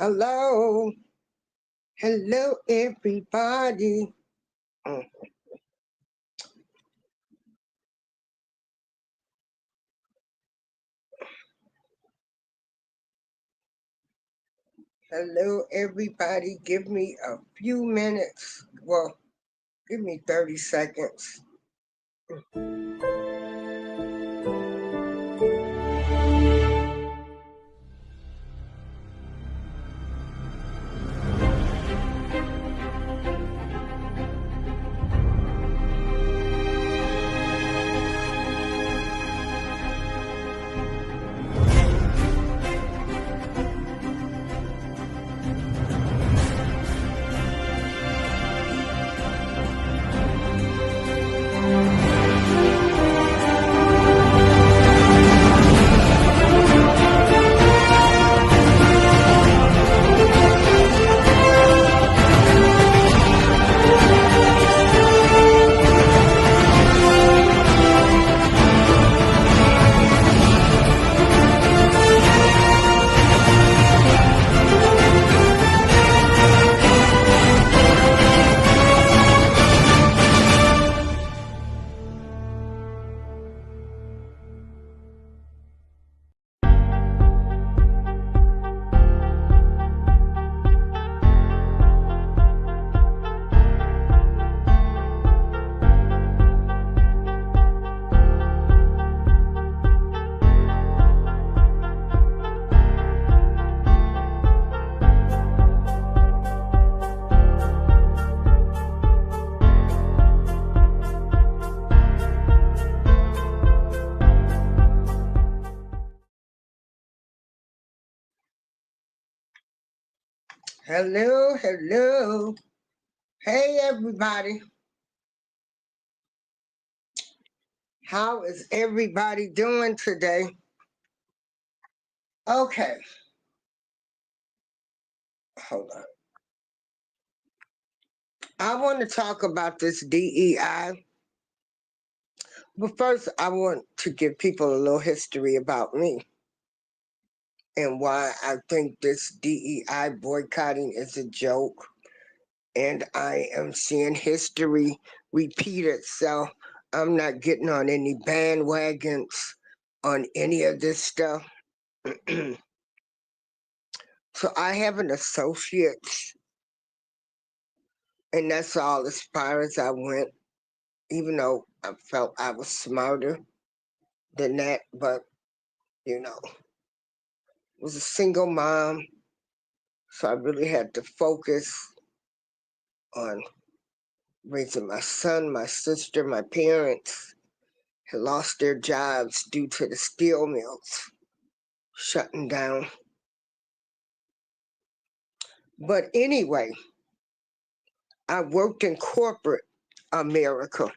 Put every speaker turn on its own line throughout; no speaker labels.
Hello. Hello, everybody. Mm. Hello, everybody. Give me a few minutes. Well, give me 30 seconds. Hello, hello. Hey, everybody. How is everybody doing today? Okay. Hold on. I want to talk about this DEI. But first, I want to give people a little history about me and why I think this DEI boycotting is a joke. And I am seeing history repeat itself. I'm not getting on any bandwagons on any of this stuff. So I have an associate's, and that's all as far as I went, even though I felt I was smarter than that. But, was a single mom, so I really had to focus on raising my son. My sister, my parents had lost their jobs due to the steel mills shutting down. But anyway, I worked in corporate America.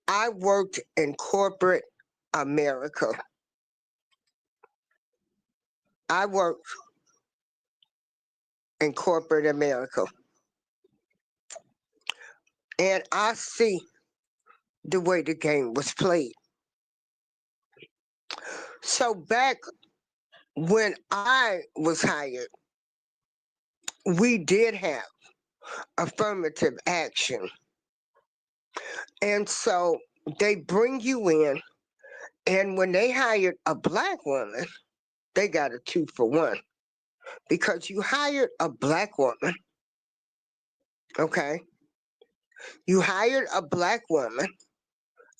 I worked in corporate America. I worked in corporate America. And I see the way the game was played. So back when I was hired, we did have affirmative action. And so they bring you in, and when they hired a black woman, they got a 2-for-1 because you hired a black woman, okay? You hired a black woman.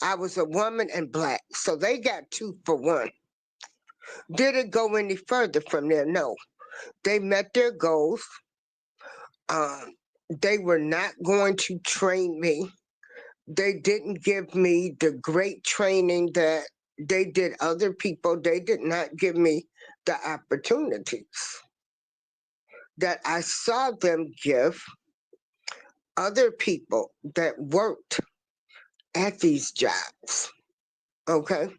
I was a woman and black, so they got 2-for-1. Did it go any further from there? No. They met their goals. They were not going to train me. They didn't give me the great training that they did other people. They did not give me the opportunities that I saw them give other people that worked at these jobs. Okay?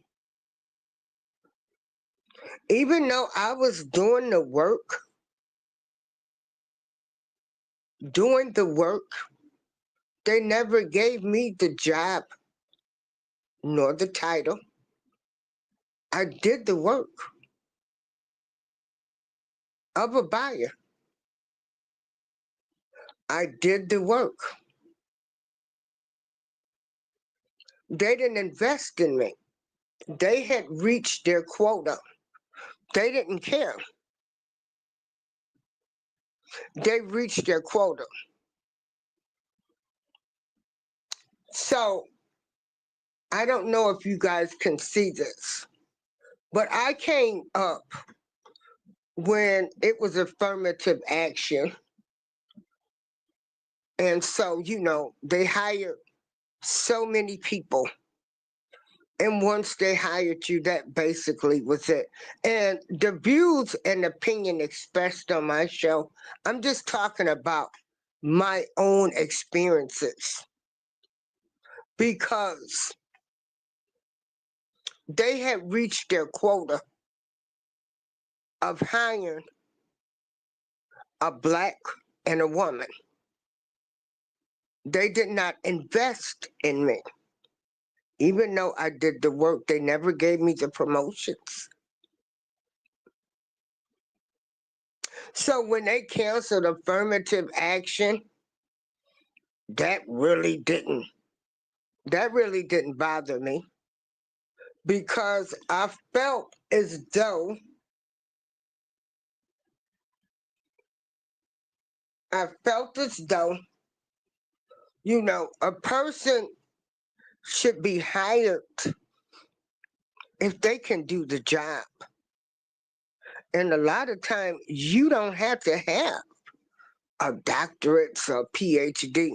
Even though I was doing the work, they never gave me the job nor the title. I did the work. of a buyer. I did the work. They didn't invest in me. They had reached their quota. They didn't care. They reached their quota. So I don't know if you guys can see this, but I came up when it was affirmative action. And so, they hired so many people. And once they hired you, that basically was it. And the views and opinion expressed on my show, I'm just talking about my own experiences. Because they had reached their quota of hiring a black and a woman. They did not invest in me. Even though I did the work, they never gave me the promotions. So when they canceled affirmative action, that really didn't bother me, because I felt as though a person should be hired if they can do the job. And a lot of times you don't have to have a doctorate or PhD.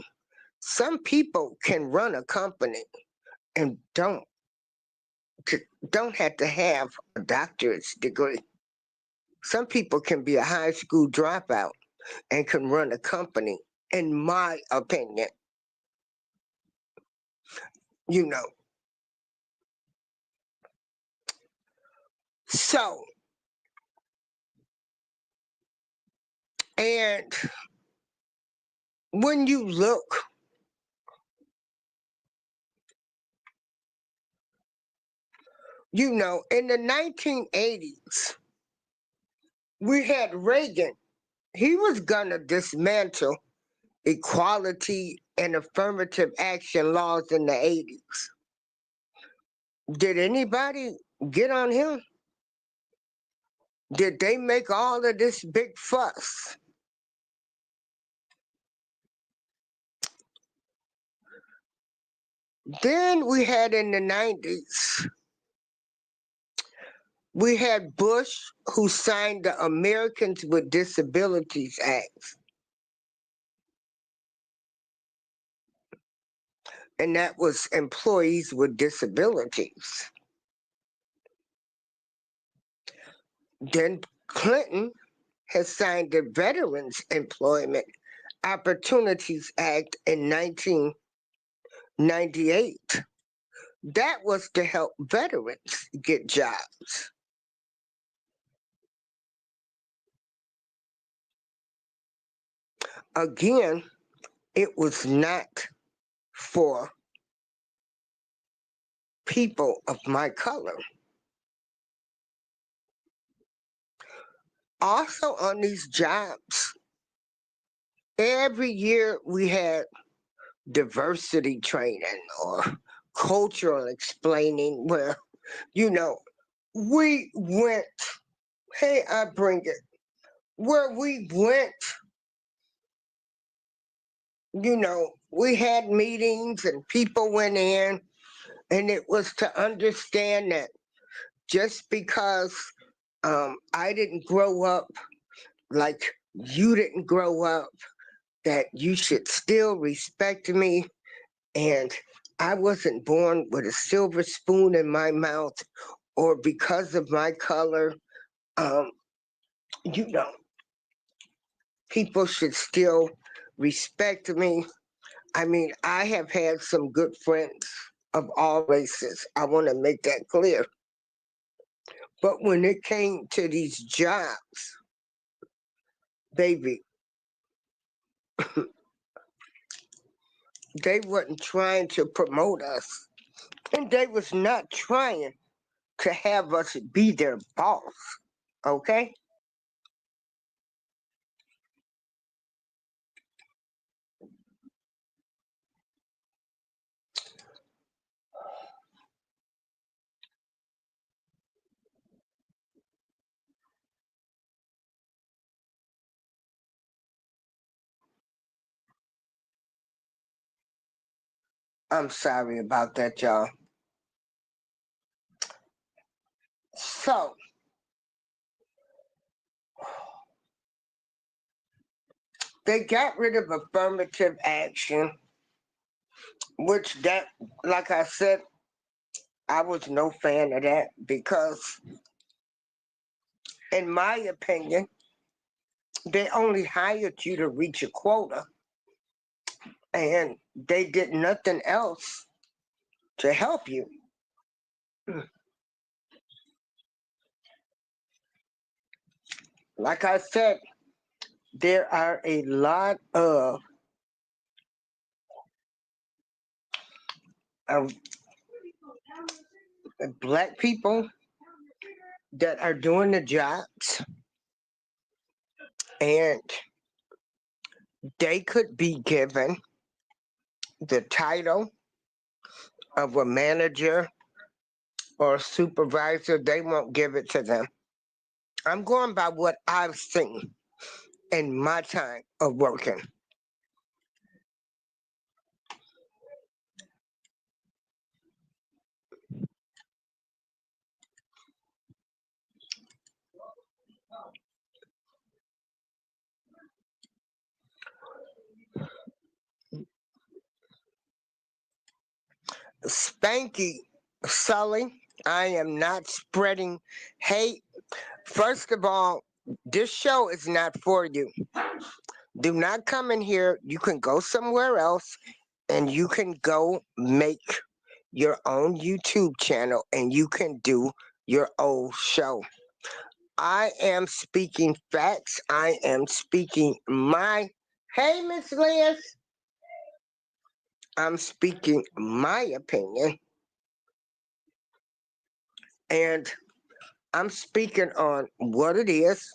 Some people can run a company and don't have to have a doctorate's degree. Some people can be a high school dropout and can run a company, in my opinion. You know. So, and when you look, in the 1980s, we had Reagan. He was going to dismantle equality and affirmative action laws in the 80s. Did anybody get on him? Did they make all of this big fuss? Then we had in the 90s, we had Bush, who signed the Americans with Disabilities Act. And that was employees with disabilities. Then Clinton has signed the Veterans Employment Opportunities Act in 1998. That was to help veterans get jobs. Again, it was not for people of my color. Also on these jobs, every year we had diversity training or cultural explaining where, we went, hey, I bring it, where we went, we had meetings and people went in, and it was to understand that just because I didn't grow up like you didn't grow up, that you should still respect me. And I wasn't born with a silver spoon in my mouth, or because of my color, you know, people should still respect me. I mean, I have had some good friends of all races. I want to make that clear. But when it came to these jobs, baby, they wasn't trying to promote us. And they was not trying to have us be their boss. Okay? I'm sorry about that, y'all. So, they got rid of affirmative action, which that, like I said, I was no fan of that because, in my opinion, they only hired you to reach a quota and they did nothing else to help you. Like I said, there are a lot of black people that are doing the jobs and they could be given the title of a manager or a supervisor. They won't give it to them. I'm going by what I've seen in my time of working. Spanky Sully, I am not spreading hate. First of all, this show is not for you. Do not come in here. You can go somewhere else and you can go make your own YouTube channel and you can do your own show. I am speaking facts. I am speaking my. Hey, Miss Liz. I'm speaking my opinion. And I'm speaking on what it is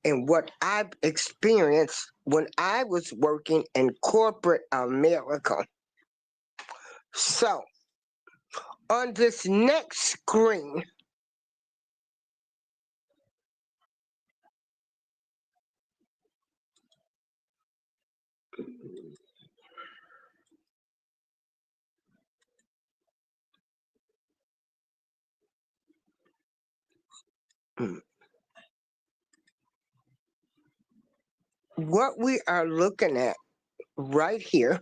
and what I've experienced when I was working in corporate America. So, on this next screen, what we are looking at right here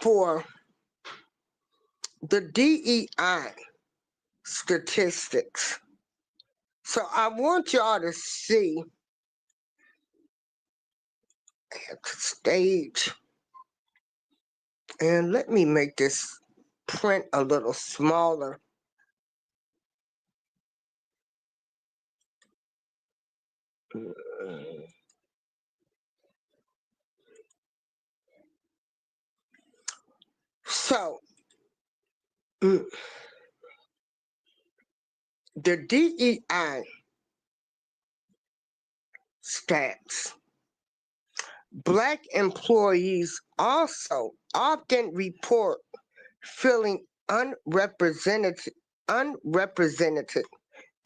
for the DEI statistics. So I want y'all to see at the stage, and let me make this print a little smaller. So, the DEI stats. Black employees also often report feeling unrepresented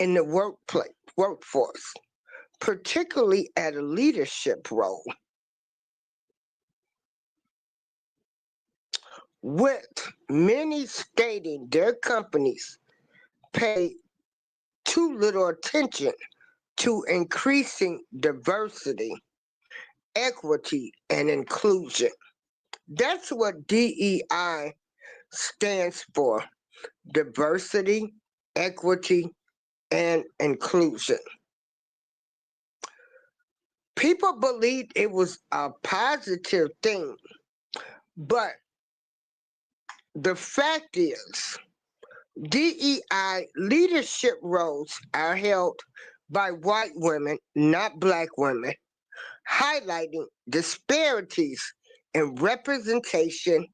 in the workforce, particularly at a leadership role, with many stating their companies pay too little attention to increasing diversity, equity, and inclusion. That's what DEI stands for: diversity, equity, and inclusion. People believed it was a positive thing, but the fact is, DEI leadership roles are held by white women, not black women, highlighting disparities in representation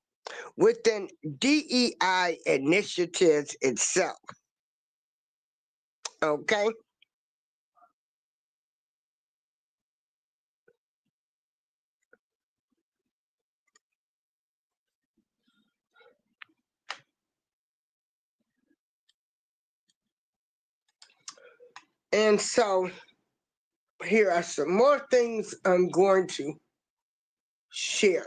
within DEI initiatives itself. Okay? And so here are some more things I'm going to share.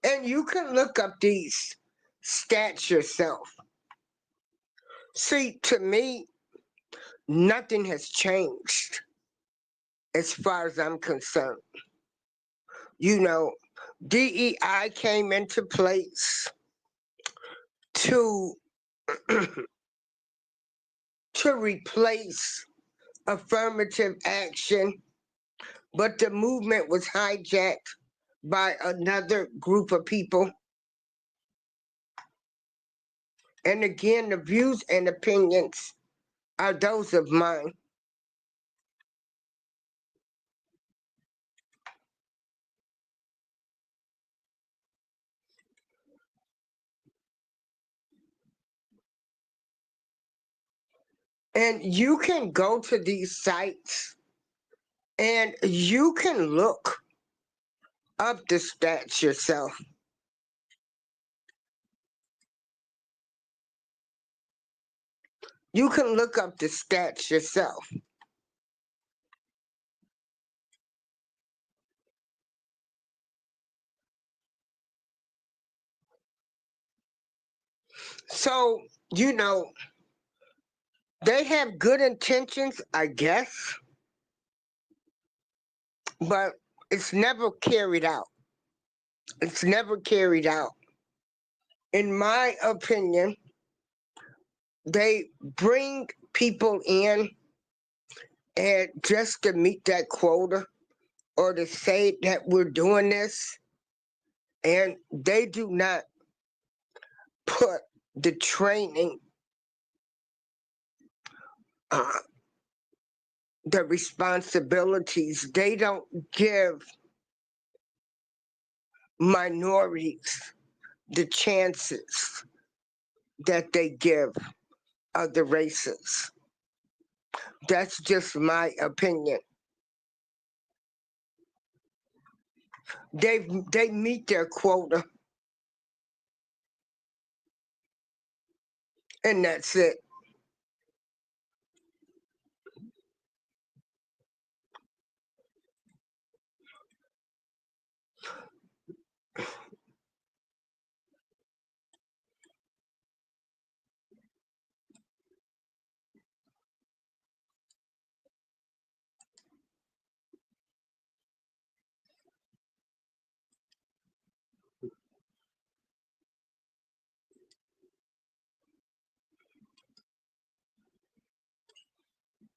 And you can look up these stats yourself. See, to me, nothing has changed as far as I'm concerned. You know, DEI came into place to to replace affirmative action, but the movement was hijacked by another group of people. And again, the views and opinions are those of mine. And you can go to these sites and you can look up the stats yourself. You can look up the stats yourself. So, you know, they have good intentions, I guess, but it's never carried out. It's never carried out. In my opinion, they bring people in and just to meet that quota or to say that we're doing this, and they do not put the training, uh, the responsibilities. They don't give minorities the chances that they give other races. That's just my opinion. They meet their quota, and that's it.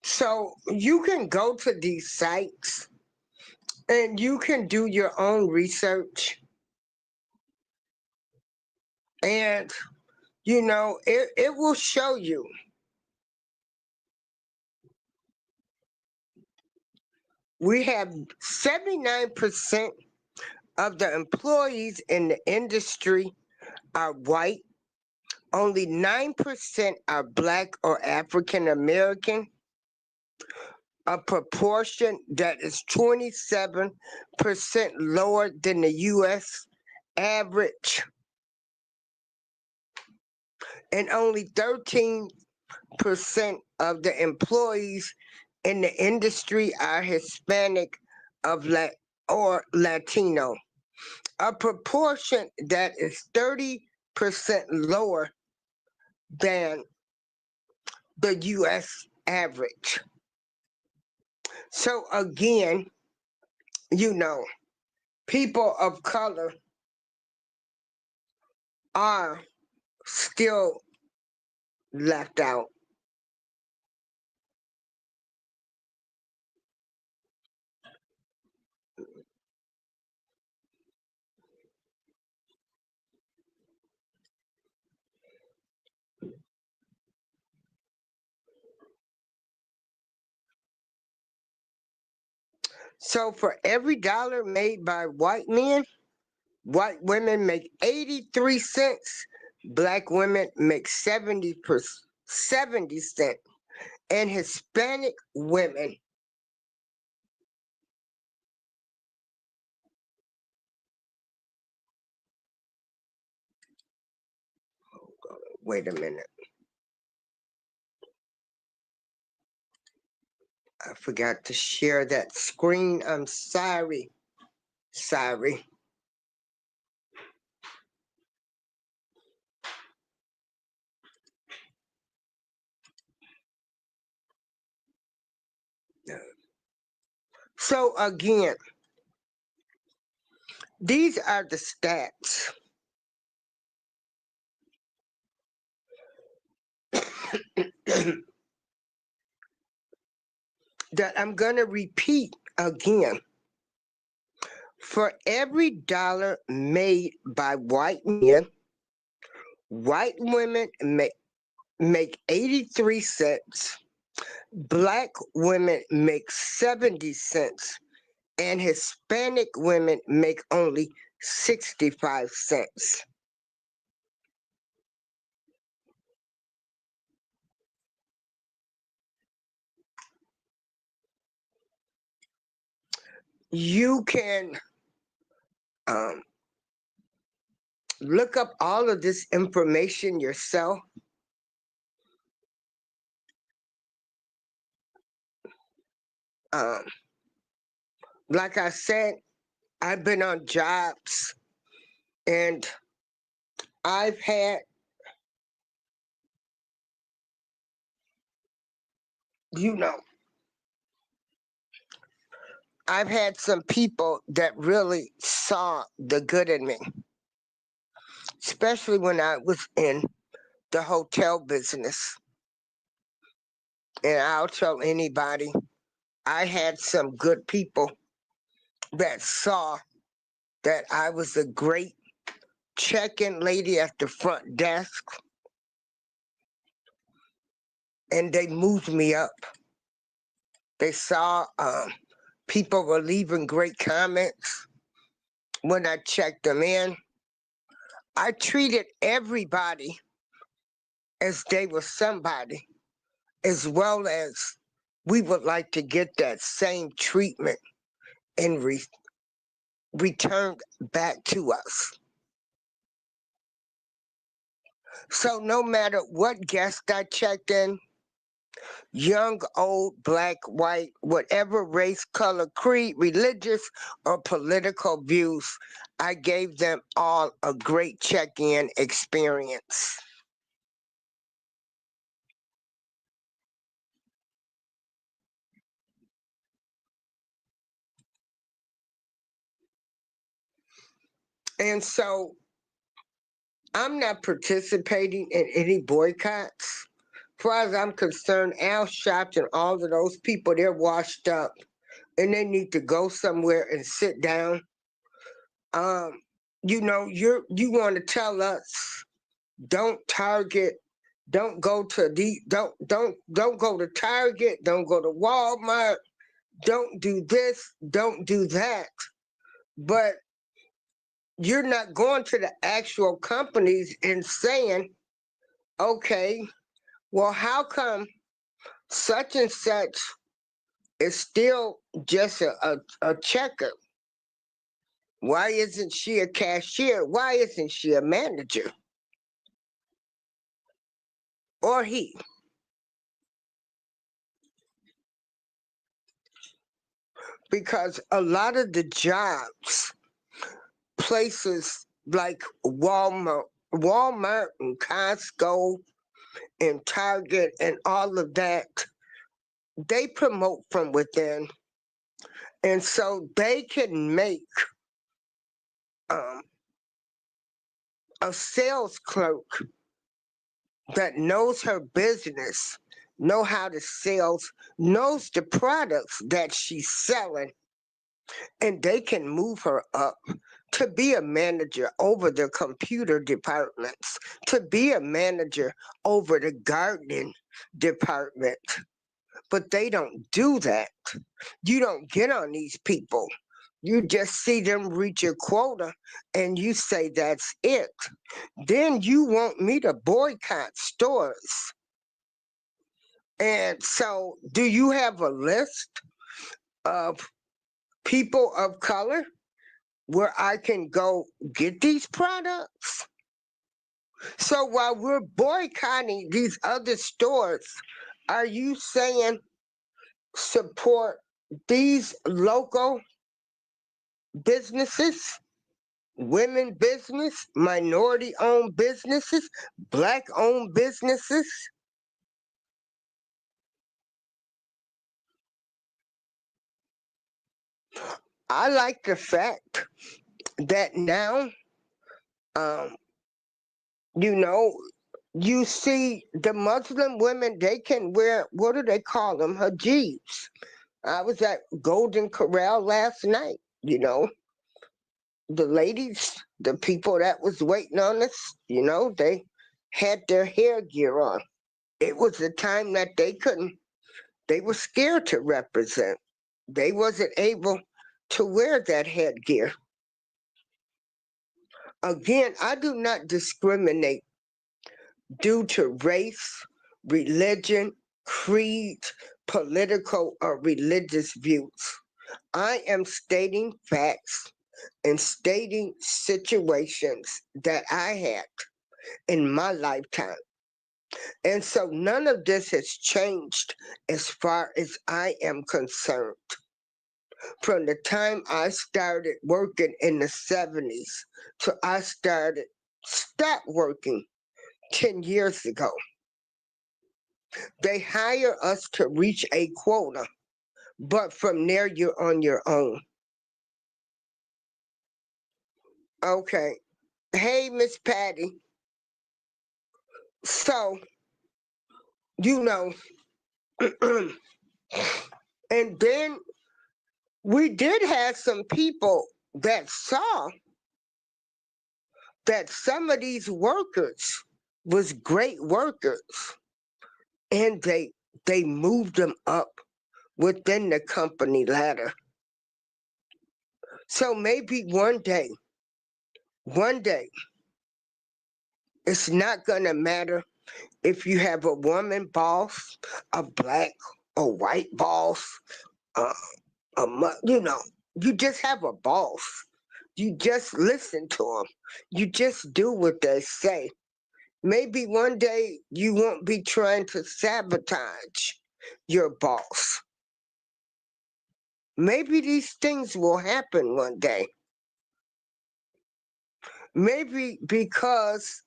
So you can go to these sites and you can do your own research. And, you know, it will show you. We have 79% of the employees in the industry are white. Only 9% are Black or African American, a proportion that is 27% lower than the US average, and only 13% of the employees in the industry are Hispanic or Latino, a proportion that is 30% lower than the US average. So again, you know, people of color are still left out. So for every dollar made by white men, white women make 83 cents, Black women make 70 cents, and Hispanic women Wait a minute. I forgot to share that screen. I'm sorry. Sorry. So again, these are the stats. That I'm going to repeat again. For every dollar made by white men, white women make 83 cents, black women make 70 cents, and Hispanic women make only 65 cents. You can um, look up all of this information yourself. Um, like I said, I've been on jobs and I've had, you know, I've had some people that really saw the good in me, especially when I was in the hotel business. And I'll tell anybody, I had some good people that saw that I was a great check-in lady at the front desk, and they moved me up. They saw people were leaving great comments when I checked them in. I treated everybody as they were somebody, as well as we would like to get that same treatment and returned back to us. So no matter what guest I checked in, young, old, black, white, whatever race, color, creed, religious, or political views, I gave them all a great check-in experience. And so I'm not participating in any boycotts. As far as I'm concerned, Al Sharpton and all of those people, they're washed up and they need to go somewhere and sit down. Um, you want to tell us don't target, don't go to don't go to Target, don't go to Walmart, don't do this, don't do that. But you're not going to the actual companies and saying, okay, well, how come such and such is still just a checker? Why isn't she a cashier? Why isn't she a manager? Or he? Because a lot of the jobs, places like Walmart and Costco and Target and all of that, they promote from within. And so they can make um, a sales clerk that knows her business, know how to sales, knows the products that she's selling, and they can move her up to be a manager over the computer departments, to be a manager over the gardening department. But they don't do that. You don't get on these people. You just see them reach a quota and you say that's it. Then you want me to boycott stores. And so, do you have a list of people of color where I can go get these products? So while we're boycotting these other stores, are you saying support these local businesses, women business, minority owned businesses, black owned businesses? I like the fact that now, um, you know, you see the Muslim women, they can wear, what do they call them? Hijabs. I was at Golden Corral last night, the ladies, the people that was waiting on us, they had their hair gear on. It was a time that they were scared to represent. They wasn't able to wear that headgear. Again, I do not discriminate due to race, religion, creed, political, or religious views. I am stating facts and stating situations that I had in my lifetime. And so none of this has changed as far as I am concerned. From the time I started working in the 70s to I stopped working 10 years ago. They hire us to reach a quota, but from there you're on your own. Okay. Hey, Miss Patty. So, you know, and then we did have some people that saw that some of these workers was great workers, and they moved them up within the company ladder. So maybe one day, it's not gonna matter if you have a woman boss, a black or white boss, uh, you just have a boss. You just listen to them. You just do what they say. Maybe one day you won't be trying to sabotage your boss. Maybe these things will happen one day. Maybe because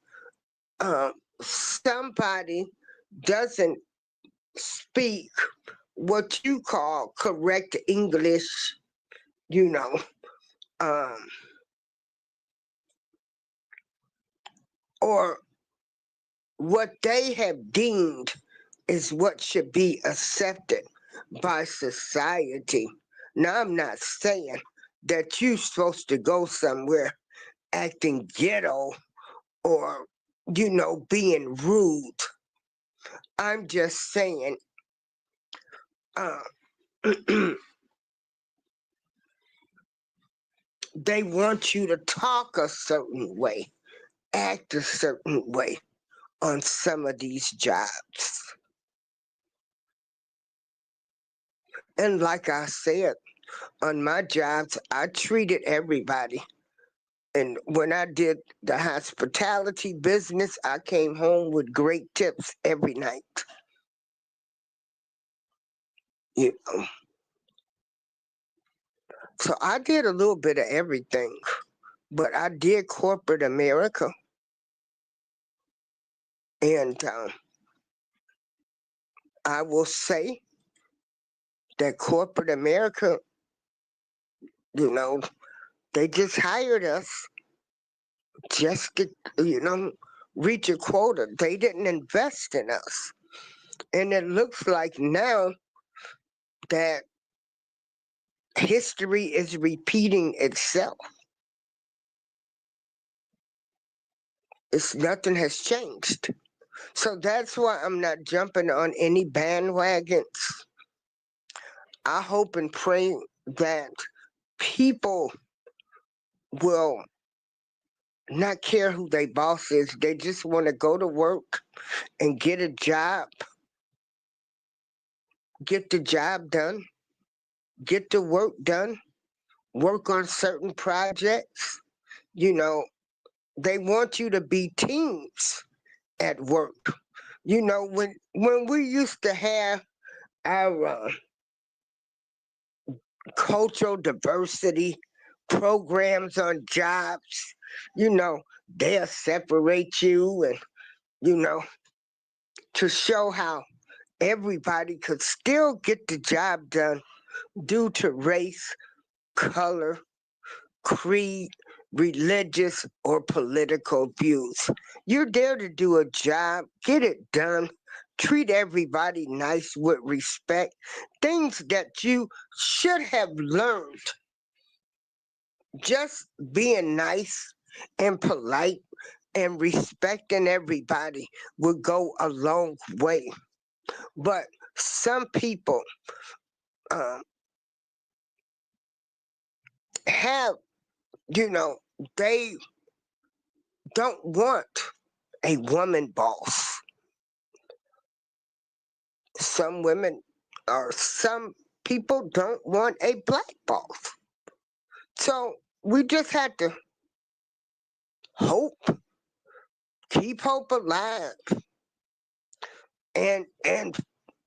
somebody doesn't speak what you call correct English, you know, um, or what they have deemed is what should be accepted by society. Now, I'm not saying that you're supposed to go somewhere acting ghetto or, being rude. I'm just saying, uh, they want you to talk a certain way, act a certain way on some of these jobs. And like I said, on my jobs, I treated everybody. And when I did the hospitality business, I came home with great tips every night. You know, so I did a little bit of everything, but I did corporate America, and I will say that corporate America, you know, they just hired us just to, reach a quota. They didn't invest in us. And it looks like now that history is repeating itself. Nothing has changed. So that's why I'm not jumping on any bandwagons. I hope and pray that people will not care who their boss is. They just want to go to work and get a job, get the job done, get the work done, work on certain projects, you know, They want you to be teams at work. You know, when we used to have our cultural diversity programs on jobs, you know, they'll separate you and, you know, to show how everybody could still get the job done due to race, color, creed, religious, or political views. You're there to do a job, get it done, treat everybody nice with respect, things that you should have learned. Just being nice and polite and respecting everybody would go a long way. But some people um, have, you know, they don't want a woman boss. Some women or some people don't want a black boss. So we just had to hope, keep hope alive, and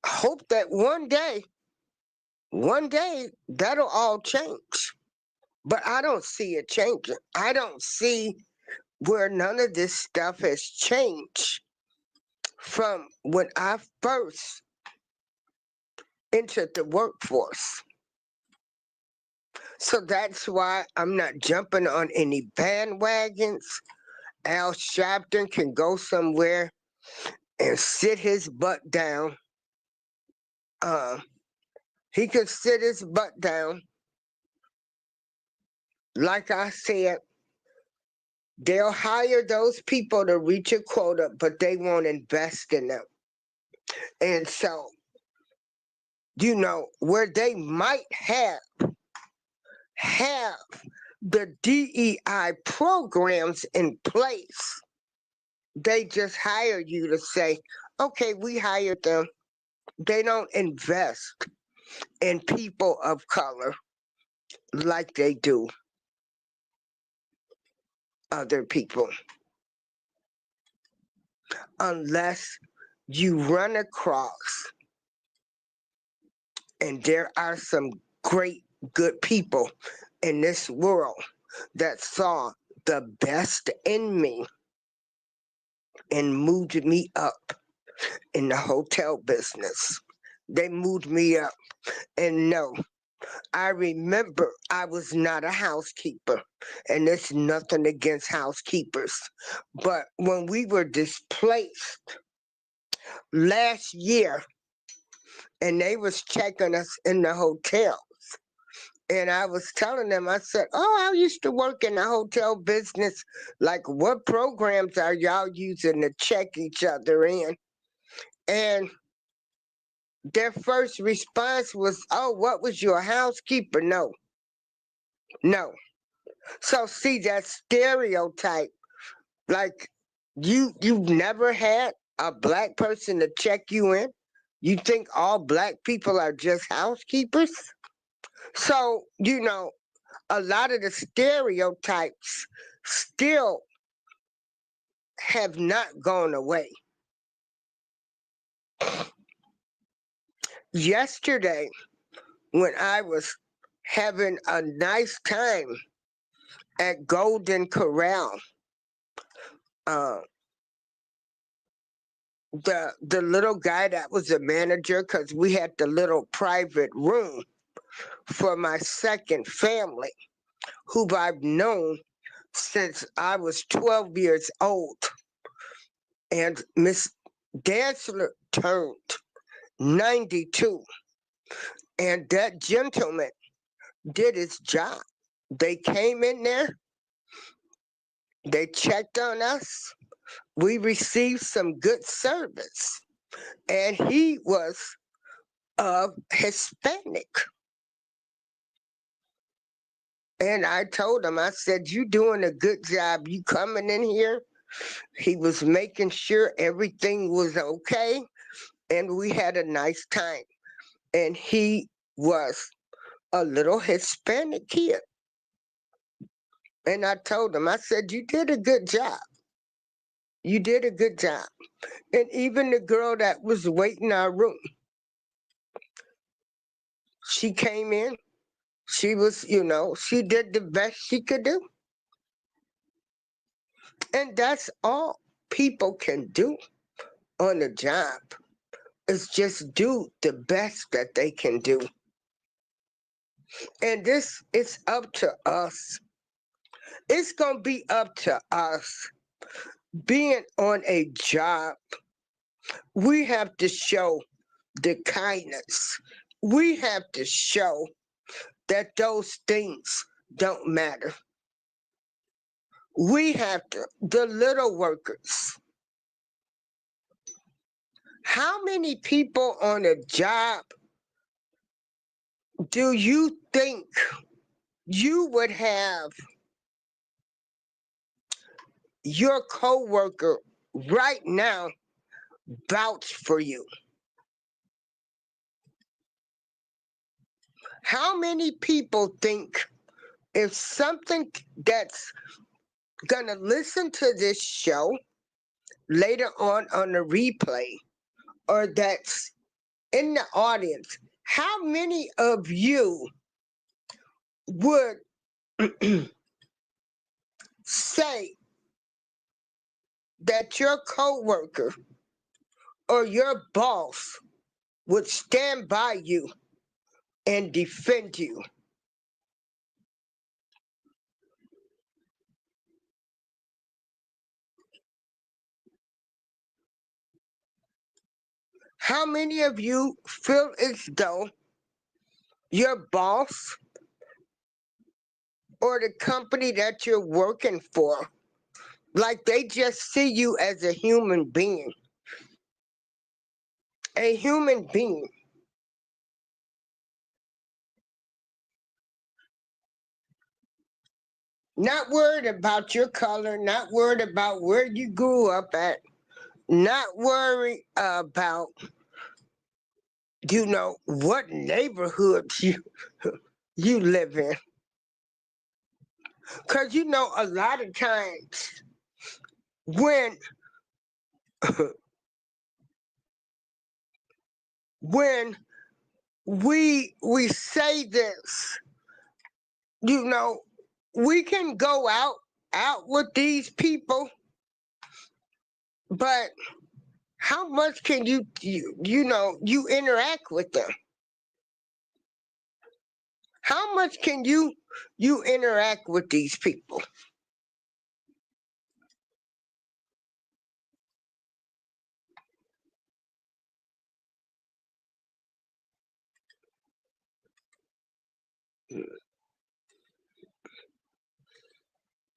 hope that one day that'll all change. But I don't see it changing. I don't see where none of this stuff has changed from when I first entered the workforce. So that's why I'm not jumping on any bandwagons. Al Sharpton can go somewhere and sit his butt down. Uh, he can sit his butt down. Like I said, they'll hire those people to reach a quota, but they won't invest in them. And so, you know, where they might have the DEI programs in place, they just hire you to say, okay, we hired them. They don't invest in people of color like they do other people. Unless you run across, and there are some great, good people in this world that saw the best in me and moved me up in the hotel business. They moved me up. And no, I remember I was not a housekeeper, and it's nothing against housekeepers. But when we were displaced last year, and they was checking us in the hotel, and I was telling them, I said, "Oh, I used to work in the hotel business. Like, what programs are y'all using to check each other in?" And their first response was, "Oh, what was you, a housekeeper?" No, no. So see that stereotype, like you've never had a black person to check you in. You think all black people are just housekeepers? So, you know, a lot of the stereotypes still have not gone away. Yesterday, when I was having a nice time at Golden Corral, uh, the little guy that was the manager, because we had the little private room for my second family, who I've known since I was 12 years old. And Miss Dancler turned 92. And that gentleman did his job. They came in there, they checked on us, we received some good service. And he was of Hispanic. And I told him, I said, "You doing a good job. You coming in here?" He was making sure everything was okay. And we had a nice time. And he was a little Hispanic kid. And I told him, I said, you did a good job. You did a good job. And even the girl that was waiting our room, she came in. She was, she did the best she could do. And that's all people can do on a job, is just do the best that they can do. And this is up to us. It's going to be up to us. Being on a job, we have to show the kindness. We have to show that those things don't matter. We have to, the little workers. How many people on a job do you think you would have your coworker right now vouch for you? How many people think if something that's gonna listen to this show later on the replay, or that's in the audience, how many of you would say that your coworker or your boss would stand by you and defend you? How many of you feel as though your boss or the company that you're working for, like they just see you as a human being? A human being. Not worried about your color, not worried about where you grew up at, not worried about, what neighborhood you live in. Because, a lot of times when when we say this, we can go out with these people, but how much can you interact with them? How much can you interact with these people?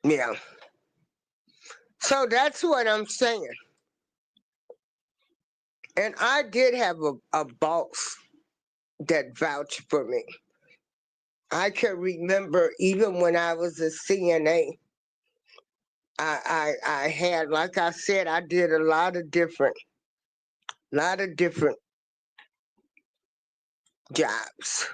Yeah. So that's what I'm saying. And I did have a boss that vouched for me. I can remember even when I was a CNA, I had, like I said, I did a lot of different jobs.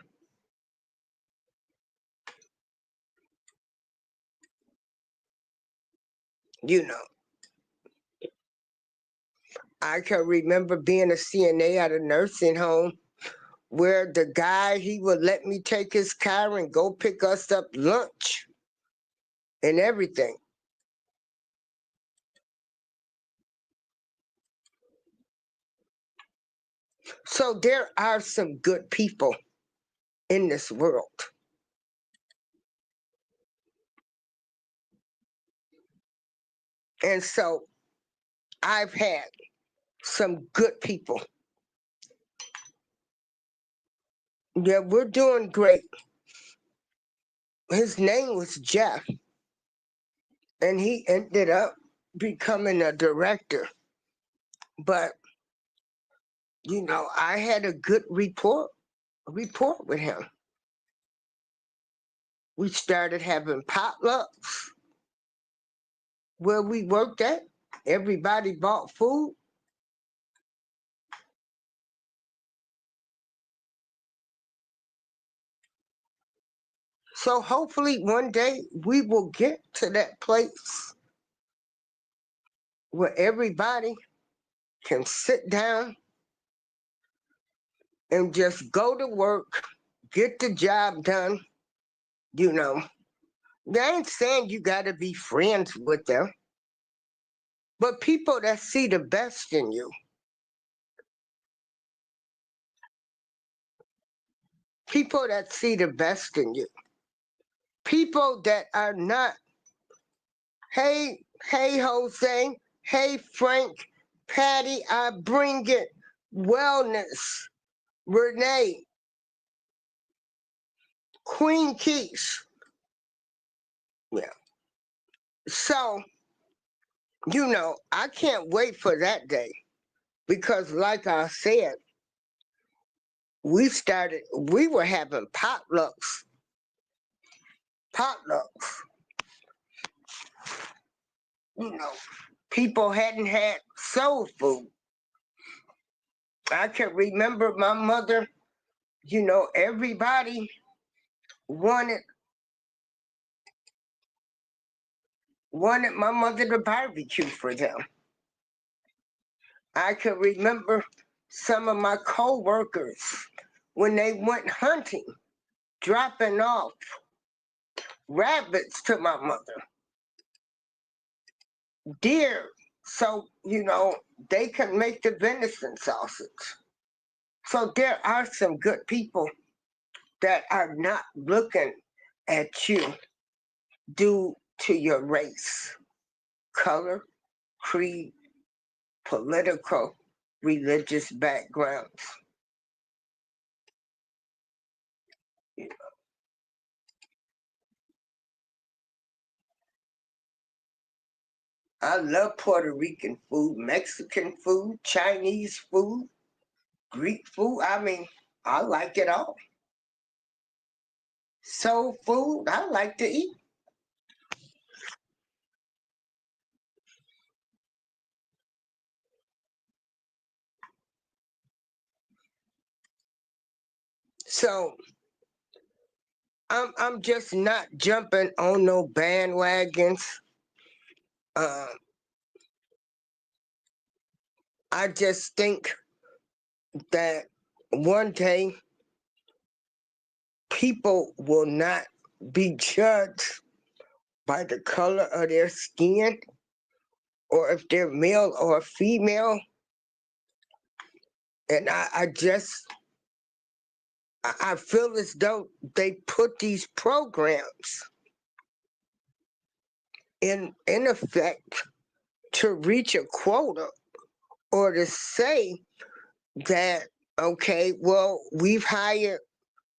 I can remember being a CNA at a nursing home where the guy, he would let me take his car and go pick us up lunch and everything. So there are some good people in this world. And so I've had some good people. Yeah, we're doing great. His name was Jeff, and he ended up becoming a director. But, I had a good report with him. We started having potlucks where we worked at. Everybody bought food. So hopefully one day we will get to that place where everybody can sit down and just go to work, get the job done, you know. I ain't saying you got to be friends with them, but people that see the best in you, people that see the best in you, people that are not, hey, Jose, hey, Frank, Patty, I bring it, wellness, Renee, Queen Keys. Yeah. So, I can't wait for that day because, like I said, we were having potlucks. You know, people hadn't had soul food. I can remember my mother, everybody wanted my mother to barbecue for them. I can remember some of my co-workers when they went hunting, dropping off rabbits to my mother, deer, so they can make the venison sausage. So there are some good people that are not looking at you due to your race, color, creed, political, religious backgrounds. I love Puerto Rican food, Mexican food, Chinese food, Greek food. I mean, I like it all. Soul food, I like to eat. So I'm just not jumping on no bandwagons. Uh, I just think that one day people will not be judged by the color of their skin or if they're male or female. And I feel as though they put these programs in effect to reach a quota or to say that, okay, well, we've hired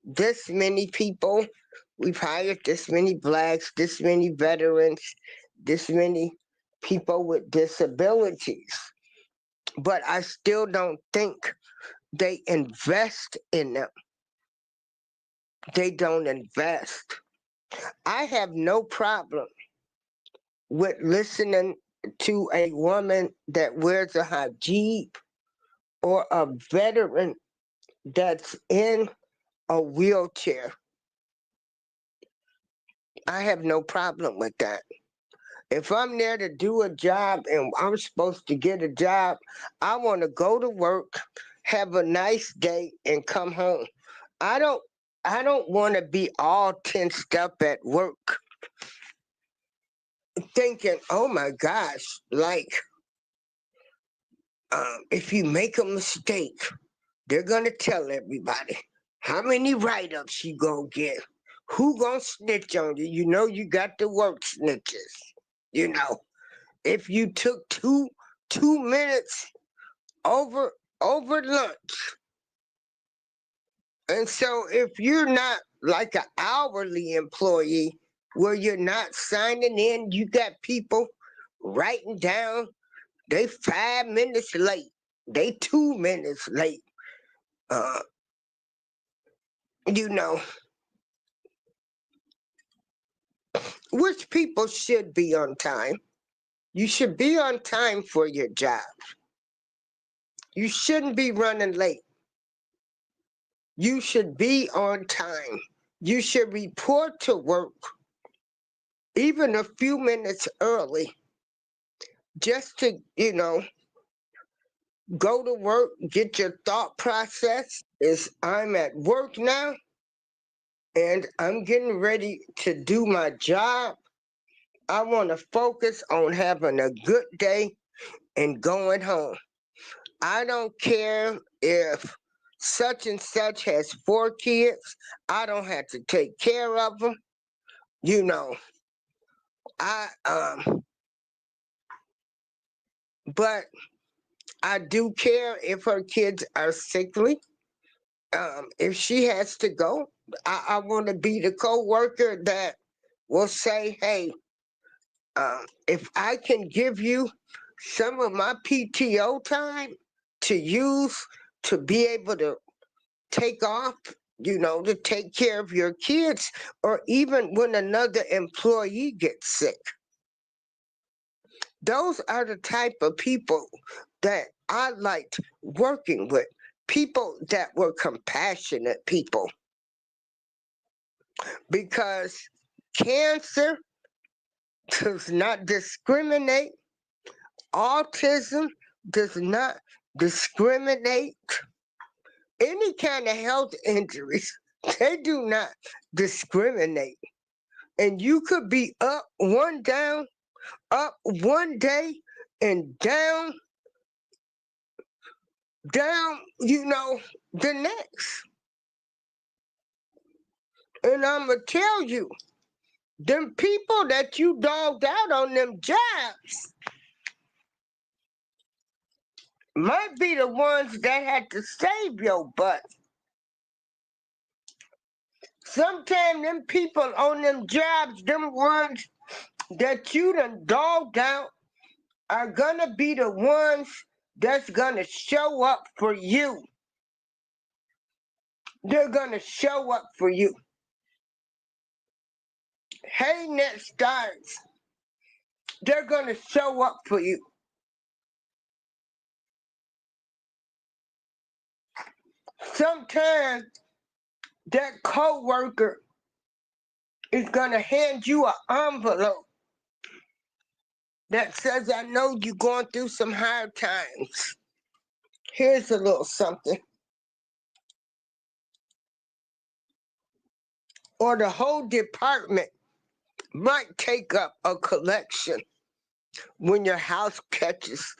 this many people, we've hired this many blacks, this many veterans, this many people with disabilities. But I still don't think they invest in them. They don't invest. I have no problem with listening to a woman that wears a hijab or a veteran that's in a wheelchair. I have no problem with that. If I'm there to do a job and I'm supposed to get a job, I want to go to work, have a nice day, and come home. I don't I don't want to be all tensed up at work thinking, oh my gosh, like if you make a mistake, they're gonna tell everybody how many write-ups you gonna get, who gonna snitch on you. You know you got the work snitches. You know, if you took two minutes over lunch, and so if you're not like an hourly employee where you're not signing in, you got people writing down they 5 minutes late, they 2 minutes late. Uh, you know, which people should be on time. You should be on time for your job. You shouldn't be running late. You should be on time. You should report to work even a few minutes early just to, go to work, get your thought process is I'm at work now and I'm getting ready to do my job. I want to focus on having a good day and going home. I don't care if such and such has 4 kids. I don't have to take care of them. You know, I but I do care if her kids are sickly. If she has to go, I want to be the co-worker that will say, "Hey, if I can give you some of my PTO time to use to be able to take off, to take care of your kids, or even when another employee gets sick." Those are the type of people that I liked working with. People that were compassionate people. Because cancer does not discriminate, autism does not discriminate, any kind of health injuries, they do not discriminate. And you could be up one day and down, the next. And I'ma tell you, them people that you dogged out on them jobs might be the ones that had to save your butt. Sometimes them people on them jobs, them ones that you done dogged out, are gonna be the ones that's gonna show up for you. They're gonna show up for you. Hey, net stars, they're gonna show up for you. Sometimes that co-worker is gonna hand you an envelope that says, "I know you're going through some hard times. Here's a little something." Or the whole department might take up a collection when your house catches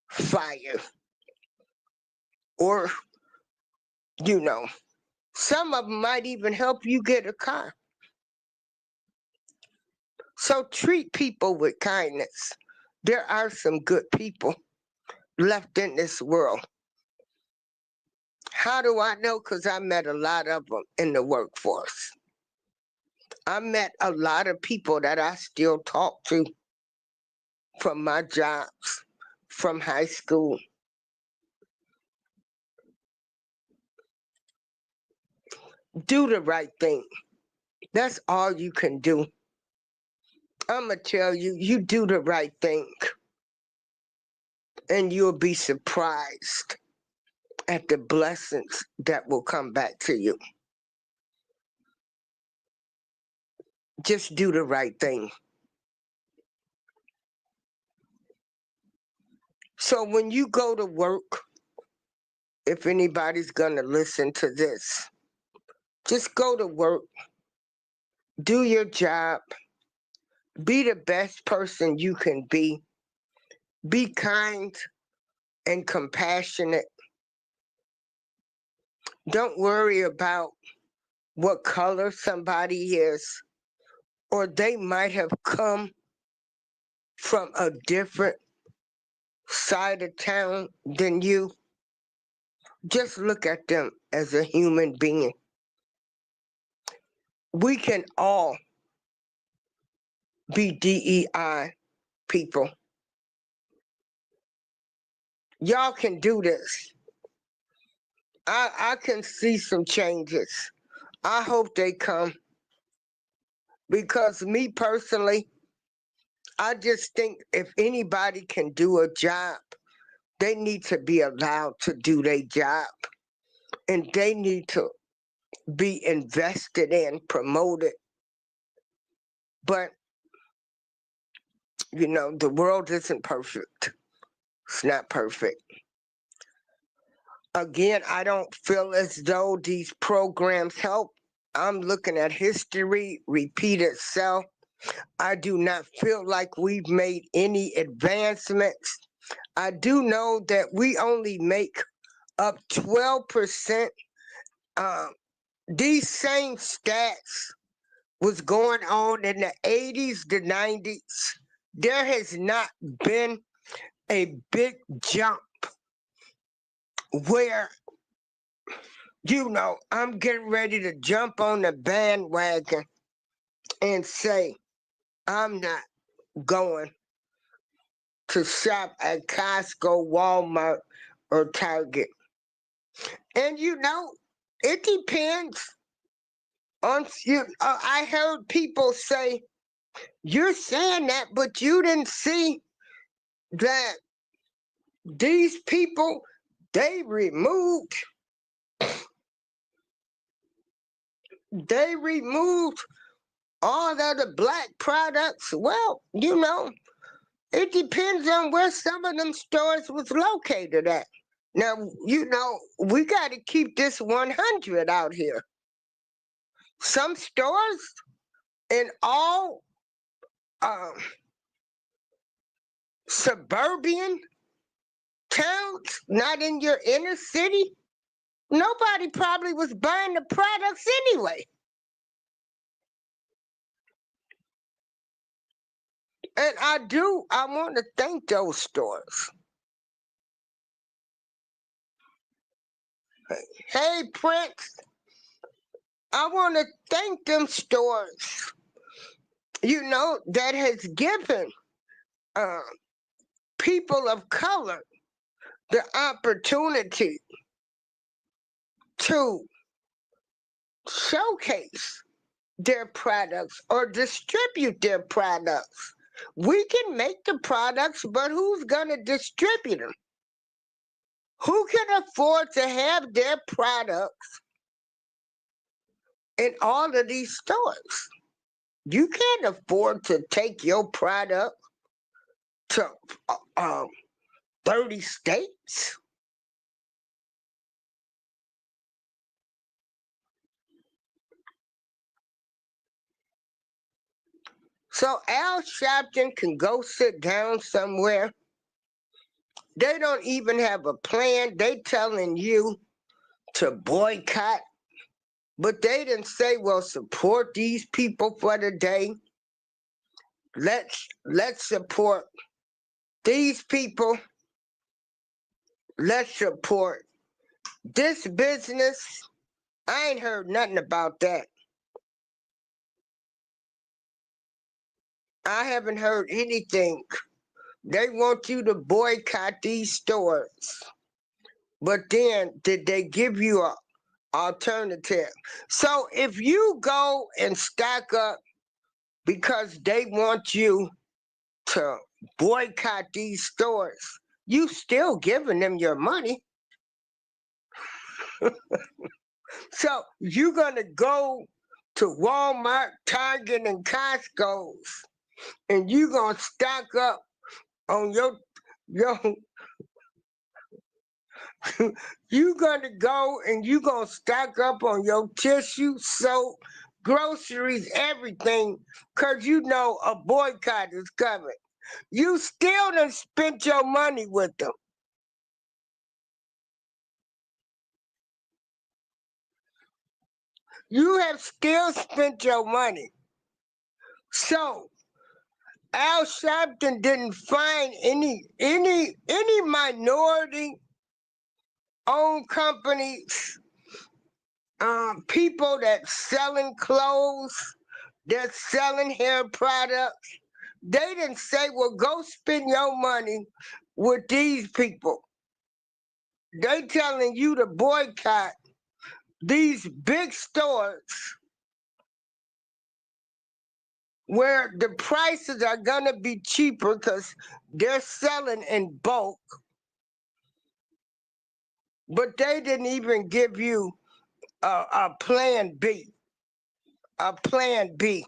fire. Or, some of them might even help you get a car. So treat people with kindness. There are some good people left in this world. How do I know? Because I met a lot of them in the workforce. I met a lot of people that I still talk to from my jobs, from high school. Do the right thing. That's all you can do. I'm going to tell you, you do the right thing, and you'll be surprised at the blessings that will come back to you. Just do the right thing. So when you go to work, if anybody's going to listen to this, just go to work, do your job, be the best person you can be kind and compassionate. Don't worry about what color somebody is, or they might have come from a different side of town than you. Just look at them as a human being. We can all be DEI people. Y'all can do this. I can see some changes. I hope they come. Because me personally, I just think if anybody can do a job, they need to be allowed to do their job. And they need to be invested in, promoted. But, the world isn't perfect. It's not perfect. Again, I don't feel as though these programs help. I'm looking at history repeat itself. I do not feel like we've made any advancements. I do know that we only make up 12%. These same stats was going on in the 80s, the 90s. There has not been a big jump where, I'm getting ready to jump on the bandwagon and say, I'm not going to shop at Costco, Walmart, or Target. And it depends on you. I heard people say, you're saying that, but you didn't see that these people, they removed all of the black products. Well, it depends on where some of them stores was located at. Now, we got to keep this 100 out here. Some stores in all suburban towns, not in your inner city, nobody probably was buying the products anyway. And I want to thank those stores. Hey, Prince, I want to thank them stores, that has given people of color the opportunity to showcase their products or distribute their products. We can make the products, but who's going to distribute them? Who can afford to have their products in all of these stores? You can't afford to take your product to 30 states. So Al Sharpton can go sit down somewhere. They don't even have a plan. They telling you to boycott. But they didn't say, well, support these people for the day. Let's support these people. Let's support this business. I ain't heard nothing about that. I haven't heard anything. They want you to boycott these stores. But then, did they give you an alternative? So if you go and stock up because they want you to boycott these stores, you still giving them your money. So you're going to go to Walmart, Target, and Costco's, and you're going to stock up on your you're going to go and you're going to stock up on your tissue, soap, groceries, everything, because a boycott is coming. You still done spent your money with them. You have still spent your money. So Al Sharpton didn't find any minority owned companies, people that selling clothes, that's selling hair products. They didn't say, well, go spend your money with these people. They telling you to boycott these big stores where the prices are going to be cheaper because they're selling in bulk. But they didn't even give you a plan B. A plan B.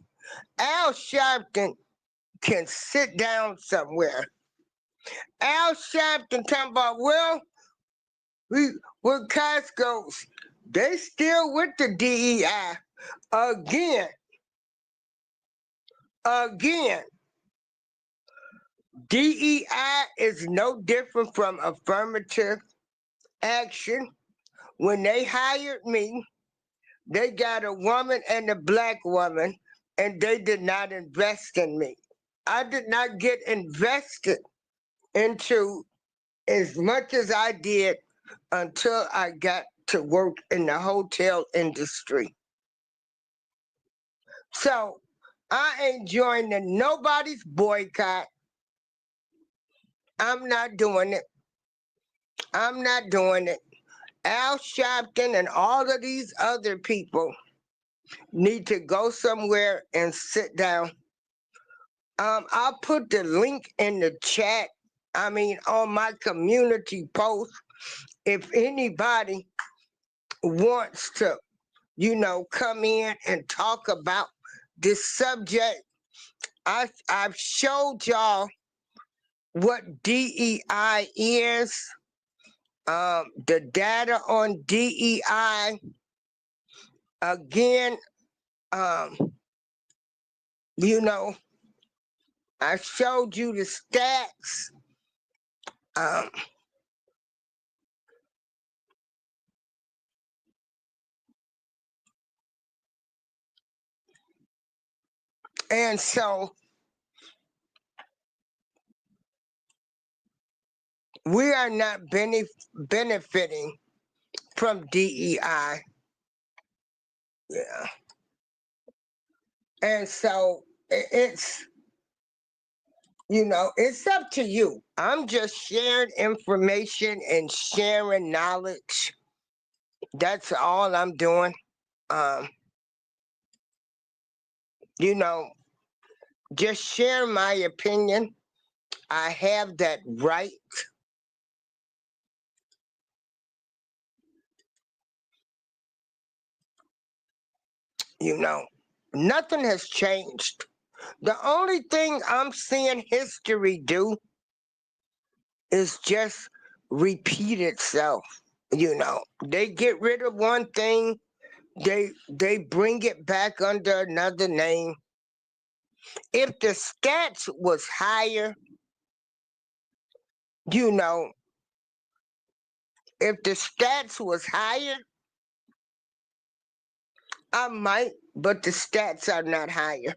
Al Sharpton can sit down somewhere. Al Sharpton talking about, well, with Costco's, they still with the DEI. Again, DEI is no different from affirmative action. When they hired me, they got a woman and a black woman, and they did not invest in me. I did not get invested into as much as I did until I got to work in the hotel industry. So I ain't joining nobody's boycott. I'm not doing it. I'm not doing it. Al Sharpton and all of these other people need to go somewhere and sit down. I'll put the link in the chat. I mean, on my community post. If anybody wants to, come in and talk about this subject, I've showed y'all what DEI is, the data on DEI. Again, I showed you the stats. And so we are not benefiting from DEI. Yeah. And so it's, it's up to you. I'm just sharing information and sharing knowledge. That's all I'm doing. Just share my opinion. I have that right. Nothing has changed. The only thing I'm seeing history do is just repeat itself. They get rid of one thing, they bring it back under another name. If the stats was higher, if the stats was higher, I might, but the stats are not higher.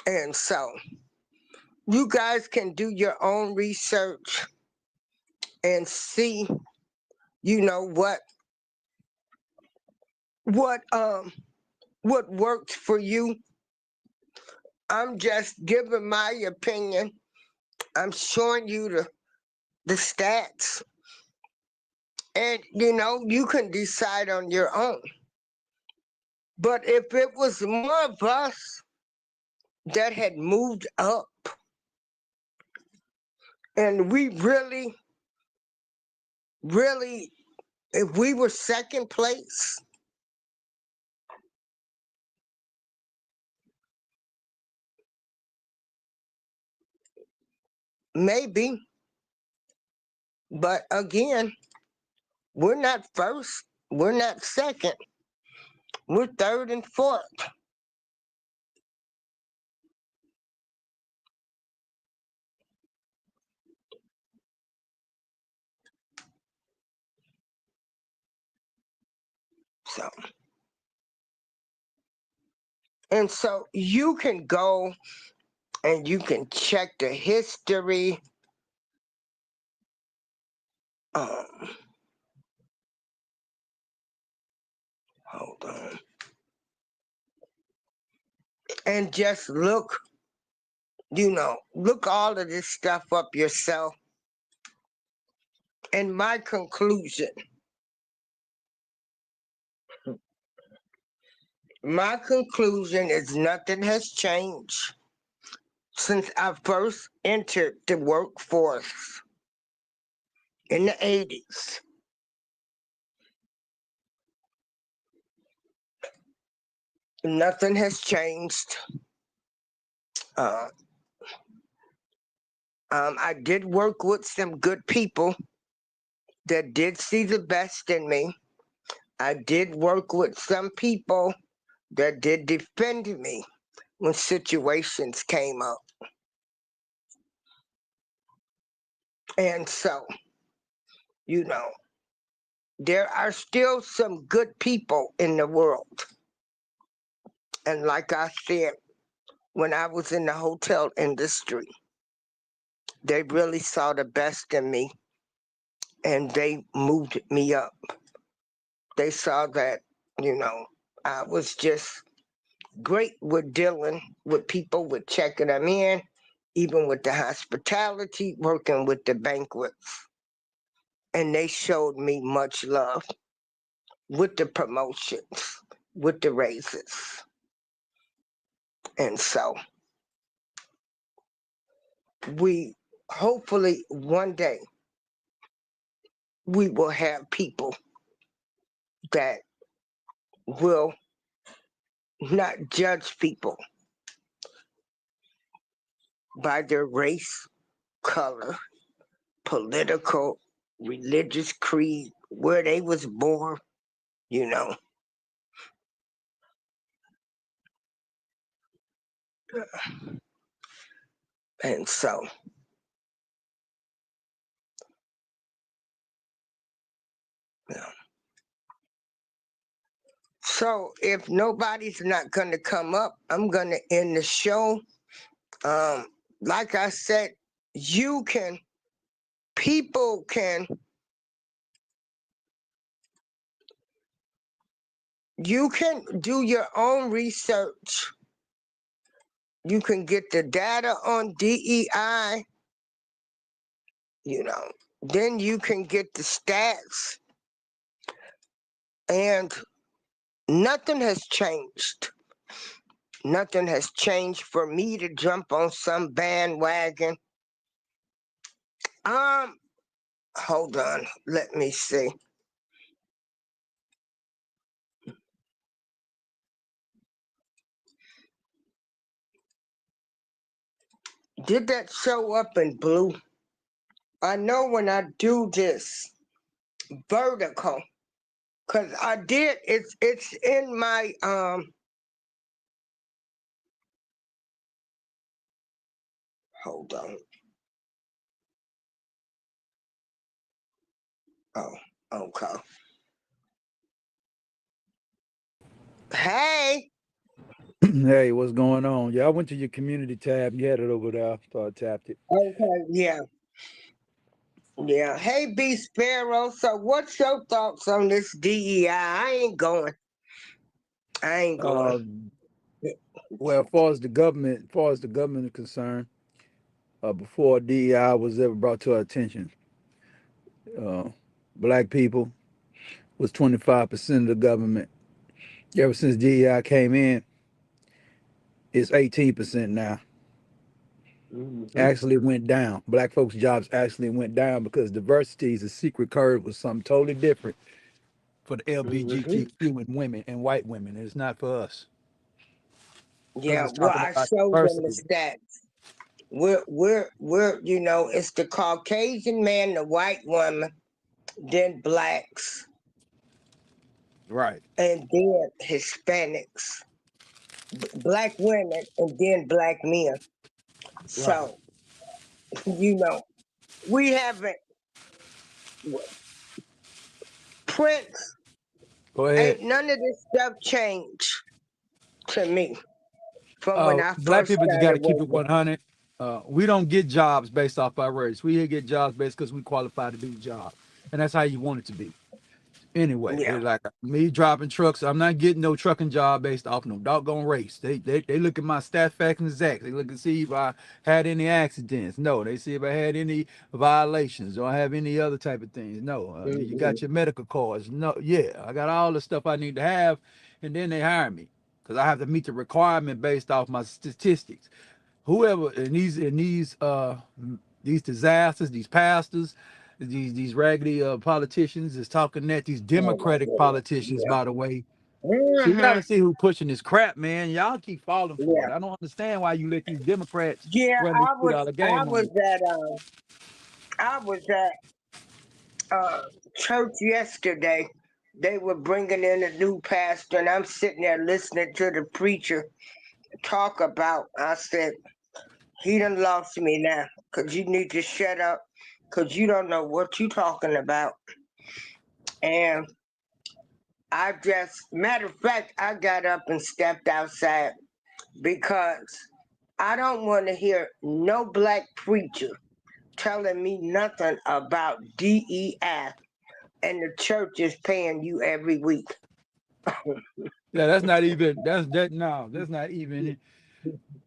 And so you guys can do your own research and see, what works for you. I'm just giving my opinion. I'm showing you the stats. And you can decide on your own. But if it was more of us that had moved up and we really, if we were second place, maybe. But again, we're not first, we're not second, we're third and fourth. And so you can go and you can check the history. Hold on. And just look all of this stuff up yourself. And my conclusion My conclusion is nothing has changed since I first entered the workforce in the 80s. Nothing has changed. Uh, I did work with some good people that did see the best in me. I did work with some people that did defend me when situations came up. And so, you know, there are still some good people in the world. And like I said, when I was in the hotel industry, they really saw the best in me and they moved me up. They saw that, you know, I was just great with dealing with people, with checking them in, even with the hospitality, working with the banquets. And they showed me much love with the promotions, with the raises. And so we hopefully one day we will have people that will not judge people by their race, color, political, religious creed, where they was born, you know. And so, yeah. So if nobody's not gonna come up, I'm gonna end the show. Um, like I said, you can, people can, you can do your own research. You can get the data on DEI, you know, then you can get the stats, and nothing has changed. Nothing has changed for me to jump on some bandwagon. Um, hold on, let me see. Did that show up in blue? I know when I do this vertical, cause I did. It's in my Hold on. Oh, okay. Hey.
Hey, what's going on? Yeah, I went to your community tab. You had it over there, so I tapped it.
Okay. Yeah. Yeah. Hey, B Sparrow. So, what's your thoughts on this DEI? I ain't going. I ain't going.
Um, well, as far as the government is concerned, before DEI was ever brought to our attention, uh, black people was 25% of the government. Ever since DEI came in, it's 18% now.
Mm-hmm.
Actually went down. Black folks' jobs actually went down because diversity is a secret code was something totally different for the
Mm-hmm.
LGBTQ and women and white women. And it's not for us because
Yeah.
it's
Well,
talking
I
about
showed them the
diversity.
stats. We're, you know, it's the Caucasian man, the white woman, then blacks,
Right.
and then Hispanics, black women, and then black men.
Right.
So, you know, we haven't, Prince,
Go ahead.
ain't none of this stuff changed to me from when I
Black
first
people just got
started
to keep it
working.
100. We don't get jobs based off our race. We get jobs based because we qualify to do the job, and that's how you want it to be. Anyway,
Yeah.
it's like me driving trucks. I'm not getting no trucking job based off no doggone race. They look at my stat facts and exact. They look and see if I had any accidents. No, they see if I had any violations or I have any other type of things. No, you
Hmm.
got your medical cards. No, yeah, I got all the stuff I need to have, and then they hire me. because I have to meet the requirement based off my statistics. Whoever these disasters, these pastors, these raggedy politicians is talking that these
Oh my
Democratic
goodness.
politicians,
Yeah.
by the way. So you got
Mm-hmm.
to see who pushing this crap, man. Y'all keep falling for
Yeah.
it. I don't understand why you let these Democrats
Yeah,
run this $2
I
game on
was
you.
at church yesterday. They were bringing in a new pastor, and I'm sitting there listening to the preacher talk about. I said, he done lost me now, 'cause you need to shut up, 'cause you don't know what you talking about. And I just, matter of fact, I got up and stepped outside because I don't want to hear no black preacher telling me nothing about DEI, and the church is paying you every week.
Yeah, that's not even that's that no, that's not even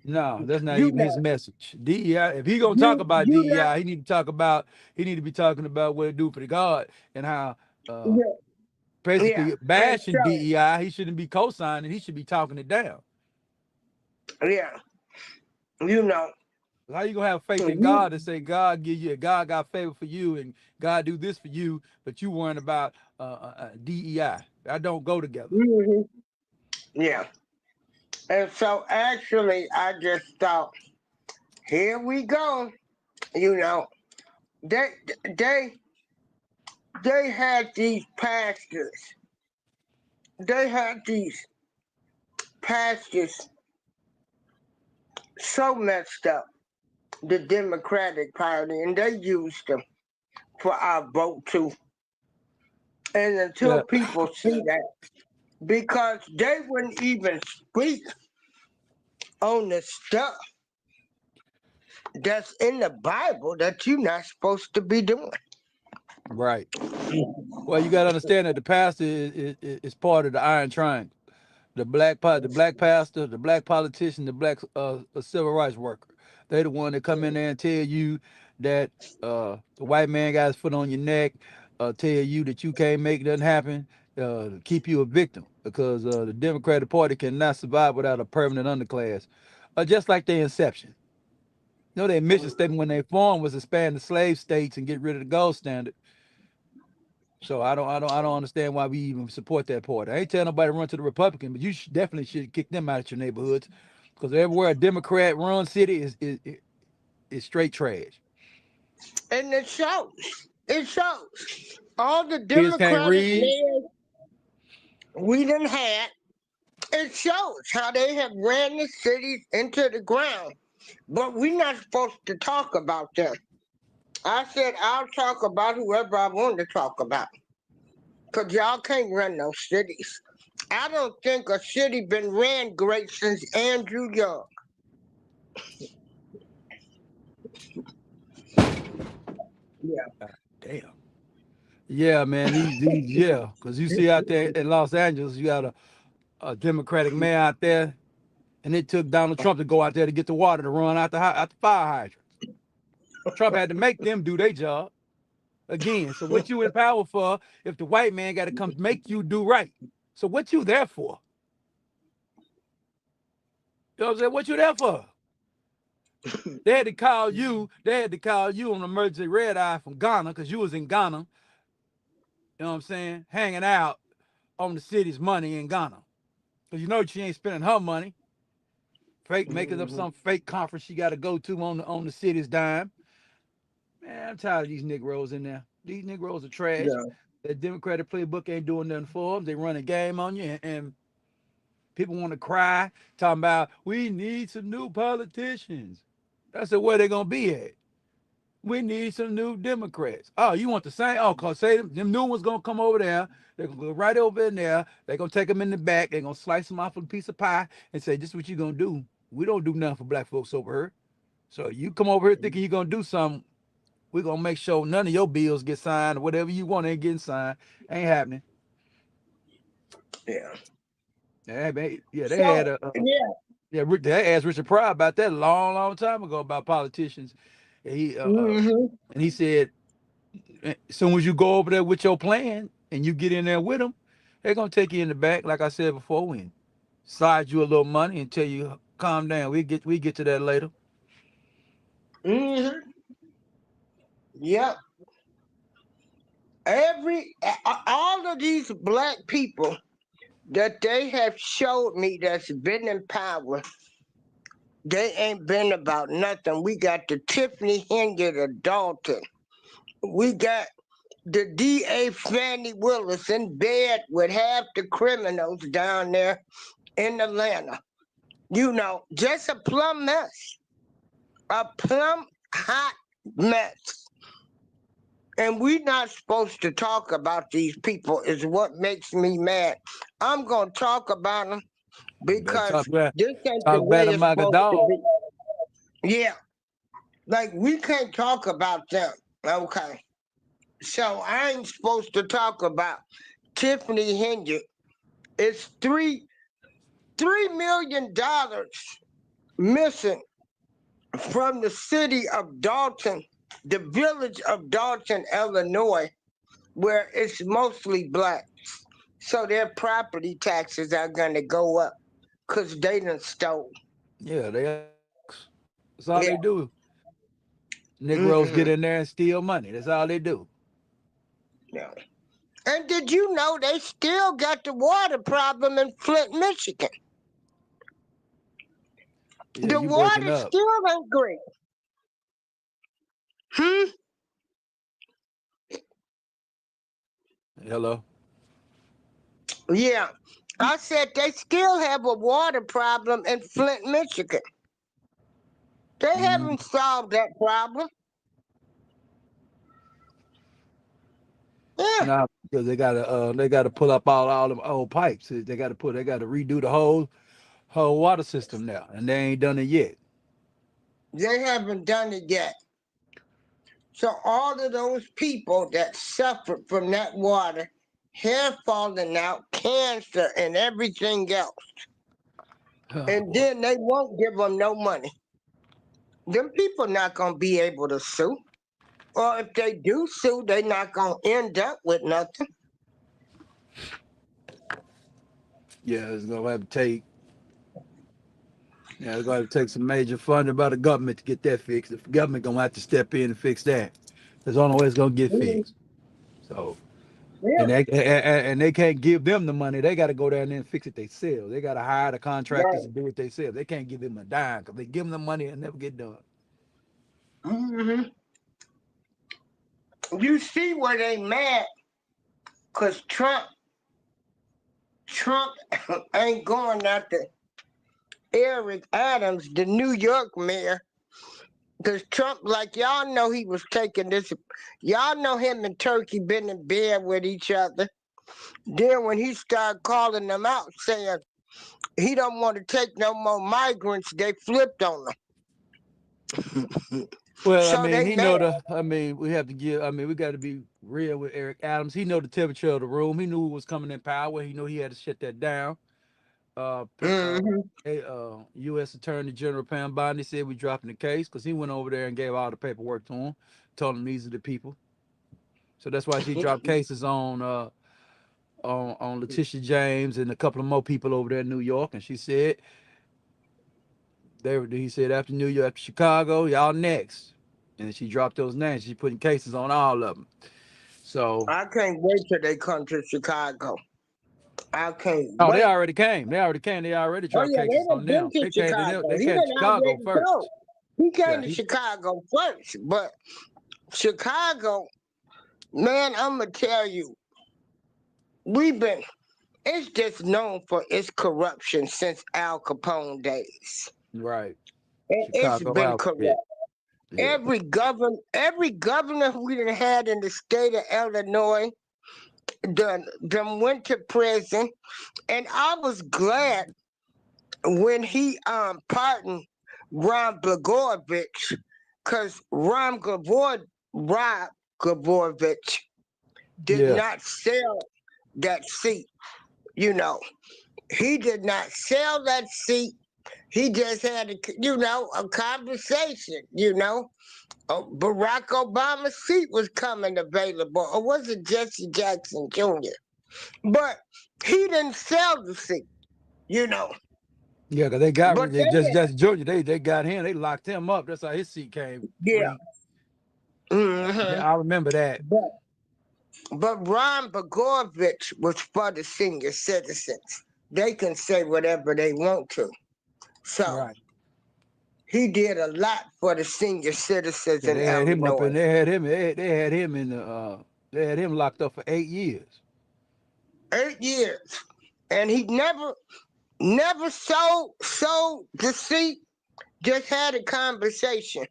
no, that's not
You
even his
know,
message. DEI, if he gonna talk about
you know,
DEI, he need to be talking about what it do for the God and how uh
yeah, yeah.
basically
And
bashing
so,
DEI. He shouldn't be co-signing, he should be talking it down.
yeah, you know,
How you gonna have faith in
you,
God and say God got favor for you and God do this for you, but you worrying about DEI? That don't go together.
mhm, yeah. And so, actually, I just thought, here we go. You know, they, they, they had these pastors. They had these pastors so messed up, the Democratic Party, and they used them for our vote too. And until
Yeah,
people see that, because they wouldn't even speak on the stuff that's in the Bible that you're not supposed to be doing.
right. Well, you got to understand that the pastor is part of the Iron Triangle. The black pastor, the black politician, the black civil rights worker. They the one that come in there and tell you that the white man got his foot on your neck, tell you that you can't make nothing happen, keep you a victim because the Democratic Party cannot survive without a permanent underclass, just like their inception. You know, their mission statement when they formed was expand the slave states and get rid of the gold standard. So I don't understand why we even support that party. I ain't telling nobody to run to the Republican, but you definitely should kick them out of your neighborhoods, because everywhere a Democrat run city is straight trash.
And it shows. It shows. All the
Kids can't
Democratic
read.
mayors we done had, it shows how they have ran the cities into the ground. But we're not supposed to talk about them. I said I'll talk about whoever I want to talk about. Because y'all can't run no cities. I don't think a city been ran great since Andrew Young. Yeah.
Damn. Yeah, man. Yeah, because you see out there in Los Angeles, you got a Democratic mayor out there, and it took Donald Trump to go out there to get the water to run out the fire hydrants. Trump had to make them do their job again. So what you in power for if the white man got to come make you do right? So what you there for? You know what I'm saying? What you there for? They had to call you. They had to call you on emergency red eye from Ghana because you was in Ghana. You know what I'm saying? Hanging out on the city's money in Ghana because you know she ain't spending her money. Fake making up
Mhm.
some fake conference she got to go to on the city's dime. Man, I'm tired of these Negroes in there. These Negroes are trash.
Yeah.
That Democratic playbook ain't doing nothing for them. They run a game on you, and people want to cry, talking about we need some new politicians. I said, where they gonna be at? We need some new Democrats. Oh, you want the same? Oh, cause say them new ones gonna come over there. They're gonna go right over in there. They're gonna take them in the back. They're gonna slice them off a piece of pie and say, "This is what you gonna do. We don't do nothing for black folks over here. So you come over here thinking you're gonna do something. We're gonna make sure none of your bills get signed or whatever you want ain't getting signed. Ain't happening."
Yeah.
Yeah, yeah, they had
So
a
yeah.
yeah. They asked Richard Pryor about that a long, long time ago about politicians. And
Hmm.
he said, as soon as you go over there with your plan and you get in there with them, they're gonna take you in the back, like I said before. When slide you a little money and tell you calm down. We get to that later.
Mm-hmm. Yep. All of these black people that they have showed me that's been in power, they ain't been about nothing. We got the Tiffany Henry of Dalton. We got the DA Fannie Willis in bed with half the criminals down there in Atlanta. Just a plum mess. A plum hot mess. And we not supposed to talk about these people is what makes me mad. I'm going to talk about them
You better
because this ain't the
talk
way
bad
it's
about a
supposed to
dog.
be. Yeah, like we can't talk about them. Okay. So I ain't supposed to talk about Tiffany Henry. It's $3 million missing from the city of Dalton, the village of Dalton, Illinois, where it's mostly blacks. So their property taxes are gonna go up because they done stole.
Yeah, they are crooks. That's all
Yeah.
they do. Negroes get
Mm-hmm.
in there and steal money. That's all they do.
Yeah. And did you know they still got the water problem in Flint, Michigan?
Yeah,
The
you breaking
water
up.
still ain't great. Hmm?
Hello.
Yeah. I said they still have a water problem in Flint, Michigan. They
Mm-hmm.
haven't solved that problem. Yeah.
Nah, because they gotta pull up all them old pipes. They gotta redo the whole water system now, and they ain't done it yet.
They haven't done it yet. So all of those people that suffered from that water, hair falling out, cancer, and everything else,
Oh
and
boy.
then they won't give them no money. Them people not gonna be able to sue, or if they do sue, they not gonna end up with nothing.
Yeah, it's gonna have to take. Yeah, it's gonna have to take some major funding by the government to get that fixed. The government gonna have to step in and fix that. That's the only way it's gonna get
Mhm.
fixed. So,
Yeah,
and they can't give them the money. They got to go down there and fix it themselves. They got to hire the contractors
right.
to do it themselves. They can't give them a dime because they give them the money and never get done.
Hmm. You see where they mad? Cause Trump ain't going after Eric Adams, the New York mayor. Cause Trump, like y'all know, he was taking this. Y'all know him and Turkey been in bed with each other. Then when he started calling them out, saying he don't want to take no more migrants, they flipped on him.
Well, I
So
mean,
they
he
mad.
know the. I mean, we have to give. I mean, we got to be real with Eric Adams. He know the temperature of the room. He knew who was coming in power. He knew he had to shut that down.
Hmm.
U.S. Attorney General Pam Bondi said we dropping the case because he went over there and gave all the paperwork to him, told him these are the people. So that's why she dropped cases on Letitia James and a couple of more people over there in New York. And she said he said after New York, after Chicago, y'all next. And she dropped those names. She's putting cases on all of them. So
I can't wait till they come to Chicago. I can't
oh, they
wait.
already came. They already came. They already
Oh
dropped
yeah, they
cases
done
on
been
them.
to
They came to them.
Chicago.
They
He
came to
done
Chicago
already
first.
go. He
Yeah,
came to
he
Chicago first, but Chicago, man, I'm gonna tell you, we've been. It's just known for its corruption since Al Capone days.
right.
It's
Chicago
been
outfit.
corrupt.
Yeah.
Every governor we done had in the state of Illinois done went to prison, and I was glad when he pardoned Ron Blagojevich, because Rob Blagojevich did
Yeah.
not sell that seat. You know, he did not sell that seat. He just had a conversation. Barack Obama's seat was coming available, or was it Jesse Jackson Jr.? But he didn't sell the seat. you know.
Yeah, because they got
But
they just Georgia. They got him. They locked him up. That's how his seat came
yeah.
free.
hmm
Yeah, I remember that.
But Ron Blagojevich was for the senior citizens. They can say whatever they want to. So
Right.
he did a lot for the senior citizens
Yeah,
in
they had him up and
Illinois.
they had him in the they had him locked up for 8 years.
8 years. And he never sold the seat, just had a conversation.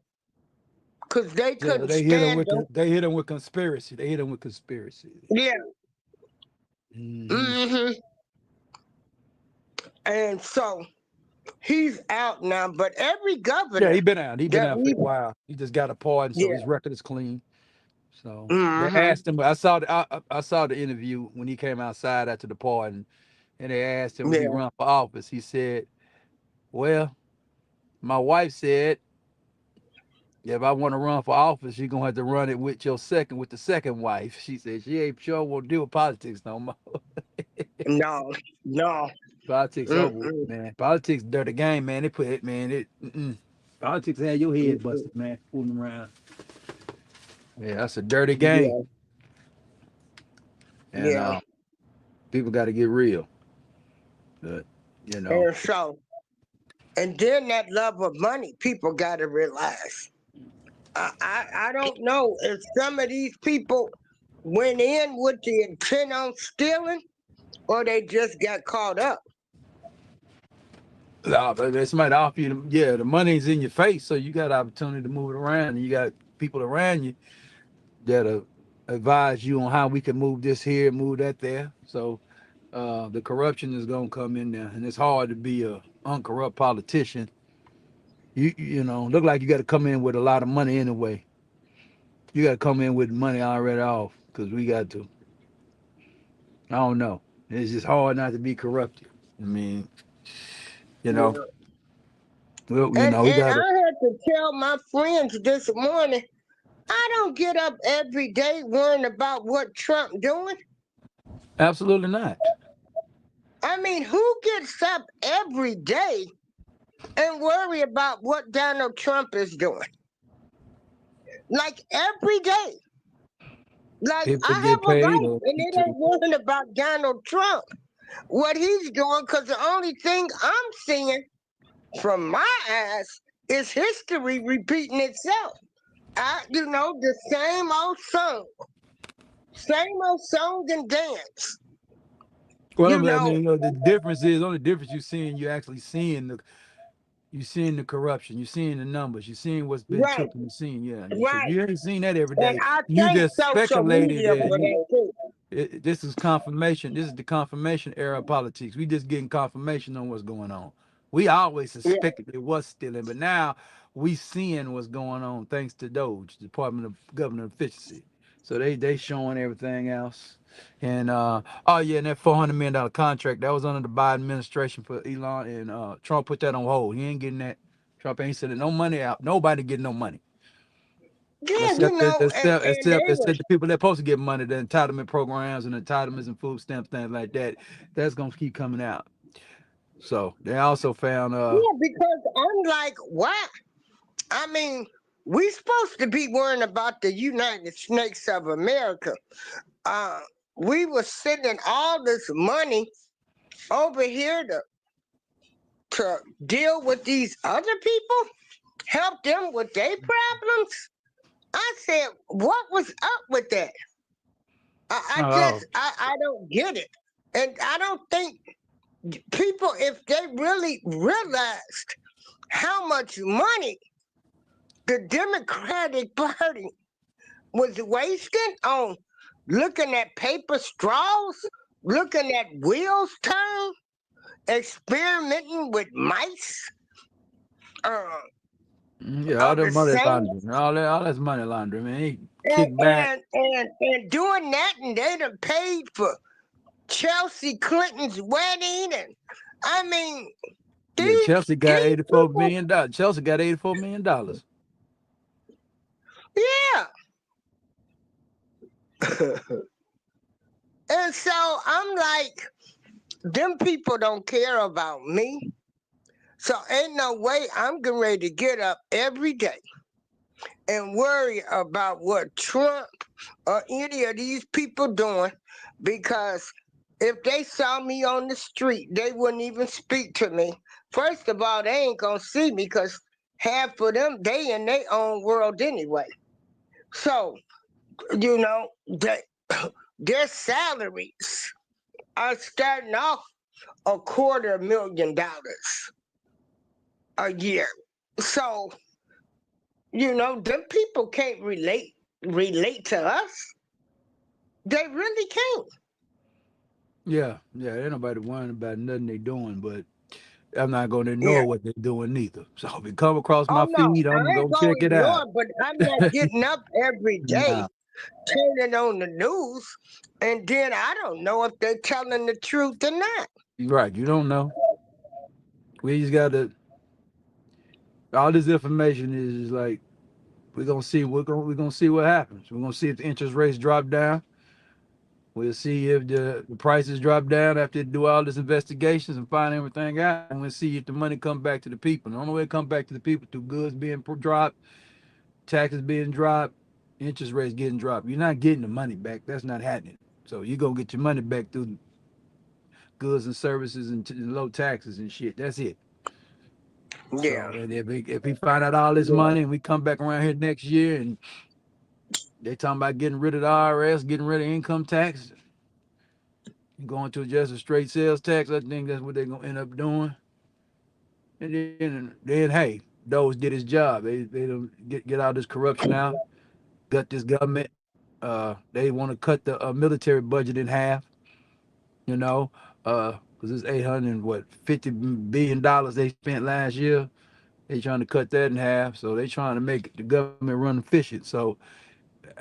Because they
Yeah,
couldn't stand him.
they hit him with conspiracy. They hit him with conspiracy.
Yeah.
Hmm.
hmm And so he's out now. But every
Yeah,
governor
he been out. He been
that
out for
we
a while. He just got a pardon, so his
yeah.
record is clean. So they
hmm
asked him. I saw the interview when he came outside after the pardon, and they asked him if he
Yeah.
run for office. He said, "Well, my wife said if I want to run for office, you're gonna have to run it with the second wife." She said she ain't sure won't deal with politics no more.
No. No.
Politics over with,
Mm-mm.
man. Politics dirty game, man. They put it, man. Politics had your head
Mm-mm.
busted, man. Fooling around. Yeah, that's a dirty game,
Yeah.
and
Yeah.
people got to get real. But you know,
And so, and then that love of money, people got to realize. I don't know if some of these people went in with the intent on stealing or they just got caught up.
but somebody offer you, yeah, the money's in your face, so you got opportunity to move it around, and you got people around you that advise you on how we can move this here, move that there. So the corruption is gonna come in there, and it's hard to be a uncorrupt politician. You know, look like you got to come in with a lot of money anyway. You got to come in with money already off because we got to. I don't know. It's just hard not to be corrupted. I mean, you know,
Yeah.
we
And
got to.
I had to tell my friends this morning, I don't get up every day worrying about what Trump doing.
Absolutely not.
I mean, who gets up every day and worry about what Donald Trump is doing? Like every day. Like
People
I
that get
have a
paid
life
or
and it
to
ain't worrying about Donald Trump. What he's doing, because the only thing I'm seeing from my eyes is history repeating itself. The same old song and dance.
well,
You
I mean,
know,
the difference is only difference you actually seeing you seeing the corruption, you seeing the numbers, you seeing what's been
right,
took, and you seeing so
right.
you ain't seen that every
And
day.
I
You
thank
just
social
speculated
media
that
for that too.
this is confirmation. This is the confirmation era of politics. We just getting confirmation on what's going on. We always
Yeah,
suspected it was stealing, but now we seeing what's going on thanks to Doge, Department of Government Efficiency. So they showing everything else. And oh yeah, and that $400 million contract that was under the Biden administration for Elon, and Trump put that on hold. He ain't getting that. Trump ain't sending no money out. Nobody getting no money.
yeah, and they were
Except the people that supposed to get money, the entitlement programs and entitlements and food stamps, things like that. That's gonna keep coming out. So they also found
yeah, because I'm like, why? I mean, we supposed to be worrying about the United States of America. Uh, we were sending all this money over here to deal with these other people, help them with their problems. I said, what was up with that?
oh
I don't get it. And I don't think people, if they really realized how much money the Democratic Party was wasting on looking at paper straws, looking at wheels turn, experimenting with mice uh,
yeah, all
of
that
the
money
same,
laundering, all that's money laundering, man. He
and
kick back.
and doing that, and they done paid for Chelsea Clinton's wedding, and I mean
Yeah,
these
Chelsea got
these
$84
people,
million. Chelsea got $84 million.
yeah. And so I'm like, Them people don't care about me. So ain't no way I'm getting ready to get up every day and worry about what Trump or any of these people doing, because if they saw me on the street, they wouldn't even speak to me. First of all, they ain't gonna see me because half of them, they in their own world anyway. So, you know, they, their salaries are starting off $250,000 a year. So, them people can't relate to us. They really can't.
Yeah, ain't nobody worrying about nothing they doing, but I'm not going to
Yeah.
ignore what they're doing neither. So if it come across
Oh
my
no,
feed, I'm
I ain't
gonna
gonna
check it
ignore
out.
it, but I'm not getting up every day
Nah,
turning on the news, and then I don't know if they're telling the truth or not.
you're right. You don't know. We just got to. All this information is like we're gonna see. We're gonna see what happens. We're gonna see if the interest rates drop down. We'll see if the prices drop down after they do all this investigations and find everything out. And we'll see if the money come back to the people. And the only way it come back to the people through goods being dropped, taxes being dropped, interest rates getting dropped. You're not getting the money back. That's not happening. So you're gonna get your money back through goods and services and low taxes and shit. That's it.
Yeah,
So and if we find out all this
yeah.
money and we come back around here next year and they talking about getting rid of the IRS, getting rid of income tax, and going to just a straight sales tax, I think that's what they're gonna end up doing. And then hey, those did his job. They don't get all this corruption out, gut this government. They want to cut the military budget in half. You know, because it's 800 what $50 billion they spent last year. They trying to cut that in half, so they trying to make the government run efficient. So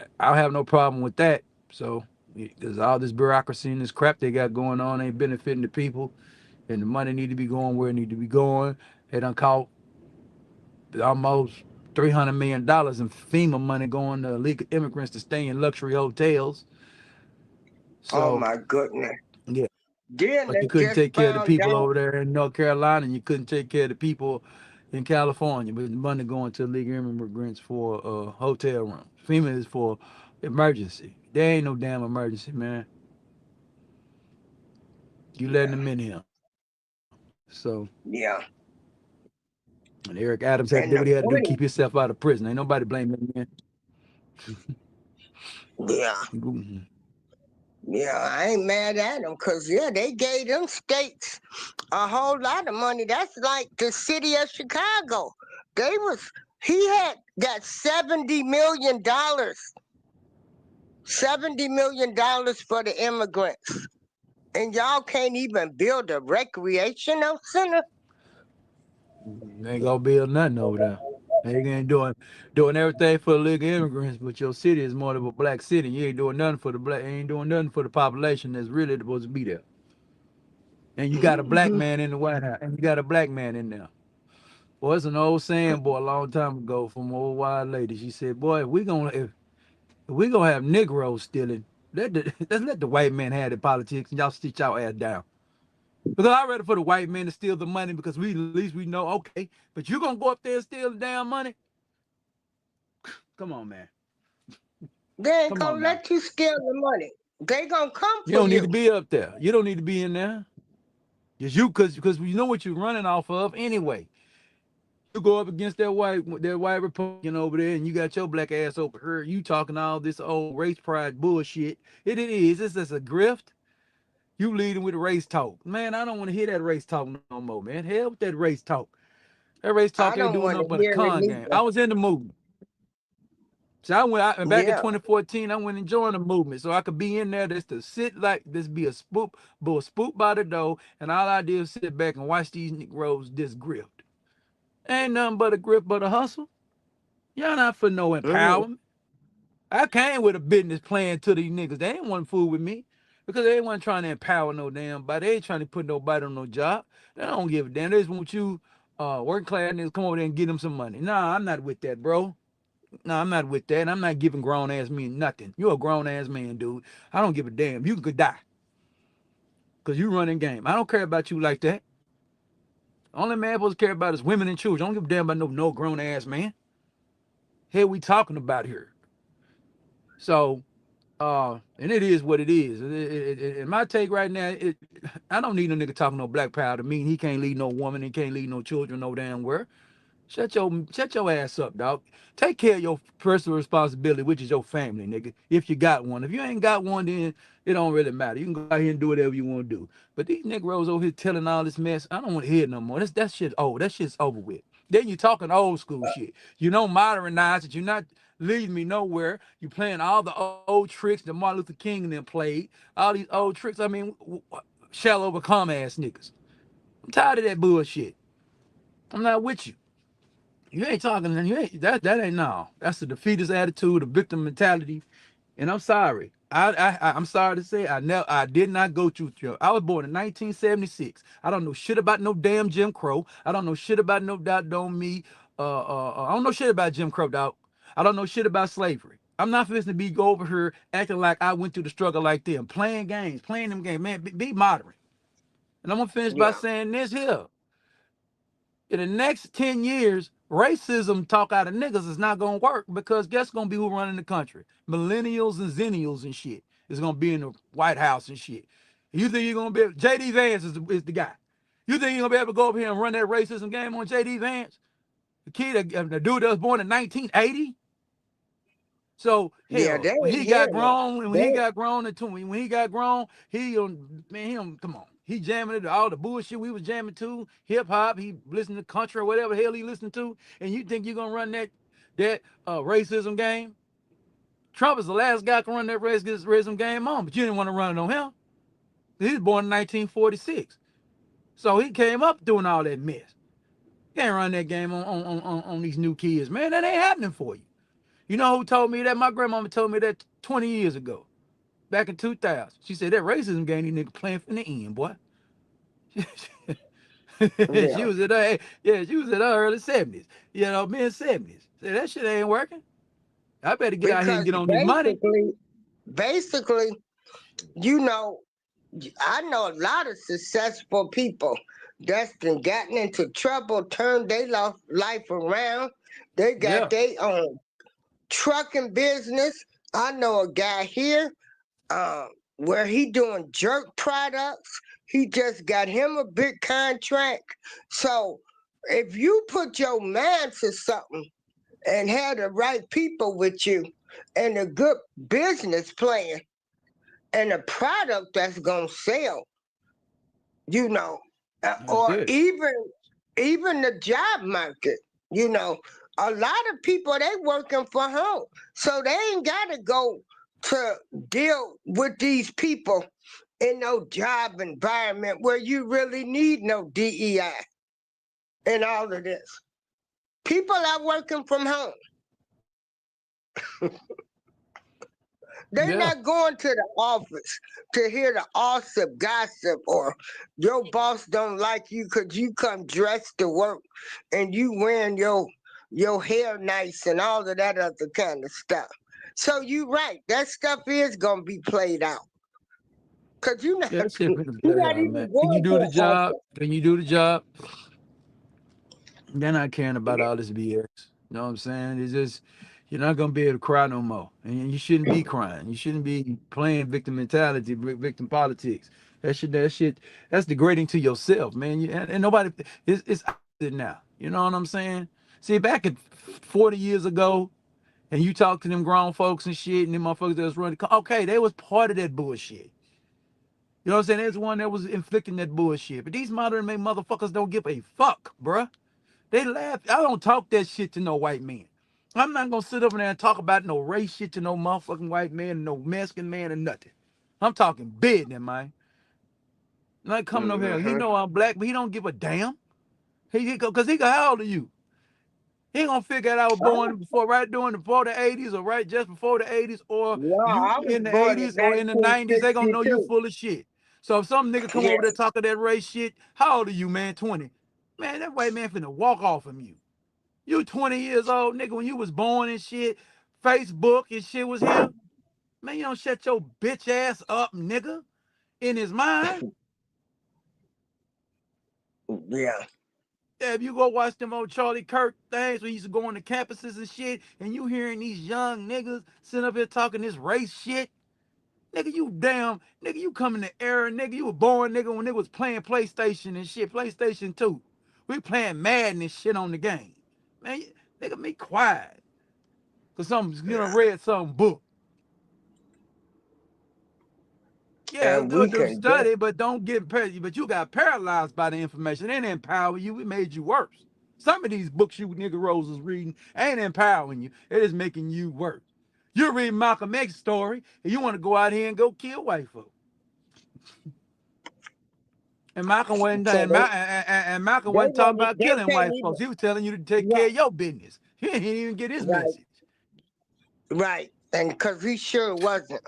I have no problem with that. So there's all this bureaucracy and this crap they got going on ain't benefiting the people, and the money need to be going where it need to be going. They done caught almost $300 million in FEMA money going to illegal immigrants to stay in luxury hotels.
Oh
So
my goodness.
yeah,
Then
but
they
you couldn't
just
take care of the
found
people
out.
over there in North Carolina, and you couldn't take care of the people in California. But the money going to illegal immigrants for hotel rooms. FEMA is for emergency. There ain't no damn emergency, man. You letting
Yeah,
them in here. So,
yeah.
and Eric Adams had to do what he had to
And
do
the
to keep
funny,
himself out of prison. Ain't nobody blaming that man.
yeah, yeah. I ain't mad at them because yeah, they gave them states a whole lot of money. That's like the city of Chicago. They was he had got $70 million, $70 million for the immigrants, and y'all can't even build a recreational center.
They ain't gonna build nothing over there. They ain't doing everything for illegal immigrants, but your city is more of a black city. You ain't doing nothing for the black. You ain't doing nothing for the population that's really supposed to be there. And you got a black
Mhm.
man in the White House, and you got a black man in there. Well, it's an old saying, boy, a long time ago from an old wild lady. She said, "Boy, if we gonna have Negroes stealing, let's let the white man have the politics, and y'all sit y'all ass down." Because I'd rather for the white man to steal the money because we at least we know, okay, but you gonna go up there and steal the damn money? Come on, man.
They ain't
Come on
gonna
now.
let you steal the money. They gonna come
You
for
don't need
you.
to be up there. You don't need to be in there. Cause because you know what you're running off of anyway. You go up against that white Republican over there, and you got your black ass over here. You talking all this old race pride bullshit. It is. It's just a grift. You leading with race talk, man. I don't want to hear that race talk no more, man. Hell with that race talk. That race talk
I
ain't
don't
doing
want to
nothing but a
hear it
con game. I
neither.
was in the movement. So back in
Yeah,
2014. I went and joined the movement so I could be in there just to sit like this, be a spook by the door, and all I did was sit back and watch these Negroes just grift. Ain't nothing but a grift, but a hustle. Y'all not for no
mhm.
empowerment. I came with a business plan to these niggas. They ain't want to fool with me because they ain't want trying to empower no damn body. They ain't trying to put nobody on no job. They don't give a damn. They just want you, working class niggas, come over there and get them some money. Nah, I'm not with that, bro. No, I'm not with that. I'm not giving grown ass men nothing. You're a grown ass man, dude. I don't give a damn. You could die. because you running game. I don't care about you like that. Only man supposed to care about is women and children. I don't give a damn about no grown ass man. Hell, we talking about here. So, and it is what it is. And my take right now, I don't need no nigga talking no black power to mean he can't lead no woman, he can't lead no children no damn where. Shut your ass up, dog. Take care of your personal responsibility, which is your family, nigga. If you got one. If you ain't got one, then it don't really matter. You can go out here and do whatever you want to do. But these niggas over here telling all this mess, I don't want to hear it no more. That shit old. That shit's over with. Then you talking old school shit. You don't modernize it. You're not leading me nowhere. You playing all the old tricks that Martin Luther King and them played. All these old tricks. I mean, shallow overcome ass niggas. I'm tired of that bullshit. I'm not with you. You ain't talking, and you ain't that ain't no. That's the defeatist attitude, the victim mentality. And I'm sorry. I'm sorry to say I did not go through. I was born in 1976. I don't know shit about no damn Jim Crow. I don't know shit about no don't me. I don't know shit about Jim Crow, dog. I don't know shit about slavery. I'm not supposed to be over here acting like I went through the struggle like them, playing games, playing them games. Man, be moderate. And I'm gonna finish by
Yeah,
saying this here. In the next 10 years, racism talk out of niggas is not gonna work because guess gonna be who running the country? Millennials and zennials and shit is gonna be in the White House and shit. You think you're gonna be JD Vance is the guy. You think you're gonna be able to go over here and run that racism game on JD Vance? The kid, the dude that was born in 1980? So
yeah,
hell,
they
when
ain't
he got
hearing that.
grown, and when he
They,
got grown, when he got grown, man, come on, he jamming it all the bullshit we was jamming to, hip hop. He listened to country or whatever the hell he listened to, and you think you're gonna run that racism game? Trump is the last guy to run that racism game on, but you didn't want to run it on him. He was born in 1946, so he came up doing all that mess. You can't run that game on these new kids, man. That ain't happening for you. You know who told me that? My grandmama told me that 20 years ago, back in 2000. She said that racism game these niggas playing from the end, boy.
yeah,
she was in her, yeah, she was in her early 70s, mid 70s. Said that shit ain't working. I better get out here and
because
get on this money.
basically, you know, I know a lot of successful people that's been gotten into trouble, turned their life around. They got
Yeah,
their own trucking business. I know a guy here uh, where he doing jerk products. He just got him a big contract. So if you put your mind to something and have the right people with you and a good business plan and a product that's gonna sell, you know,
that's
or
it.
even the job market, you know, a lot of people they working for home, so they ain't gotta go to deal with these people in no job environment where you really need no DEI and all of this. People are working from home. They're
Yeah,
not going to the office to hear the gossip or your boss don't like you because you come dressed to work and you wearing your hair nice and all of that other kind of stuff. So you right, that stuff is gonna be played out because you not
yeah, that shit finna
you're
play
not
out,
even
man. Can you
going to
do the
the
job?
office.
Can you do the job? They're not caring about
Yeah,
all this BS. You know what I'm saying? It's just you're not gonna be able to cry no more, and you shouldn't be crying. You shouldn't be playing victim mentality, victim politics. That's degrading to yourself, man. And nobody, it's opposite now. You know what I'm saying? See, back at 40 years ago, and you talk to them grown folks and shit, and them motherfuckers that was running, okay, they was part of that bullshit. You know what I'm saying? There's one that was inflicting that bullshit. But these modern day motherfuckers don't give a fuck, bruh. They laugh. I don't talk that shit to no white man. I'm not gonna sit up there and talk about no race shit to no motherfucking white man, no Mexican man, or nothing. I'm talking business, man. Not coming over here. He
hmm
know I'm black, but he don't give a damn. Cause he got how old are you? He ain't gonna figure out I was born before the 80s or right just before the 80s or
no,
you
I was
in the
born in
80s or in the 90s. They gonna know you
1962.
full of shit. So if some nigga come over there
Yeah,
talking that race shit, how old are you, man? 20. Man, that white man finna walk off from you. You 20 years old, nigga, when you was born and shit, Facebook and shit was here. Man, you don't shut your bitch ass up, nigga, in his mind.
Yeah.
Yeah, if you go watch them old Charlie Kirk things where he used to go on the campuses and shit, and you hearing these young niggas sitting up here talking this race shit, nigga, you damn, nigga, you come in the era, nigga, you were born, nigga, when they was playing PlayStation and shit, PlayStation 2. We playing Madden and shit on the game. Man, nigga, be quiet. Cause read some book. Yeah,
And we
do
can just
study, but don't get but you got paralyzed by the information. It ain't empower you, it made you worse. Some of these books you nigga Rose is reading ain't empowering you. It is making you worse. You read Malcolm X's story, and you want to go out here and go kill white folks. And Malcolm wasn't
so
and Malcolm wasn't talking about
they
killing
can't
white
even
folks. He was telling you to take care
right,
of your business. He didn't even get his
right,
message.
right. And because he sure wasn't.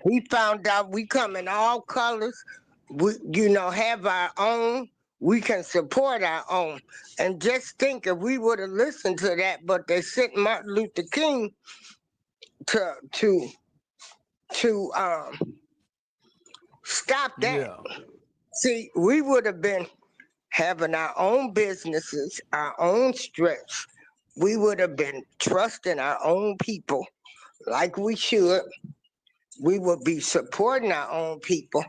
He found out we come in all colors. We, have our own. We can support our own. And just think if we would have listened to that, but they sent Martin Luther King to to to stop that.
Yeah.
See, we would have been having our own businesses, our own strengths. We would have been trusting our own people like we should. We would be supporting our own people,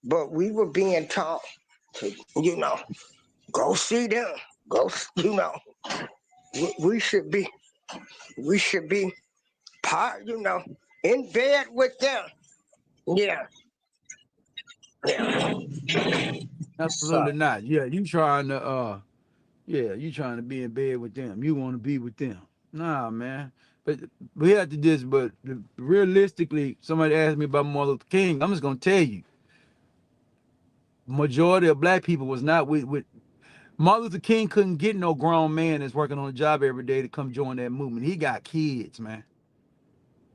but we were being taught to, go see them. Go, we should be, we should be part, in bed with them. Yeah, yeah. So,
Absolutely not. Yeah, you trying to be in bed with them. You want to be with them. Nah, man. But we have to just, but realistically, somebody asked me about Martin Luther King. I'm just gonna tell you, majority of black people was not with Martin Luther King. Couldn't get no grown man that's working on a job every day to come join that movement. He got kids, man.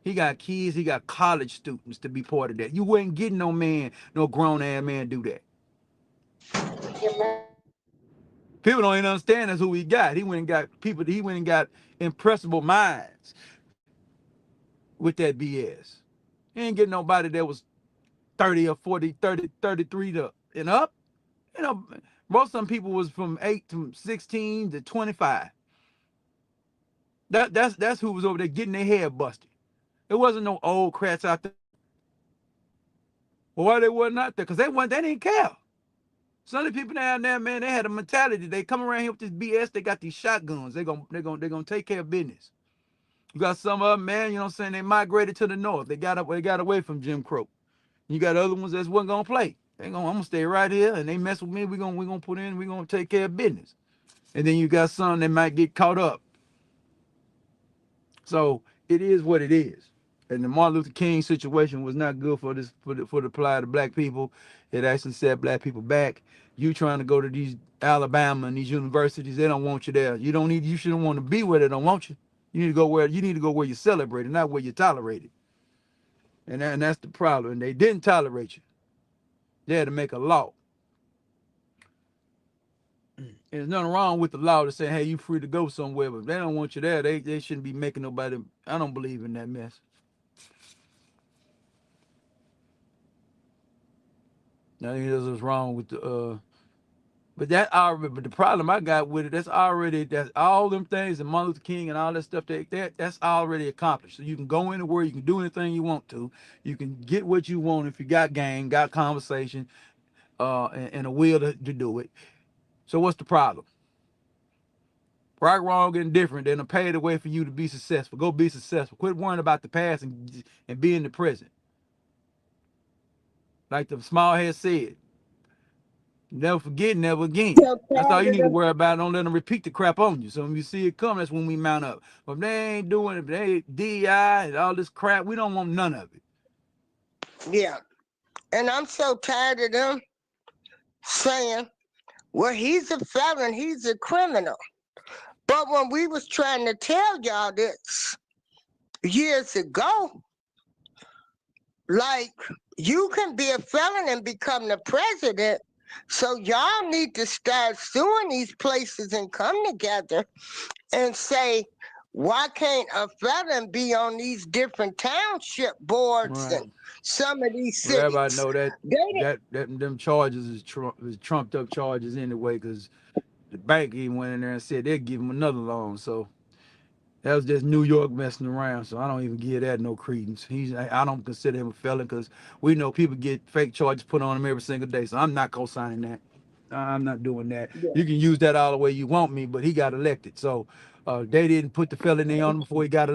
He got kids. He got college students to be part of that. You wouldn't get no man, no grown ass man do that. People don't even understand that's who he got. He went and got people. He went and got impressible minds with that BS. He ain't getting nobody that was 30 or 40, 30, 33 and up. You know, most of them people was from 8 to 16 to 25. That's who was over there getting their head busted. There wasn't no old crats out there. Well, why they wasn't out there? Because they didn't care. Some of the people down there, man, they had a mentality. They come around here with this BS. They got these shotguns. They gonna take care of business. You got some of them, man. You know what I'm saying? They migrated to the north. They got away from Jim Crow. You got other ones that's wasn't gonna play. I'm gonna stay right here, and they mess with me. We gonna put in. We gonna take care of business. And then you got some that might get caught up. So it is what it is. And the Martin Luther King situation was not good for the plight of black people. It actually set black people back. You trying to go to these Alabama and these universities, they don't want you there. You shouldn't want to be where they don't want you. You need to go where you're celebrated, not where you're tolerated. And that's the problem. And they didn't tolerate you. They had to make a law. And there's nothing wrong with the law to say, hey, you free to go somewhere, but if they don't want you there, they shouldn't be making nobody. I don't believe in that mess. I think that's what's wrong with but the problem I got with it, that's all them things and Martin Luther King and all that stuff that's already accomplished. So you can go anywhere, you can do anything you want to, you can get what you want if you got game, got conversation, and a will to do it. So what's the problem? Right, wrong, and different. They're gonna pave the way for you to be successful. Go be successful. Quit worrying about the past and be in the present. Like the small head said, never forget, never again.
so
That's all you
tired of
need to
them.
worry about. Don't let them repeat the crap on you. So when you see it come, that's when we mount up. But if they ain't doing it, if they DI and all this crap, we don't want none of it.
Yeah. And I'm so tired of them saying, well, he's a felon, he's a criminal. But when we was trying to tell y'all this years ago, like, you can be a felon and become the president. So y'all need to start suing these places and come together and say, Why can't a felon be on these different township boards
Right.
and some of these
Well, everybody
cities?
know that
They didn't-
them charges is trumped up charges anyway, because the bank even went in there and said they'd give him another loan. So that was just New York messing around. So I don't even give that no credence. I don't consider him a felon, because we know people get fake charges put on them every single day. So I'm not co-signing that. I'm not doing that.
yeah,
You can use that all the way you want me, but he got elected. So they didn't put the felony on him before he got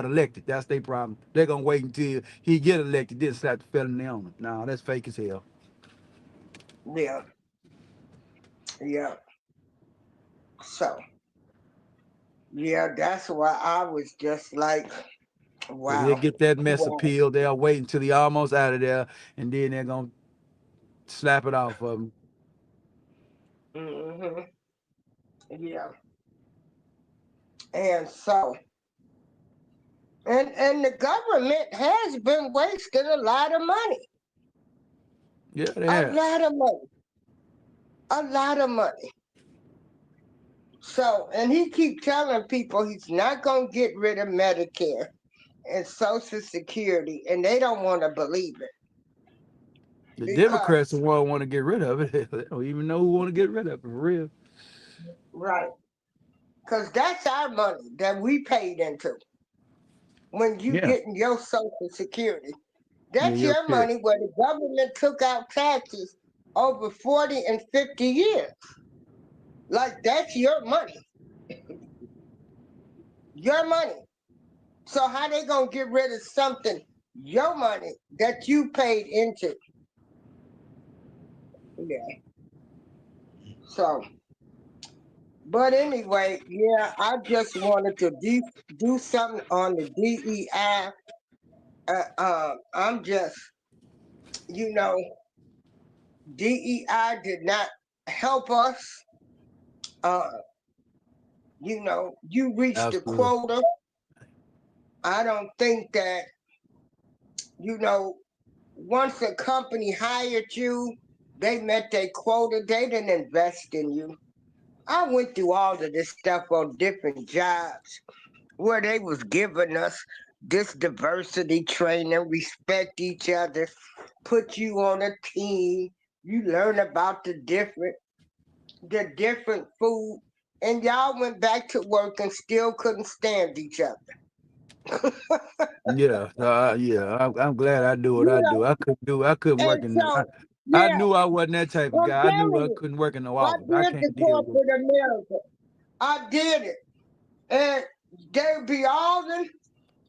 elected. That's their problem. They're gonna wait until he get elected, then slap the felony on him. Nah, that's fake as hell.
yeah, yeah. So yeah, that's why I was just like,
So he'll
wow,
get that mess
wow.
appealed. They'll wait until he almost out of there, and then they're gonna slap it off of him.
Hmm. Yeah, and so and the government has been wasting a lot of money,
Yeah, they
a
have.
lot of money, a lot of money. So, and he keep telling people he's not gonna get rid of Medicare and Social Security, and they don't want to believe it
The Democrats
because,
want to get rid of it. They don't even know who want to get rid of it for real.
right? Because that's our money that we paid into when you
Yeah,
getting your Social Security.
yeah,
That's
your
your
check.
money where the government took out taxes over 40 and 50 years. Like that's your money, your money. So how they gonna get rid of something, your money that you paid into? Yeah. So, but anyway, yeah, I just wanted to do something on the DEI. I'm just, you know, DEI did not help us. Uh, you reached the
Absolutely.
quota. I don't think that, you know, once a company hired you, they met their quota, they didn't invest in you. I went through all of this stuff on different jobs where they was giving us this diversity training, respect each other, put you on a team, you learn about the different food, and y'all went back to work and still couldn't stand each other.
Yeah, yeah. I'm glad I do what
You
I
know,
do. I couldn't do. I couldn't
and
work in.
so
I
yeah,
knew I wasn't that type of
I'm
guy. I knew
telling
I
you,
couldn't work in no
I
office. I
did the
can't deal with.
corporate America. I did it. And they'd be all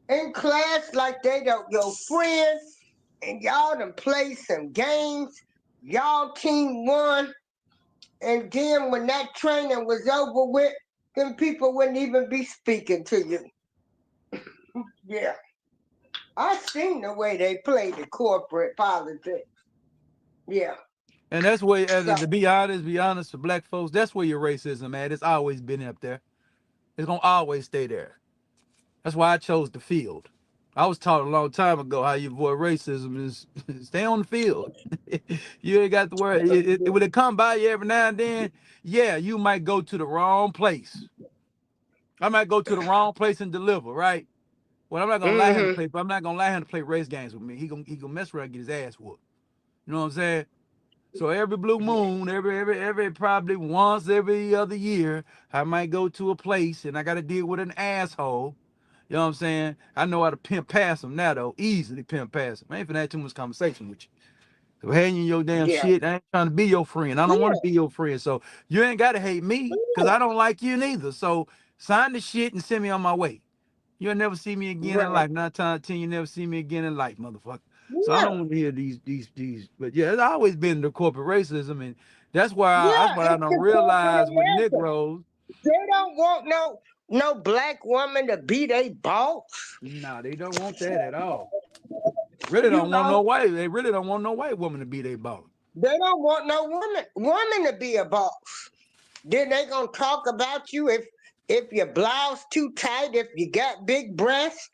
in class like they don't your friends, and y'all done play some games. Y'all team won, and then when that training was over with, then people wouldn't even be speaking to you. Yeah, I seen the way they play the corporate politics. Yeah,
And that's where,
so
to be honest, for black folks, that's where your racism at. It's always been up there. It's gonna always stay there. That's why I chose the field. I was taught a long time ago how you avoid racism is stay on the field. You ain't got to worry. When it come by you every now and then, yeah, you might go to the wrong place. I might go to the wrong place and deliver, right? Well, I'm not gonna allow him to
mm-hmm.
play. I'm not gonna allow him to play race games with me. He gonna mess around and get his ass whooped. You know what I'm saying? So every blue
Yeah,
moon, every probably once every other year, I might go to a place and I got to deal with an asshole. You know what I'm saying? I know how to pimp past him now though, easily pimp past him. I ain't finna have too much conversation with you. If I handing you your damn
yeah,
shit, I ain't trying to be your friend. I don't want to
yeah,
be your friend. So you ain't gotta hate me, cause
yeah.
I don't like you neither. So sign the shit and send me on my way. You'll never see me again in
Right.
life. 9 times 10, you never see me again in life, motherfucker. So I
Yeah,
don't want to hear these. But yeah, it's always been the corporate racism, and that's
yeah.
what I
It's
don't
the corporate
realize with
America.
Negroes.
They don't want no black woman to be their boss.
Nah, they don't want that at all. Really
You
don't want no
know,
white. They really don't want no white woman to be their boss.
they don't want no woman to be a boss. Then they gonna talk about you if your blouse too tight, if you got big breasts.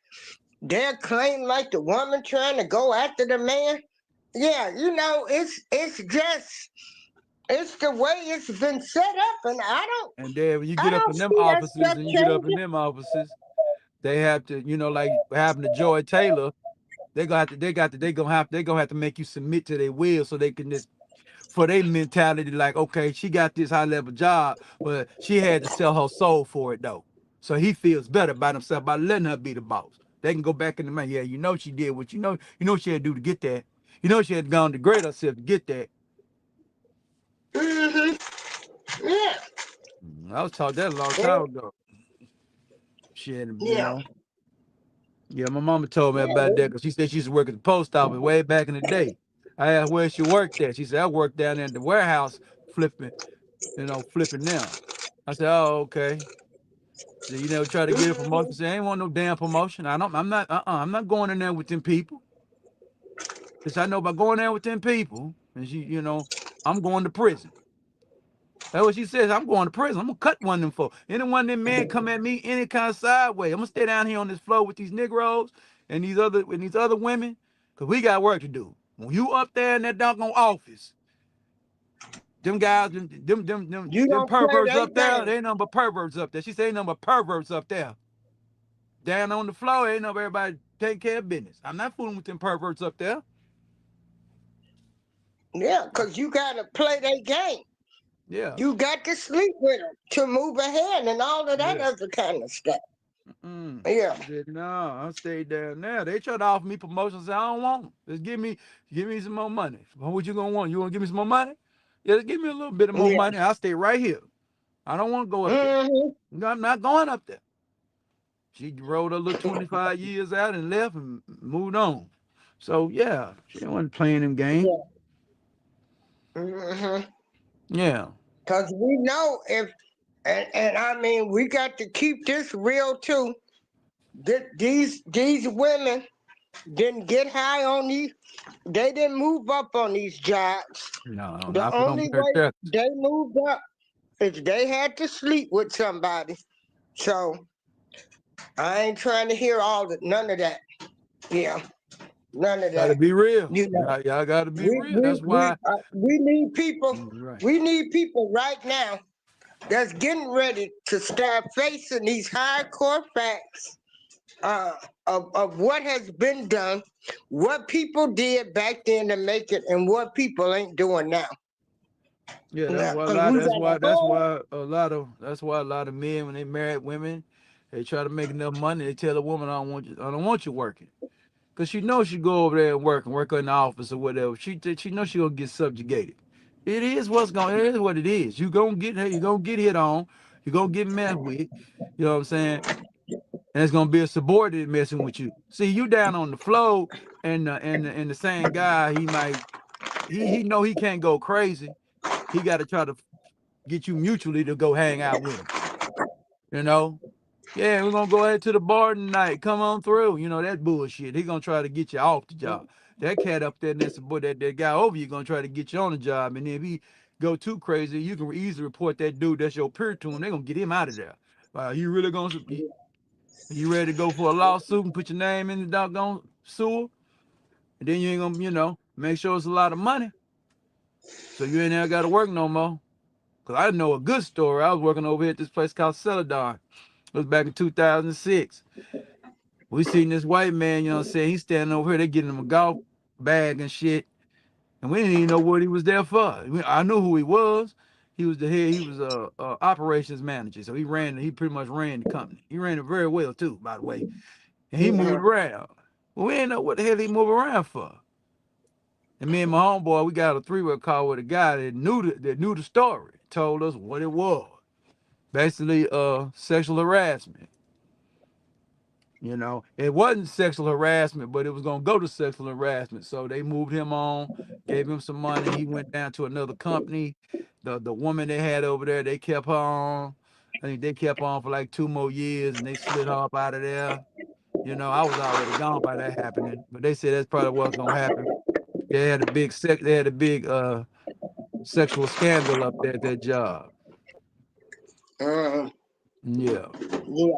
They'll claim like the woman trying to go after the man. Yeah, it's just It's the way it's been set up, and
And then when you
I
get up
don't
in them
see that
offices,
stuff
and you get up in
changing.
them offices, they have to, like what happened to Joy Taylor. They gonna have to make you submit to their will so they can just for their mentality, like, okay, she got this high level job, but she had to sell her soul for it though. So he feels better about himself by letting her be the boss. They can go back in the man. Yeah, she did what she had to do to get that. She had gone to degrade herself to get that.
Hmm. Yeah.
I was taught that a long
Yeah.
time ago. She had,
Yeah.
Yeah, my mama told me about
Yeah.
that because she said she used to work at the post office way back in the day. I asked where she worked at. She said I worked down there in the warehouse flipping, flipping now. I said, oh, okay. So try to get a promotion. Say, I ain't want no damn promotion. I'm not going in there with them people. Because I know by going there with them people, and I'm going to prison. That's what she says. I'm going to prison. I'm gonna cut one of them for. Any one of them men come at me any kind of sideways. I'm gonna stay down here on this floor with these Negroes and these other women, because we got work to do. When you up there in that doggone office, them guys,
You
them
don't play
perverts
they
up there,
game.
they ain't nothing but perverts up there. She say ain't nothing but perverts up there. Down on the floor, ain't no everybody taking care of business. I'm not fooling with them perverts up there.
Yeah, because you got to play their game.
Yeah.
You got to sleep with them to move ahead and all of that
Yeah.
other kind of stuff.
She
Yeah.
said, no, I stayed down there. They tried to offer me promotions. I don't want them. Just give me some more money. What you gonna want? You wanna give me some more money? Yeah, just give me a little bit of more
Yeah.
money. I'll stay right here. I don't want to go up there.
Hmm.
No, I'm not going up there. She rolled her little 25 years out and left and moved on. So yeah, she wasn't playing them games.
Yeah. Hmm.
Yeah.
Because we know if, and I mean, we got to keep this real too. These women didn't get high on these. They didn't move up on these jobs.
No,
The
not for them
only
bare
way
checkers.
they moved up is they had to sleep with somebody. So I ain't trying to hear none of that. Yeah, none of
Gotta
that.
be real.
You know,
Y'all gotta be real. That's why.
we need people.
Right.
We need people right now that's getting ready to start facing these hardcore facts uh, of what has been done, what people did back then to make it, and what people ain't doing now.
Yeah,
Now, because we got a whole.
that's why a lot of men when they marry women, they try to make enough money. They tell a woman, I don't want you working, cause she knows she go over there and work in the office or whatever. She knows she gonna get subjugated. It is what it is. You gonna get hit on, you gonna get messed with. You know what I'm saying? And it's gonna be a subordinate messing with you. See, you down on the floor, and the same guy, he know he can't go crazy. He got to try to get you mutually to go hang out with him. You know? Yeah, we're gonna go ahead to the bar tonight. Come on through. That bullshit. He gonna try to get you off the job. That cat up there, that guy over you gonna try to get you on the job. And if he go too crazy, you can easily report that dude that's your peer to him. They're gonna get him out of there. You really gonna you ready to go for a lawsuit and put your name in the doggone sewer? And then you ain't gonna, make sure it's a lot of money. So you ain't never gotta work no more. Cause I know a good story. I was working over here at this place called Celadon. It was back in 2006. We seen this white man, you know what I'm saying? He's standing over here, they getting him a golf bag and shit. And we didn't even know what he was there for. I knew who he was. He was the head, he was a operations manager. So he pretty much ran the company. He ran it very well too, by the way. And he moved
Mhm.
around. Well, we didn't know what the hell he moved around for. And me and my homeboy, we got a three-way call with a guy that knew the story, told us what it was. Basically sexual harassment. It wasn't sexual harassment, but it was gonna go to sexual harassment. So they moved him on, gave him some money. He went down to another company. The woman they had over there, they kept her on. I think they kept on for like 2 more years, and they slid her up out of there. I was already gone by that happening, but they said that's probably what's gonna happen. They had a big sexual scandal up there at that job.
Mhm.
Yeah,
Yeah.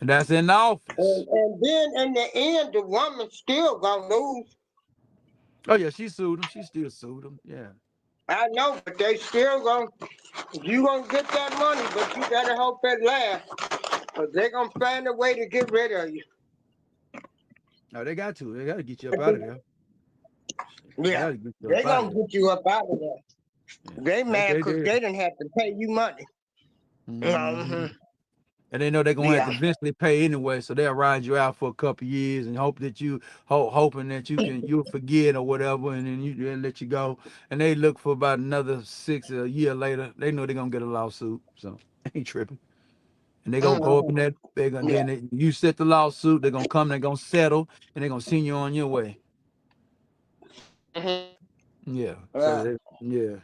and that's in the office.
And then in the end, the woman still gonna lose.
Oh yeah, she sued him. She still sued him. Yeah.
I know, but they still you gonna get that money, but you better hope it lasts. Cause they gonna find a way to get rid of you.
No, they got to. They got to get you
I
up out of
think-
there. They got
Yeah,
to get you
they
up out of
gonna
there.
get you up out of there.
Yeah.
They mad
They,
cause
they,
they didn't have to pay you money.
hmm
hmm
And they know they're gonna have to
Yeah.
eventually pay anyway, so they'll ride you out for a couple of years and hope that hoping that you'll forget or whatever, and then they'll let you go. And they look for about another 6 a year later. They know they're gonna get a lawsuit, so ain't tripping. And they're gonna go up
hmm
in that. They're gonna
Yeah.
you set the lawsuit. They're gonna come. They're gonna settle, and they're gonna send you on your way.
hmm
Yeah.
Yeah.
Yeah.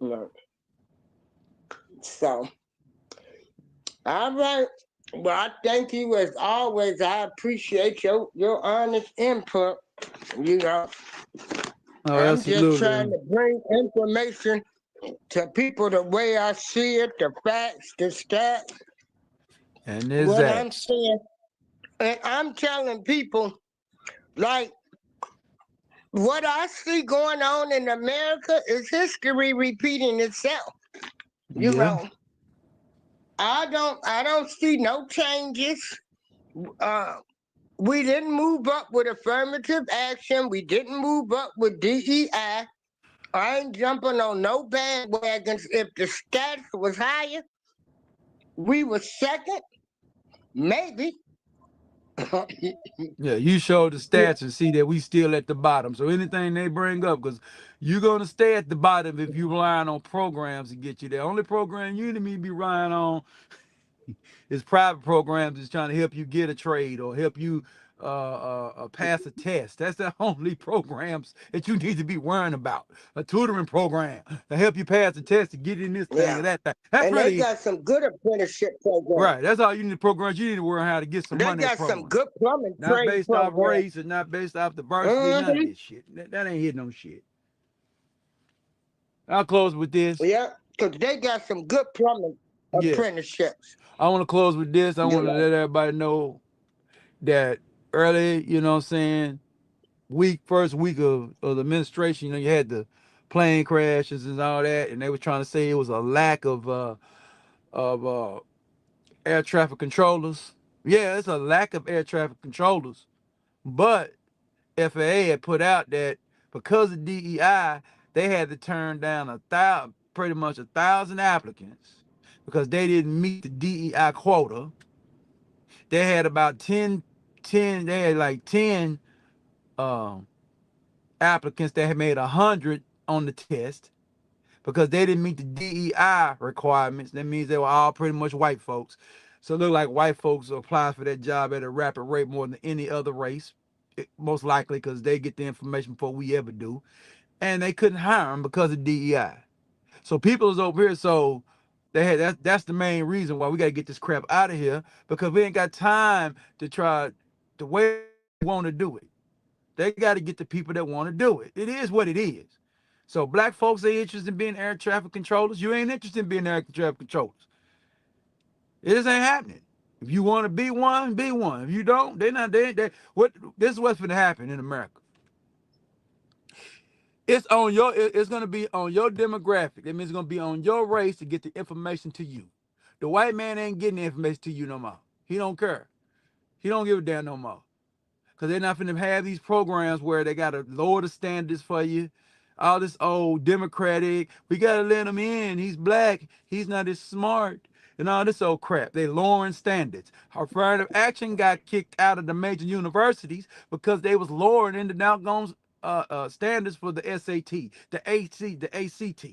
Look. So, all right. Well, I thank you as always. I appreciate your honest input. You know,
Oh,
I'm just trying
absolutely.
to bring information to people the way I see it, the facts, the stats,
And there's
what I'm
that.
seeing. And I'm telling people, like, what I see going on in America is history repeating itself. You
Yeah.
know, I don't see no changes. Uh, we didn't move up with affirmative action. We didn't move up with DEI. I ain't jumping on no bandwagons. If the stats was higher, we were second, maybe.
Yeah, you show the
Yeah.
stats and see that we still at the bottom. So anything they bring up, because you're gonna stay at the bottom if you relying on programs to get you there. Only program you need me be relying on is private programs that's trying to help you get a trade or help you pass a test. That's the only programs that you need to be worrying about. A tutoring program to help you pass the test to get in this thing
Yeah.
or that thing. That's
And they
really
got some good apprenticeship programs.
right. That's all you need programs. You need to worry how to get some
They
money at
got some
programs.
good plumbing
Not
trade
based off
programs.
race and not based off diversity, none of
hmm
this shit. That ain't hitting on shit. I'll close with this.
Yeah, because they got some good plumbing
Yeah.
apprenticeships.
I want to close with this. I
You
want to
know.
let everybody know that early, you know what I'm saying, first week of the administration, you had the plane crashes and all that, and they were trying to say it was a lack of air traffic controllers. Yeah, it's a lack of air traffic controllers. But FAA had put out that because of DEI, they had to turn down pretty much 1,000 applicants because they didn't meet the DEI quota. They had about 10. They had like 10 um, applicants that had made 100 on the test because they didn't meet the DEI requirements. That means they were all pretty much white folks. So it looked like white folks apply for that job at a rapid rate more than any other race, most likely because they get the information before we ever do. And they couldn't hire them because of DEI. So people is over here. So that's the main reason why we got to get this crap out of here because we ain't got time to try the way they want to do it. They got to get the people that want to do it. It is what it is. So black folks ain't interested in being air traffic controllers. You ain't interested in being air traffic controllers. It just ain't happening. If you want to be one, be one. If you don't, they're not. What this is what's going to happen in America. It's gonna be on your demographic. That means it's gonna be on your race to get the information to you. The white man ain't getting the information to you no more. He don't care. He don't give a damn no more. Cause they're not finna have these programs where they gotta lower the standards for you. All this old Democratic, we gotta let him in. He's black. He's not as smart. And all this old crap. They lowering standards. Affirmative action got kicked out of the major universities because they was lowering in the doggone standards for the SAT, the AC, the ACT.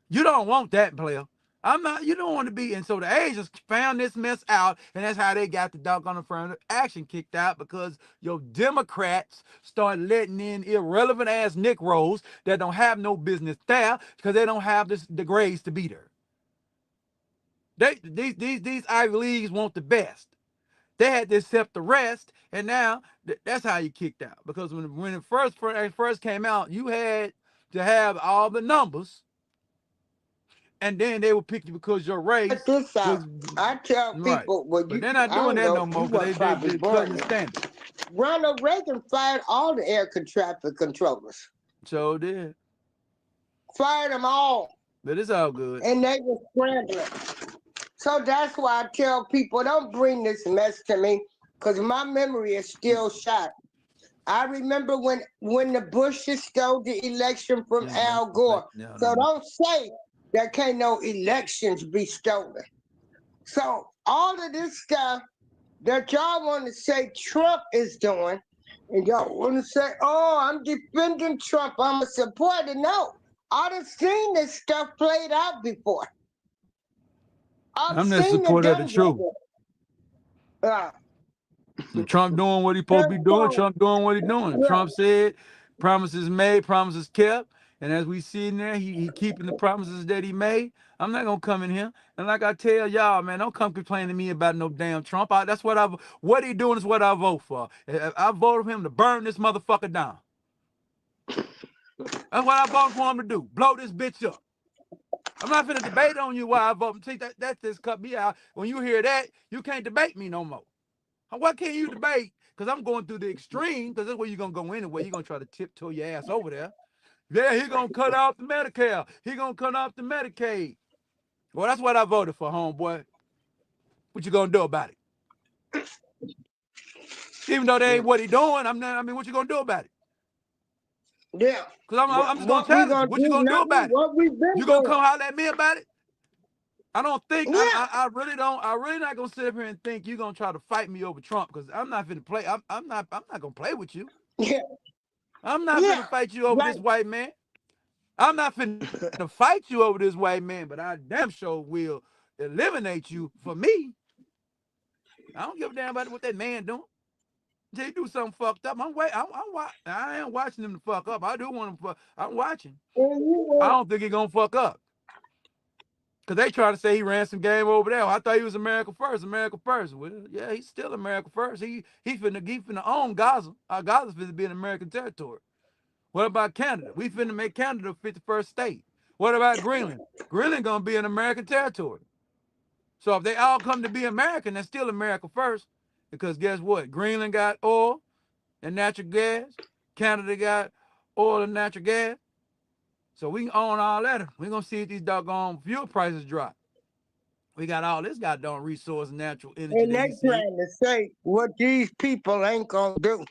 You don't want that, player. I'm not. You don't want to be. And so the agents found this mess out, and that's how they got the doggone affirmative action kicked out because your Democrats started letting in irrelevant ass Negroes that don't have no business there because they don't have the grades to be there. These Ivy Leagues want the best. They had to accept the rest, and now that's how you kicked out. Because when it first came out, you had to have all the numbers, and then they would pick you because your
Check
race
this out.
was
I tell
right.
people, well,
But they're not
I
doing
don't
that
know,
no
you
more because
weren't
they
probably
they
born
cutting the
then.
standard.
Ronald Reagan fired all the air traffic controllers.
So did.
fired them all,
But it's all good.
and they were scrambling. So that's why I tell people, don't bring this mess to me, because my memory is still shot. I remember when the Bushes stole the election from
Yeah,
Al Gore.
no,
So
no, no.
don't say there can't no elections be stolen. So all of this stuff that y'all want to say Trump is doing, and y'all want to say, "Oh, I'm defending Trump. I'm a supporter." No, I done seen this stuff played out before. I've
I'm the
seen it
supporter of the
done
truth.
before. Uh,
And Trump doing what he supposed to be
and
doing.
so,
Trump doing what he doing.
yeah,
Trump said, promises made, promises kept. And as we see in there, he keeping the promises that he made. I'm not gonna come in here and like I tell y'all, man, don't come complaining to me about no damn Trump. That's what he doing is what I vote for. I voted for him to burn this motherfucker down. That's what I voted for him to do. Blow this bitch up. I'm not finna debate on you why I vote. See, that just cut me out. When you hear that, you can't debate me no more. Why can't you debate? Because I'm going through the extreme, because that's where you're going to go anyway. You're going to try to tiptoe your ass over there. Yeah, he going to cut off the Medicare. He going to cut off the Medicaid. Well, that's what I voted for, homeboy. What you going to do about it? Even though they ain't what he doing, what you going to do about it?
yeah.
Because I'm just going to
What we
challenge you.
gonna
What you
do?
going to do
Nothing.
about it?
What we
You
been
going to
doing?
come holler at me about it? I don't think,
Yeah,
I really don't, I really not going to sit up here and think you're going to try to fight me over Trump, because I'm not finna play, I'm not going to play with you.
yeah,
I'm not
yeah.
finna fight you over
Right.
this white man. I'm not finna fight you over this white man, but I damn sure will eliminate you for me. I don't give a damn about what that man doing. Until he do something fucked up, I ain't watching him to fuck up. I do want him to fuck. I'm watching.
And you
I
were,
don't think he gonna fuck up. Cause they try to say he ran some game over there. I thought he was America first. America first. Well, yeah, he's still America first. He finna own Gaza. Gaza finna be an American territory. What about Canada? We finna make Canada a 51st state. What about Greenland? Greenland gonna be an American territory. So if they all come to be American, that's still America first. Because guess what? Greenland got oil and natural gas. Canada got oil and natural gas. So we can own all that. We're gonna see if these doggone fuel prices drop. We got all this goddamn resource and natural energy
and
that
they
we see.
trying to say what these people ain't gonna do.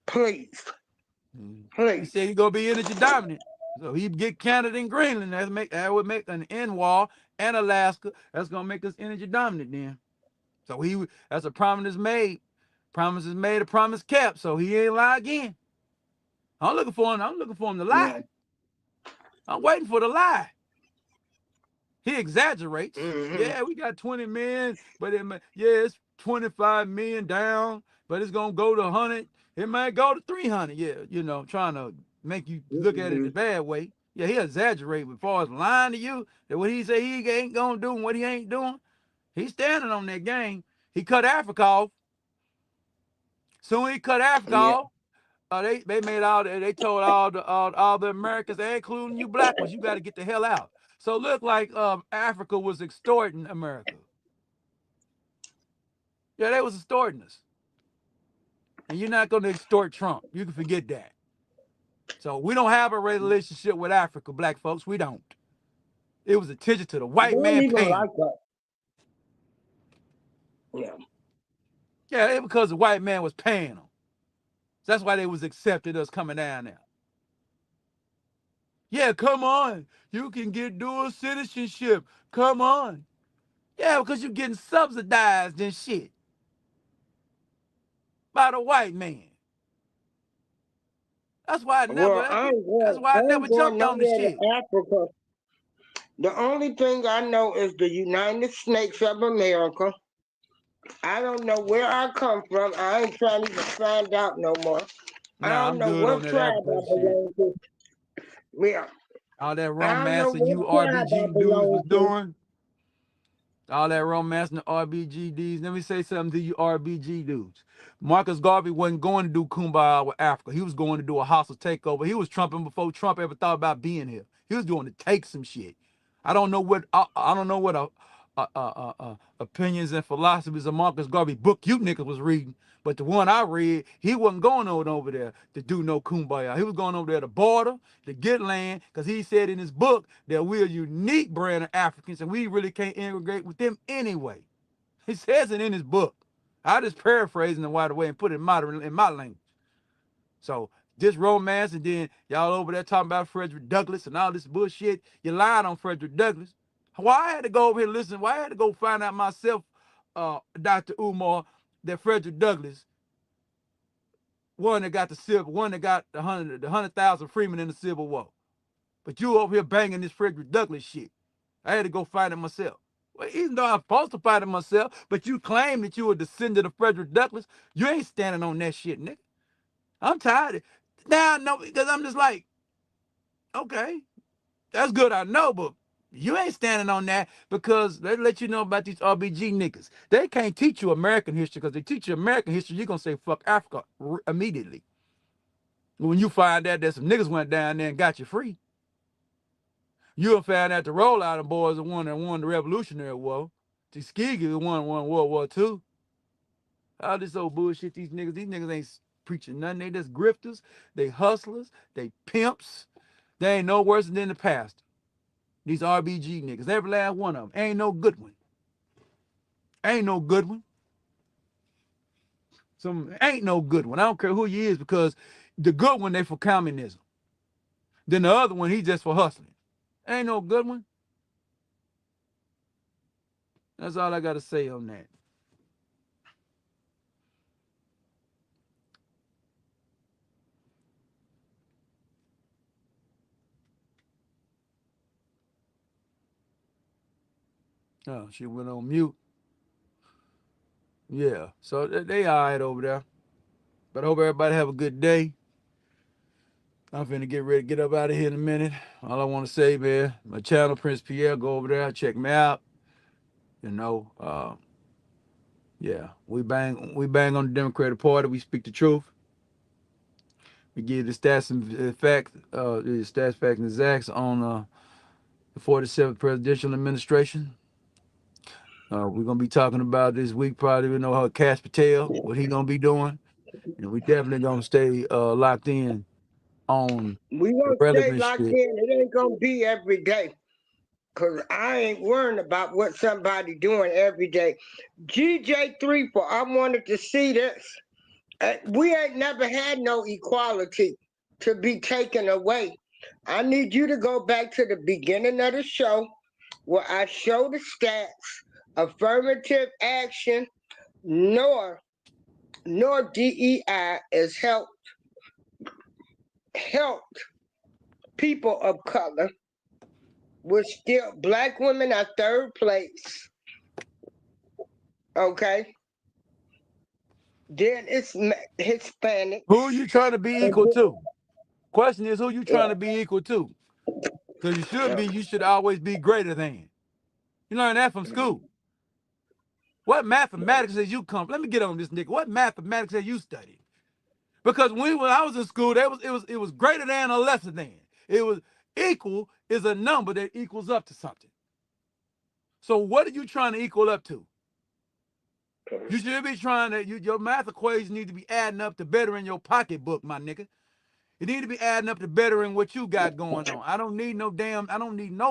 Please,
He
please.
said he's gonna be energy dominant. So he get Canada and Greenland. That would make an end wall and Alaska. That's gonna make us energy dominant then. So that's a promise made. Promise is made, a promise kept. So he ain't lie again. I'm looking for him. I'm looking for him to
Yeah.
lie. I'm waiting for the lie. He exaggerates.
Mm-hmm.
Yeah, we got 20 million, but it's 25 million down, but it's gonna go to 100. It might go to 300. Yeah, trying to make you look at it
Mm-hmm.
the bad way. Yeah, he exaggerate as far as lying to you that what he say he ain't gonna do and what he ain't doing. He's standing on that game. He cut Africa off. Soon he cut Africa
Yeah.
off. They made they told all the Americans, including you black ones, you got to get the hell out. So it looked like Africa was extorting America. Yeah, they was extorting us. And you're not going to extort Trump. You can forget that. So we don't have a relationship with Africa, black folks. We don't. It was attention to the white
Don't
man
even
paying.
like that. Yeah.
Yeah, because the white man was paying them. So that's why they was accepting us coming down there. Yeah, come on. You can get dual citizenship. Come on. Yeah, because you're getting subsidized and shit by the white man. That's why I
Well,
never. That's why
I
I
ain't
never
going
jumped on the
nowhere
shit.
to Africa. The only thing I know is the United States of America. I don't know where I come from. I ain't trying to even find out no more. I
Nah,
don't
I'm
know
good on
what
that
tribe
Africa
I
shit.
belong to. Yeah.
All that
I don't know
romancing
what
you
tribe I
RBG dudes was
belong to.
doing. All that romancing the RBGDs. Let me say something to you RBG dudes. Marcus Garvey wasn't going to do Kumbaya with Africa. He was going to do a hostile takeover. He was trumping before Trump ever thought about being here. He was going to take some shit. I don't know what Opinions and Philosophies of Marcus Garvey book you niggas was reading. But the one I read, he wasn't going over there to do no kumbaya. He was going over there to border, to get land, because he said in his book that we're a unique brand of Africans and we really can't integrate with them anyway. He says it in his book. I just paraphrasing the wide away and put it in my language. So this romance, and then y'all over there talking about Frederick Douglass and all this bullshit. You lied on Frederick Douglass. Why I had to go over here and listen? Why I had to go find out myself, Dr. Umar, that Frederick Douglass, one that got one that got the 100,000 freemen in the Civil War. But you over here banging this Frederick Douglass shit. I had to go find it myself. Well, even though I'm supposed to find it myself, but you claim that you a descendant of Frederick Douglass, you ain't standing on that shit, nigga. I'm tired. Now I know, because I'm just like, okay, that's good, I know, but you ain't standing on that, because they let you know about these RBG niggas. They can't teach you American history, because they teach you American history, you're going to say fuck Africa immediately. When you find out that some niggas went down there and got you free, you'll find out the rollout of boys the one that won the Revolutionary War. Tuskegee won World War II. All this old bullshit, these niggas ain't preaching nothing. They just grifters, they hustlers, they pimps. They ain't no worse than the pastor. These RBG niggas, every last one of them. Ain't no good one. Ain't no good one. Ain't no good one. I don't care who you is, because the good one, they for communism. Then the other one, he just for hustling. Ain't no good one. That's all I got to say on that. Oh, she went on mute. Yeah, so they all right over there. But I hope everybody have a good day. I'm finna get ready to get up out of here in a minute. All I want to say, man, my channel, Prince Pierre, go over there, check me out. You know, yeah, we bang on the Democratic Party. We speak the truth. We give the stats and facts, facts, and exacts on the 47th presidential administration. We're gonna be talking about this week, probably. We know how Cash Patel, what he gonna be doing, and we definitely gonna stay locked in on
We
the
won't stay
relevant
locked
shit.
in. It ain't gonna be every day. Cause I ain't worrying about what somebody doing every day. GJ3 for I wanted to see this. We ain't never had no equality to be taken away. I need you to go back to the beginning of the show where I show the stats, affirmative action, nor DEI has helped people of color. We're still black women are third place. Okay. Then it's Hispanics.
Who you trying to be
And
equal to? Question is, who you
then,
trying to be equal to? Because you should always be greater than. You learn that from school. What mathematics did you come? Let me get on this nigga. What mathematics have you studied? Because when I was in school, it was greater than or lesser than. It was equal is a number that equals up to something. So what are you trying to equal up to? You should be trying to your math equations need to be adding up to better in your pocketbook, my nigga. You need to be adding up to bettering what you got going on. I don't need no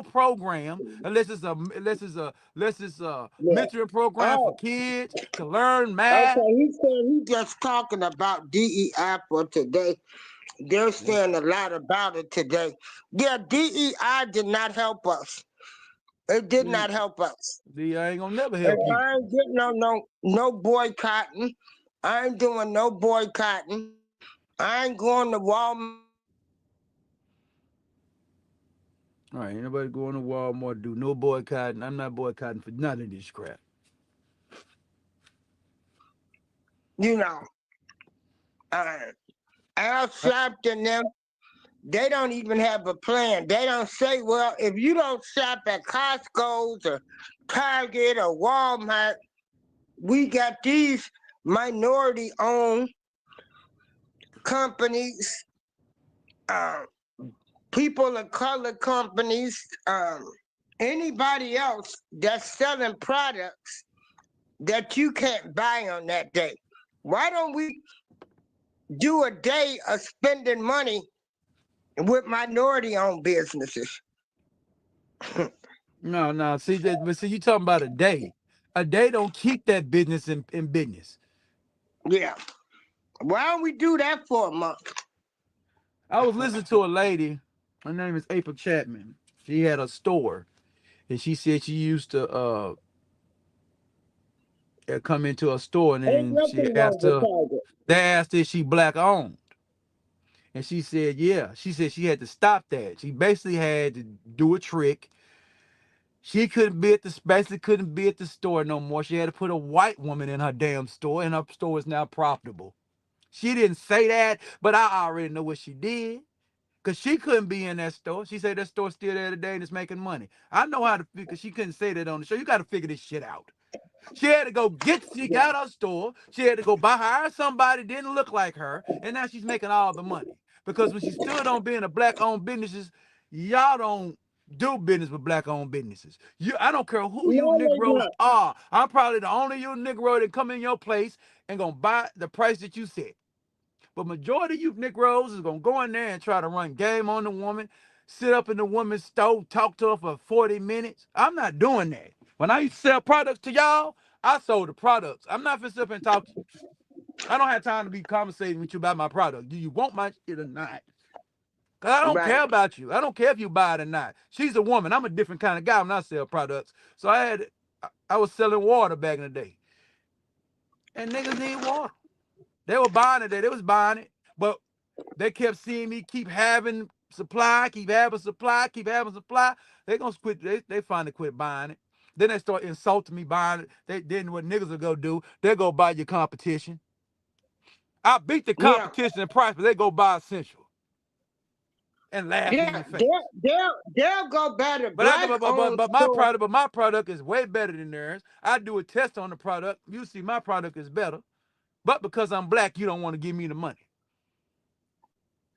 program unless it's a
yeah.
mentoring program for
Oh,
kids to learn math.
okay. He said he just talking about DEI for today. They're
Yeah.
saying a lot about it today. Yeah, DEI did not help us. It did
See,
not help us.
I ain't gonna never
And
help you.
I ain't getting no boycotting. I ain't doing no boycotting. I ain't going to Walmart.
All right, ain't nobody going to Walmart do no boycotting. I'm not boycotting for none of this crap.
You know, uh, Al
Uh,
Sharpton and them. They don't even have a plan. They don't say, well, if you don't shop at Costco's or Target or Walmart, we got these minority owned companies, uh, people of color companies. anybody else that's selling products that you can't buy on that day. Why don't we do a day of spending money with minority owned businesses?
No, no. See that, but see, you talking about a day. A day don't keep that business in business.
Yeah. Why don't we do that for a month?
I was listening to a lady. Her name is April Chapman. She had a store, and she said she used to come into a store, and
Ain't
then she
nothing wrong
asked
with
her.
Target.
They asked if she black owned, and she said yeah. She said she had to stop that. She basically had to do a trick. She couldn't be at the basically couldn't be at the store no more. She had to put a white woman in her damn store, and her store is now profitable. She didn't say that, but I already know what she did. Cause she couldn't be in that store. She said that store's still there today and it's making money. I know how to figure. She couldn't say that on the show. You got to figure this shit out. She had to go get. She
Yeah.
got her store. She had to go buy hire somebody didn't look like her, and now she's making all the money. Because when she stood on being a black-owned businesses, y'all don't do business with black-owned businesses. I don't care who you
No, they
Negroes
not.
are. I'm probably the only you Negro that come in your place and gonna buy the price that you set. But majority of you Negroes is gonna go in there and try to run game on the woman, sit up in the woman's stove, talk to her for 40 minutes. I'm not doing that. When I used to sell products to y'all, I sold the products. I'm not finna sit up and talk to you. I don't have time to be conversating with you about my product. Do you want my shit or not? Cause I don't
Right.
care about you. I don't care if you buy it or not. She's a woman. I'm a different kind of guy when I sell products. So I was selling water back in the day. And niggas need water. They were buying it. They was buying it. But they kept seeing me keep having supply, keep having supply, keep having supply. They gonna quit. They finally quit buying it. Then they start insulting me buying it. Then what niggas will go do? They go buy your competition. I beat the
Yeah.
competition in price, but they go buy essential and laugh in
Yeah.
your face.
They'll go by the
But I
black owned store.
but my product is way better than theirs. I do a test on the product. You see my product is better. But because I'm black, you don't want to give me the money.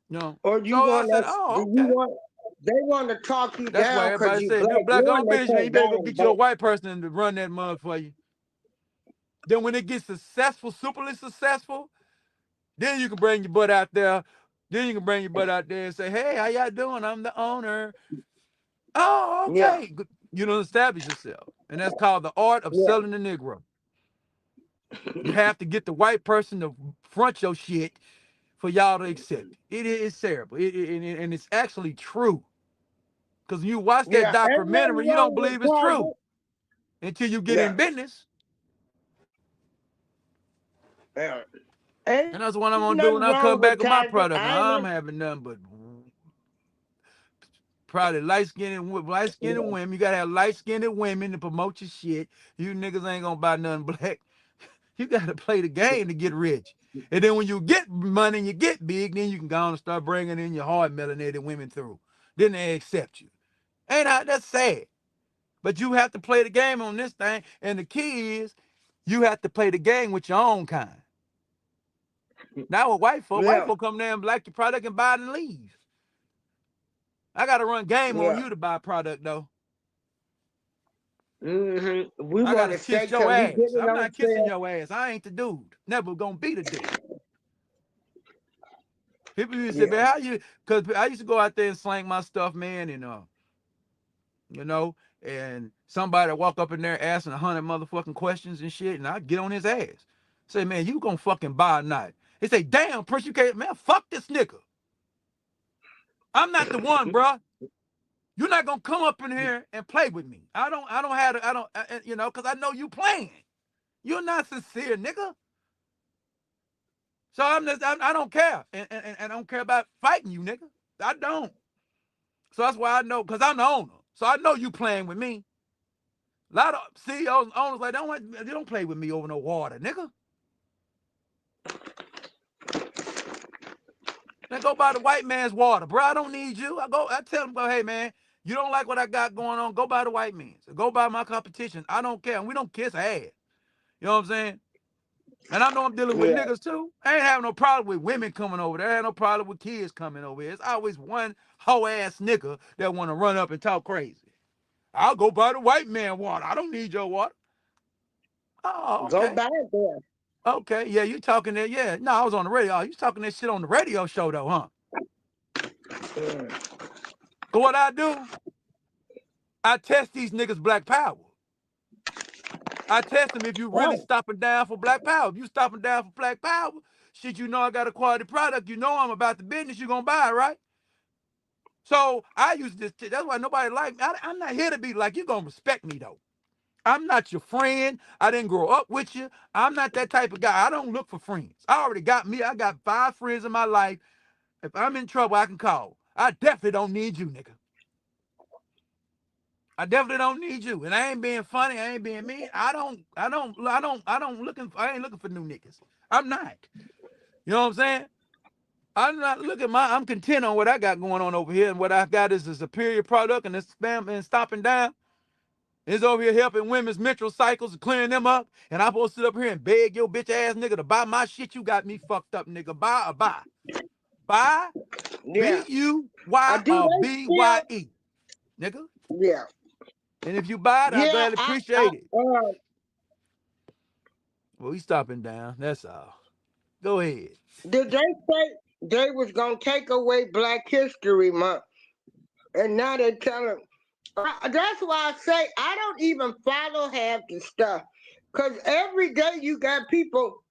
You know.
Or you
So I
want
said,
us,
oh,
do you
okay.
want, they want to talk you
That's why
down because
everybody
you
say, if you're
black,
black
knowing
owned
they
business, man, you
can't
better
buy
go
and
get you a
vote.
white person to run that mug for you. Then when it gets successful, superly successful, then you can bring your butt out there. Then you can bring your butt out there and say, hey, how y'all doing? I'm the owner. Oh,
Yeah.
okay. You don't establish yourself. And that's called the art of
Yeah.
selling the Negro. You have to get the white person to front your shit for y'all to accept it. It is terrible. And it's actually true. Because when you watch that
Yeah. Ain't nothing
documentary, you don't
wrong with
believe it's true
Target.
until you get
Yeah.
in business.
Yeah. Ain't
And that's what I'm gonna do
nothing
when I
wrong
come
with
back with my
Target.
product.
I ain't
I'm
never.
having nothing but probably light skinned
Yeah.
women. You gotta have light skinned women to promote your shit. You niggas ain't gonna buy nothing black. You gotta play the game to get rich. And then when you get money and you get big, then you can go on and start bringing in your hard melanated women through. Then they accept you. Ain't that that's sad? But you have to play the game on this thing. And the key is you have to play the game with your own kind. Now with white
Yeah.
folk come there and like your product and buy it and leave. I gotta run game on
Yeah.
you to buy a product though.
We
I
want
gotta
to say,
kiss your
can we get
ass.
it
I'm
on
not kissing
sale?
your ass. I ain't the dude. Never gonna be the dude. People used to say,
Yeah.
man, how you? Cause I used to go out there and slang my stuff, man, and you know, and somebody walk up in there asking 100 motherfucking questions and shit, and I get on his ass. Say, man, you gonna fucking buy or not? He say, damn, Prince, you can't, man, fuck this nigga. I'm not the one, bruh. You're not gonna come up in here and play with me. I don't have to, you know, cause I know you playing. You're not sincere, nigga. So I don't care, and I don't care about fighting you, nigga. I don't. So that's why I know, cause I'm the owner. So I know you playing with me. A lot of CEOs and owners like they don't play with me over no water, nigga. Then go buy the white man's water, bro. I don't need you. I tell them, go, hey man, you don't like what I got going on, go buy the white man's. Go buy my competition. I don't care. And we don't kiss ass. You know what I'm saying? And I know I'm dealing with
Yeah.
niggas too. I ain't having no problem with women coming over there. I ain't no problem with kids coming over here. It's always one hoe ass nigga that want to run up and talk crazy. I'll go buy the white man water. I don't need your water. Oh,
Go
okay.
back there.
Okay. Yeah, you talking that. Yeah. No, I was on the radio. Oh, you talking that shit on the radio show, though, huh?
Mm.
So what I do, I test these niggas black power. I test them if you really
Oh,
stopping down for black power. If you stopping down for black power, shit, you know I got a quality product. You know I'm about the business. You gonna buy it, right? So I use this. That's why nobody like me. I'm not here to be like you. Gonna respect me though. I'm not your friend. I didn't grow up with you. I'm not that type of guy. I don't look for friends. I already got me. I got 5 friends in my life. If I'm in trouble, I can call. I definitely don't need you, nigga. I definitely don't need you. And I ain't being funny. I ain't being mean. I ain't looking for new niggas. I'm not. You know what I'm saying? I'm not looking I'm content on what I got going on over here. And what I got is a superior product and it's spam and stopping down. It's over here helping women's menstrual cycles and clearing them up. And I'm supposed to sit up here and beg your bitch ass nigga to buy my shit. You got me fucked up, nigga. Buy or buy. Buy,
yeah.
B-U-Y
Do
or
they still?
B-Y-E, nigga.
Yeah.
And if you buy it, I
Yeah.
gladly appreciate it.
Uh,
Well, we stopping down. That's all. Go ahead.
did they say they was gonna take away Black History Month, and now they telling? That's why I say I don't even follow half the stuff, cause every day you got people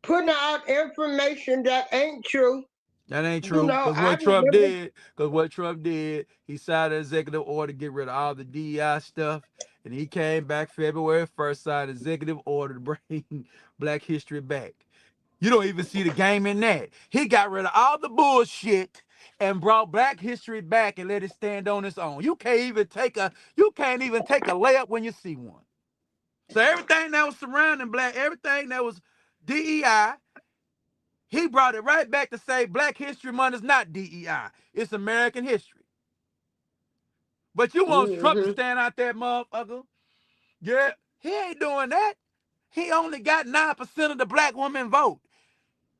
putting out information that ain't true.
That ain't
You
true.
know,
Cause
I
what Trump
remember.
did, cause what Trump did, he signed an executive order to get rid of all the DEI stuff. And he came back February 1st, signed an executive order to bring Black history back. You don't even see the game in that. He got rid of all the bullshit and brought Black history back and let it stand on its own. You can't even take a layup when you see one. So everything that was surrounding black, everything that was DEI, he brought it right back to say Black History Month is not DEI. It's American history. But you want Trump to
Hmm.
stand out there, motherfucker. Yeah, he ain't doing that. He only got 9% of the black woman vote.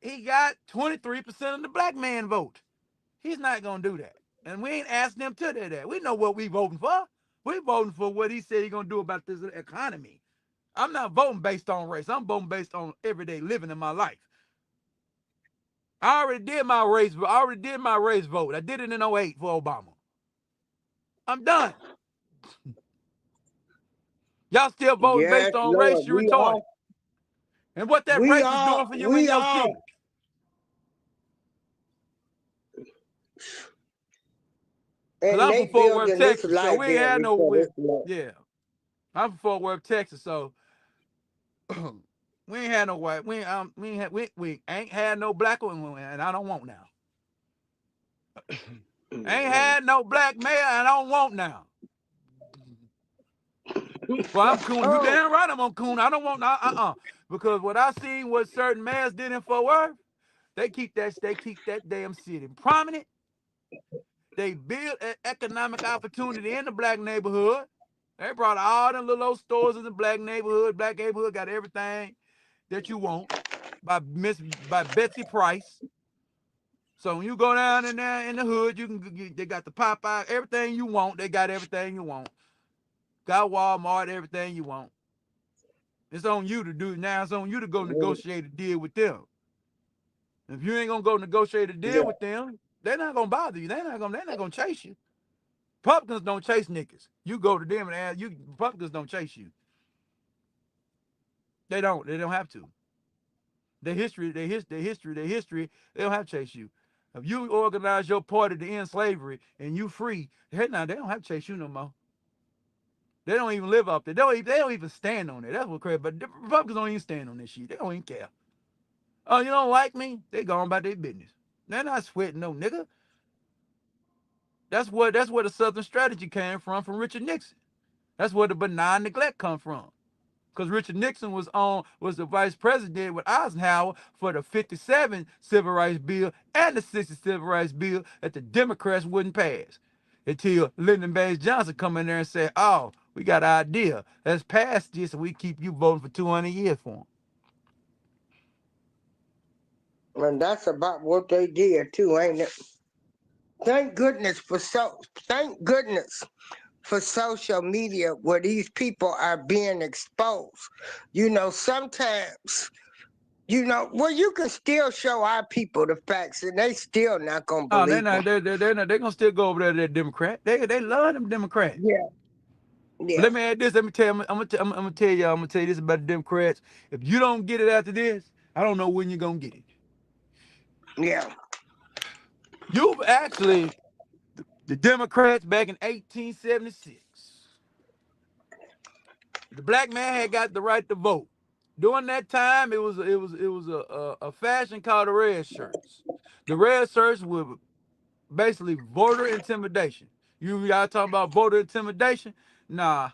He got 23% of the black man vote. He's not gonna do that. And we ain't asking him to do that. We know what we voting for. We voting for what he said he gonna do about this economy. I'm not voting based on race. I'm voting based on everyday living in my life. I already did my race. I already did my race vote. I did it in '08 for Obama. I'm done. Y'all still voting
Yes,
based on race?
Lord,
You retarded. And what that race is doing for you in
we
your
are,
city? Cause
and
I'm from
they
Fort Worth,
building this
Texas, so we ain't had
library
no.
for this month.
Yeah, I'm from Fort Worth, Texas, so we ain't had no white. We ain't had no black one, and I don't want now. Ain't had no black mayor, and I don't want now. Well, I'm coon. You
Oh,
damn right I'm on coon. I don't want because what I seen what certain mayors did in Fort Worth, they keep that damn city prominent. They build an economic opportunity in the black neighborhood. They brought all them little old stores in the black neighborhood. Black neighborhood got everything that you want by Betsy Price. So when you go down in there in the hood, they got the Popeye, everything you want. They got everything you want. Got Walmart, everything you want. It's on you to do it now. It's on you to go negotiate a deal with them. If you ain't gonna go negotiate a deal
yeah.
with them, they're not gonna bother you. They're not gonna chase you. Republicans don't chase niggas. You go to them and ask you. Republicans don't chase you. They don't. They don't have to. Their history. They don't have to chase you. If you organize your party to end slavery and you free, they don't have to chase you no more. They don't even live up there. They don't even stand on it. That's what crazy. But the Republicans don't even stand on this shit. They don't even care. Oh, you don't like me? They going about their business. They're not sweating no nigga. That's where the Southern strategy came from Richard Nixon. That's where the benign neglect come from. Because Richard Nixon was the vice president with Eisenhower for the '57 Civil Rights Bill and the '60 Civil Rights Bill that the Democrats wouldn't pass. Until Lyndon Baines Johnson come in there and say, "Oh, we got an idea. Let's pass this, and we keep you voting for 200 years for them."
And that's about what they did too, ain't it? Thank goodness for so. Thank goodness for social media where these people are being exposed. Sometimes, well, you can still show our people the facts and they still not going to
Oh, they're
believe
not.
them.
They're not. They're gonna still go over there to that Democrat. They love them Democrats.
Yeah,
But
yeah,
let me add this. Let me tell you. I'm gonna tell y'all. I'm gonna tell you this about the Democrats. If you don't get it after this, I don't know when you're gonna get it.
yeah,
You've actually the Democrats back in 1876. The black man had got the right to vote. During that time, it was a fashion called the red shirts. The red shirts were basically voter intimidation. Y'all talking about voter intimidation? Nah,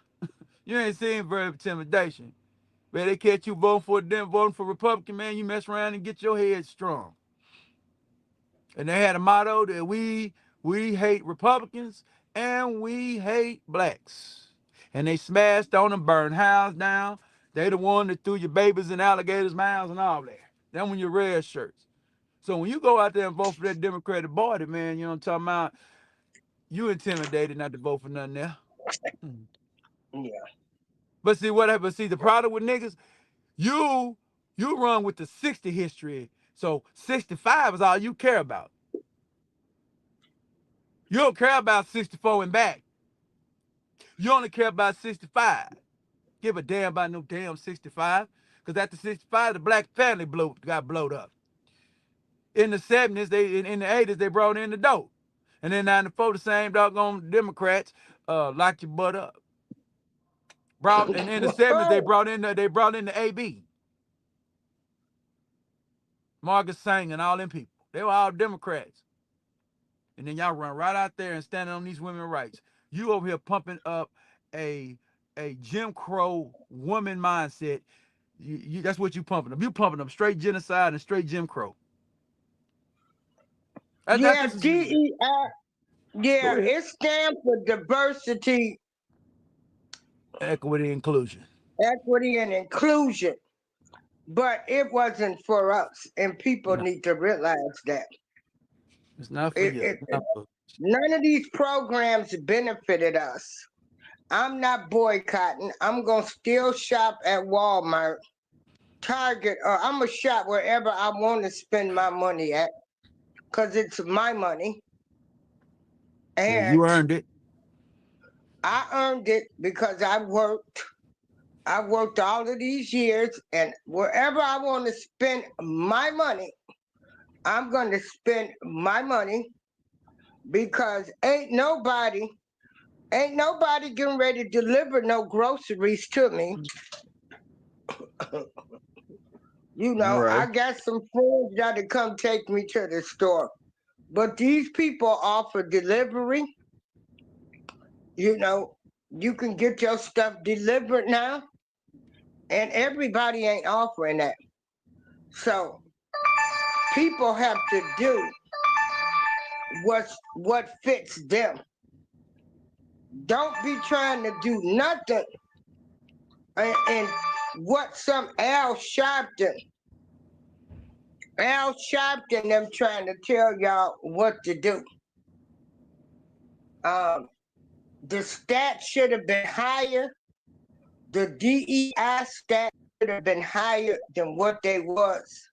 you ain't seen voter intimidation. Man, they catch you voting for Republican, man, you mess around and get your head strong. And they had a motto that we hate Republicans and we hate blacks. And they smashed on them, burned houses down. They the one that threw your babies in alligators' mouths and all that. Them when your red shirts. So when you go out there and vote for that Democratic Party, man, you know what I'm talking about? You intimidated not to vote for nothing there.
yeah.
But see what happened? See the problem with niggas, you you run with the 60 history. So 65 is all you care about. You don't care about 64 and back. You only care about 65. Give a damn about no damn 65. Because after 65, the black family got blowed up. In the 70s, in the 80s, they brought in the dope. And then 94, the same doggone Democrats locked your butt up. And in the 70s, they brought in the AB, Marcus Sang and all them people. They were all Democrats. And then y'all run right out there and standing on these women's rights. You over here pumping up a Jim Crow woman mindset. That's what you pumping up. You pumping up straight genocide and straight Jim Crow.
Yeah,
This is
DEI,
go
yeah,
ahead.
it stands for diversity,
Equity inclusion.
equity, and inclusion. But it wasn't for us, and people
No,
need to realize that.
it's not for
It,
you.
it,
It's not for,
None of these programs benefited us. I'm not boycotting. I'm going to still shop at Walmart, Target, or I'm going to shop wherever I want to spend my money at because it's my money.
yeah,
And
you earned it.
I earned it because I worked. I worked all of these years, and wherever I want to spend my money, I'm going to spend my money because ain't nobody getting ready to deliver no groceries to me.
All
I
right.
got some friends that to come take me to the store. But these people offer delivery. You know, you can get your stuff delivered now, and everybody ain't offering that. So people have to do what fits them. Don't be trying to do nothing and what some Al Sharpton them trying to tell y'all what to do. Um, the stats should have been higher. The DEI stats should have been higher than what they was.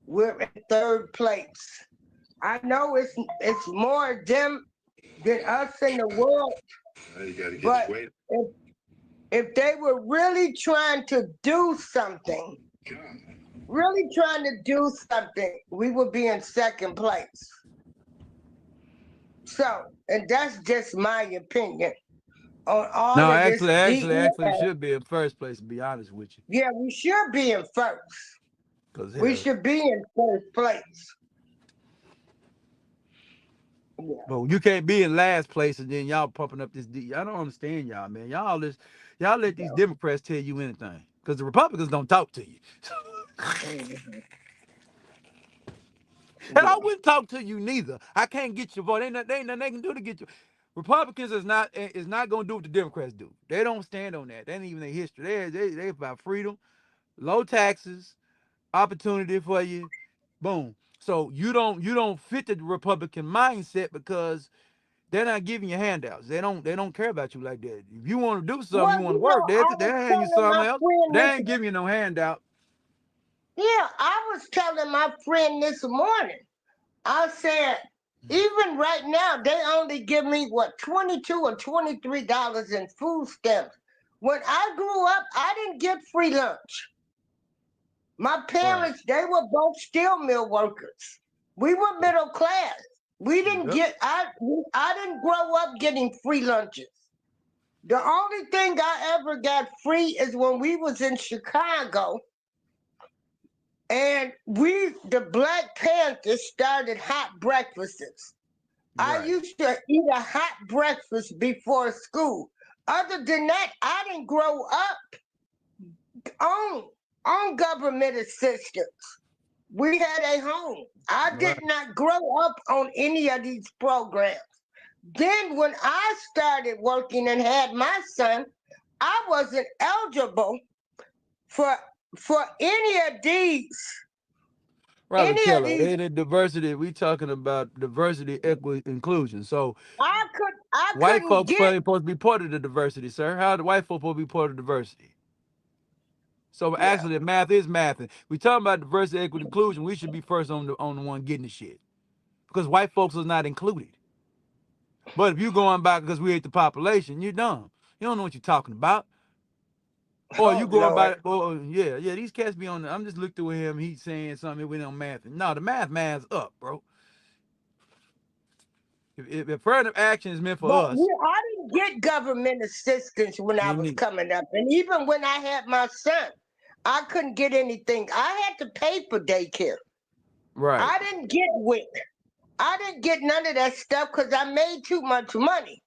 We're in third place. I know it's more them than us in the world, but if if they were really trying to do something, really trying to do something, we would be in second place. So, and that's just my opinion on all
No,
of this
actually, it
DEI.
should be in first place. To be honest with you,
Yeah, we should be in first.
because
We
hell,
should be in first place. Yeah.
but you can't be in last place and then y'all pumping up this D. I don't understand y'all, man. Y'all let these Democrats tell you anything because the Republicans don't talk to you.
Mhm.
And I
Yeah.
wouldn't talk to you neither. I can't get your vote. Ain't nothing they can do to get you. Republicans is not gonna do what the Democrats do. They don't stand on that. That ain't even their history. They about freedom, low taxes, opportunity for you. Boom. So you don't fit the Republican mindset because They're not giving you handouts. They don't care about you like that. If you want to do something,
Well,
you want to work,
I
they'll
was
hand you
telling my
something else.
friend
They
this.
ain't giving you no handout.
Yeah, I was telling my friend this morning. I said, even right now, they only give me what, 22 or $23 in food stamps. When I grew up, I didn't get free lunch. My
Right.
parents, they were both steel mill workers. We were middle class. We didn't
Yep.
get I didn't grow up getting free lunches. The only thing I ever got free is when we was in Chicago and the Black Panthers started hot breakfasts. I
Right.
used to eat a hot breakfast before school. Other than that, I didn't grow up on government assistance. We had a home. I did
Right.
not grow up on any of these programs. Then when I started working and had my son, I wasn't eligible for any of these
Robert
any of
Keller,
these
in the diversity, we talking about diversity, equity, inclusion. So
I
white
couldn't
folks
get.
supposed to be part of the diversity, sir. How the white folks supposed to be part of diversity? So
Yeah,
actually, math is math. We talking about diversity, equity, inclusion. We should be first on the one getting the shit because white folks is not included. But if you going back because we ate the population, you're dumb. You don't know what you're talking about. Or you
oh
going
Lord.
by, oh yeah, these cats be on the, I'm just looking through him, he's saying something, we don't math. No, the math's up, bro. If affirmative action is meant for
But
us,
I didn't get government assistance when I
me
was
neither.
coming up. And even when I had my son, I couldn't get anything. I had to pay for daycare.
Right,
I didn't get WIC. I didn't get none of that stuff because I made too much money.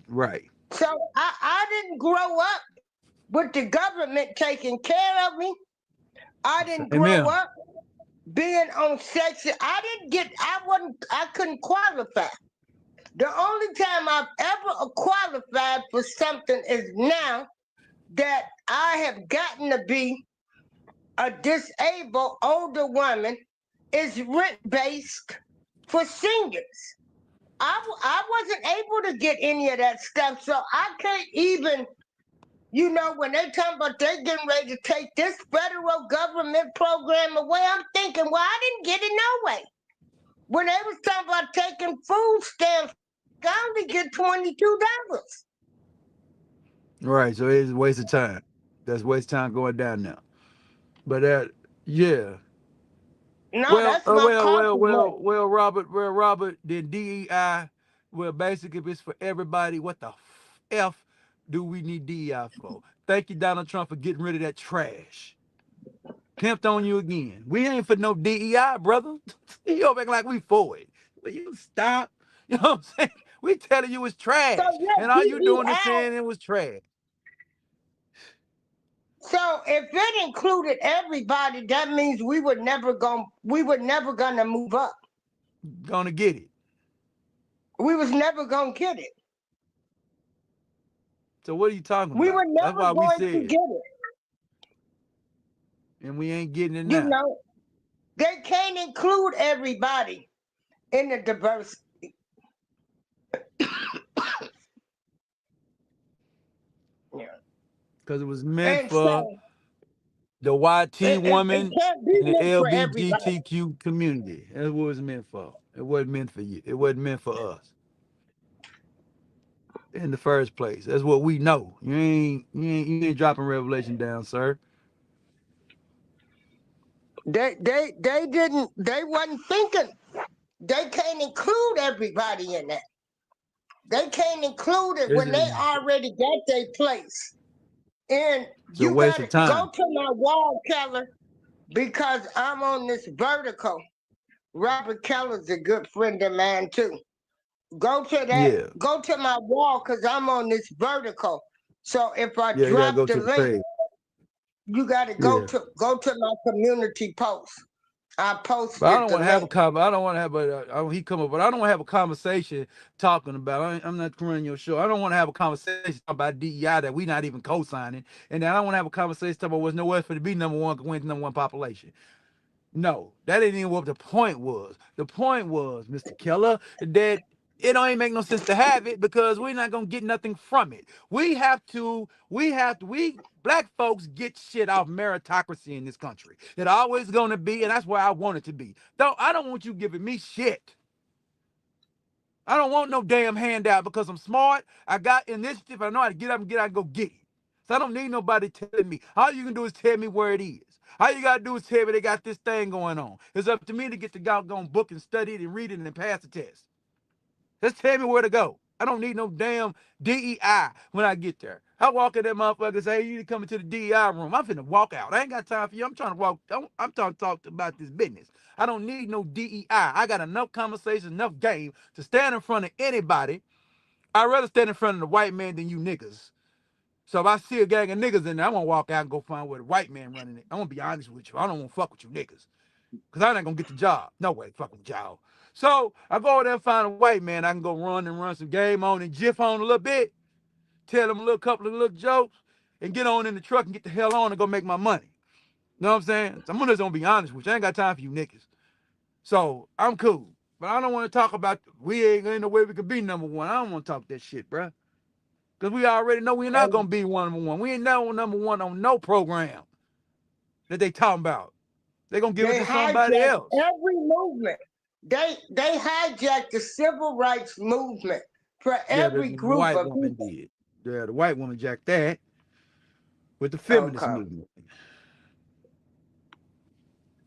right.
So I didn't grow up with the government taking care of me. I didn't
Same
grow
here.
up being on section. I couldn't qualify. The only time I've ever qualified for something is now that I have gotten to be a disabled older woman is rent based for seniors. I wasn't able to get any of that stuff, so I can't even. When they talk about they getting ready to take this federal government program away, I'm thinking, well, I didn't get it no way. When they was talking about taking food stamps, I only get $22.
Right, so it's a waste of time. That's waste of time going down now. But yeah.
No, that's my caucus money.
Robert, then DEI, well, basically, if it's for everybody, what the F do we need DEI for? Thank you, Donald Trump, for getting rid of that trash. Pimped on you again. We ain't for no DEI, brother. You acting like we for it. Will you stop? You know what I'm saying? We telling you it's
So
trash.
yeah,
And all you doing is
DEI.
saying it was trash.
So if it included everybody, that means we were never gonna move up.
Gonna get it.
We was never gonna get it.
So what are you talking
We
about?
were
That's
never
why we
going to
said,
get it.
and we ain't getting it
You
now.
know, they can't include everybody in the diversity. Yeah.
Because it was meant
And
for
so
the YT
it
woman
can't be
and the
meant for everybody.
LGBTQ community. That's what it was meant for. It wasn't meant for you. It wasn't meant for us in the first place. That's what we know. You ain't dropping revelation down, sir.
They wasn't thinking. They can't include everybody in that. They can't include it
It's,
when they already got their place. And
it's a
you
waste
got
of
to go
time.
to my wall, Keller, because I'm on this vertical. Robert Keller's a good friend of mine too.
Yeah.
Go to my wall because I'm on this vertical. So if I
Yeah, you gotta
drop
go
the
to the
link,
page.
you got to
Yeah.
go to my community post. I
But I
posted
don't
the
want to have a
link.
I don't want to have he come up, but I don't want to have a conversation talking about. I'm not running your show. I don't want to have a conversation about DEI that we not even co-signing, and then I don't want to have a conversation talking about what's nowhere for to be number one when it's number one population. No, that ain't even what the point was. The point was, Mr. Keller, that it don't even make no sense to have it because we're not gonna get nothing from it. We black folks get shit off meritocracy in this country. It always gonna be, and that's where I want it to be. Though I don't want you giving me shit. I don't want no damn handout because I'm smart. I got initiative. I know how to get up and get out and go get it. So I don't need nobody telling me. All you can do is tell me where it is. All you gotta do is tell me they got this thing going on. It's up to me to get the doggone book and study it and read it and pass the test. Just tell me where to go. I don't need no damn DEI when I get there. I walk in that motherfucker and say, hey, you need to come into the DEI room. I'm finna walk out. I ain't got time for you. I'm trying to walk. I'm trying to talk about this business. I don't need no DEI. I got enough conversation, enough game to stand in front of anybody. I'd rather stand in front of the white man than you niggas. So if I see a gang of niggas in there, I'm gonna walk out and go find where the white man running it. I'm gonna be honest with you. I don't wanna fuck with you niggas. Cause I'm not gonna get the job. No way, fucking with y'all. So I go over there and find a white man. I can go run some game on and jiff on a little bit, tell him a little couple of little jokes, and get on in the truck and get the hell on and go make my money. You know what I'm saying? So I'm just gonna be honest with you. I ain't got time for you niggas. So I'm cool. But I don't want to talk about we ain't no way we could be number one. I don't want to talk that shit, bruh. Because we already know we're not gonna
And
be number one. We ain't never number one on no program that they talking about. They gonna give it
they
to somebody
hijacked
else.
every movement. They hijacked the civil rights movement for
Yeah,
every
the
group
white
of
woman
people.
did. Yeah, the white woman jacked that with the feminist
Okay.
movement.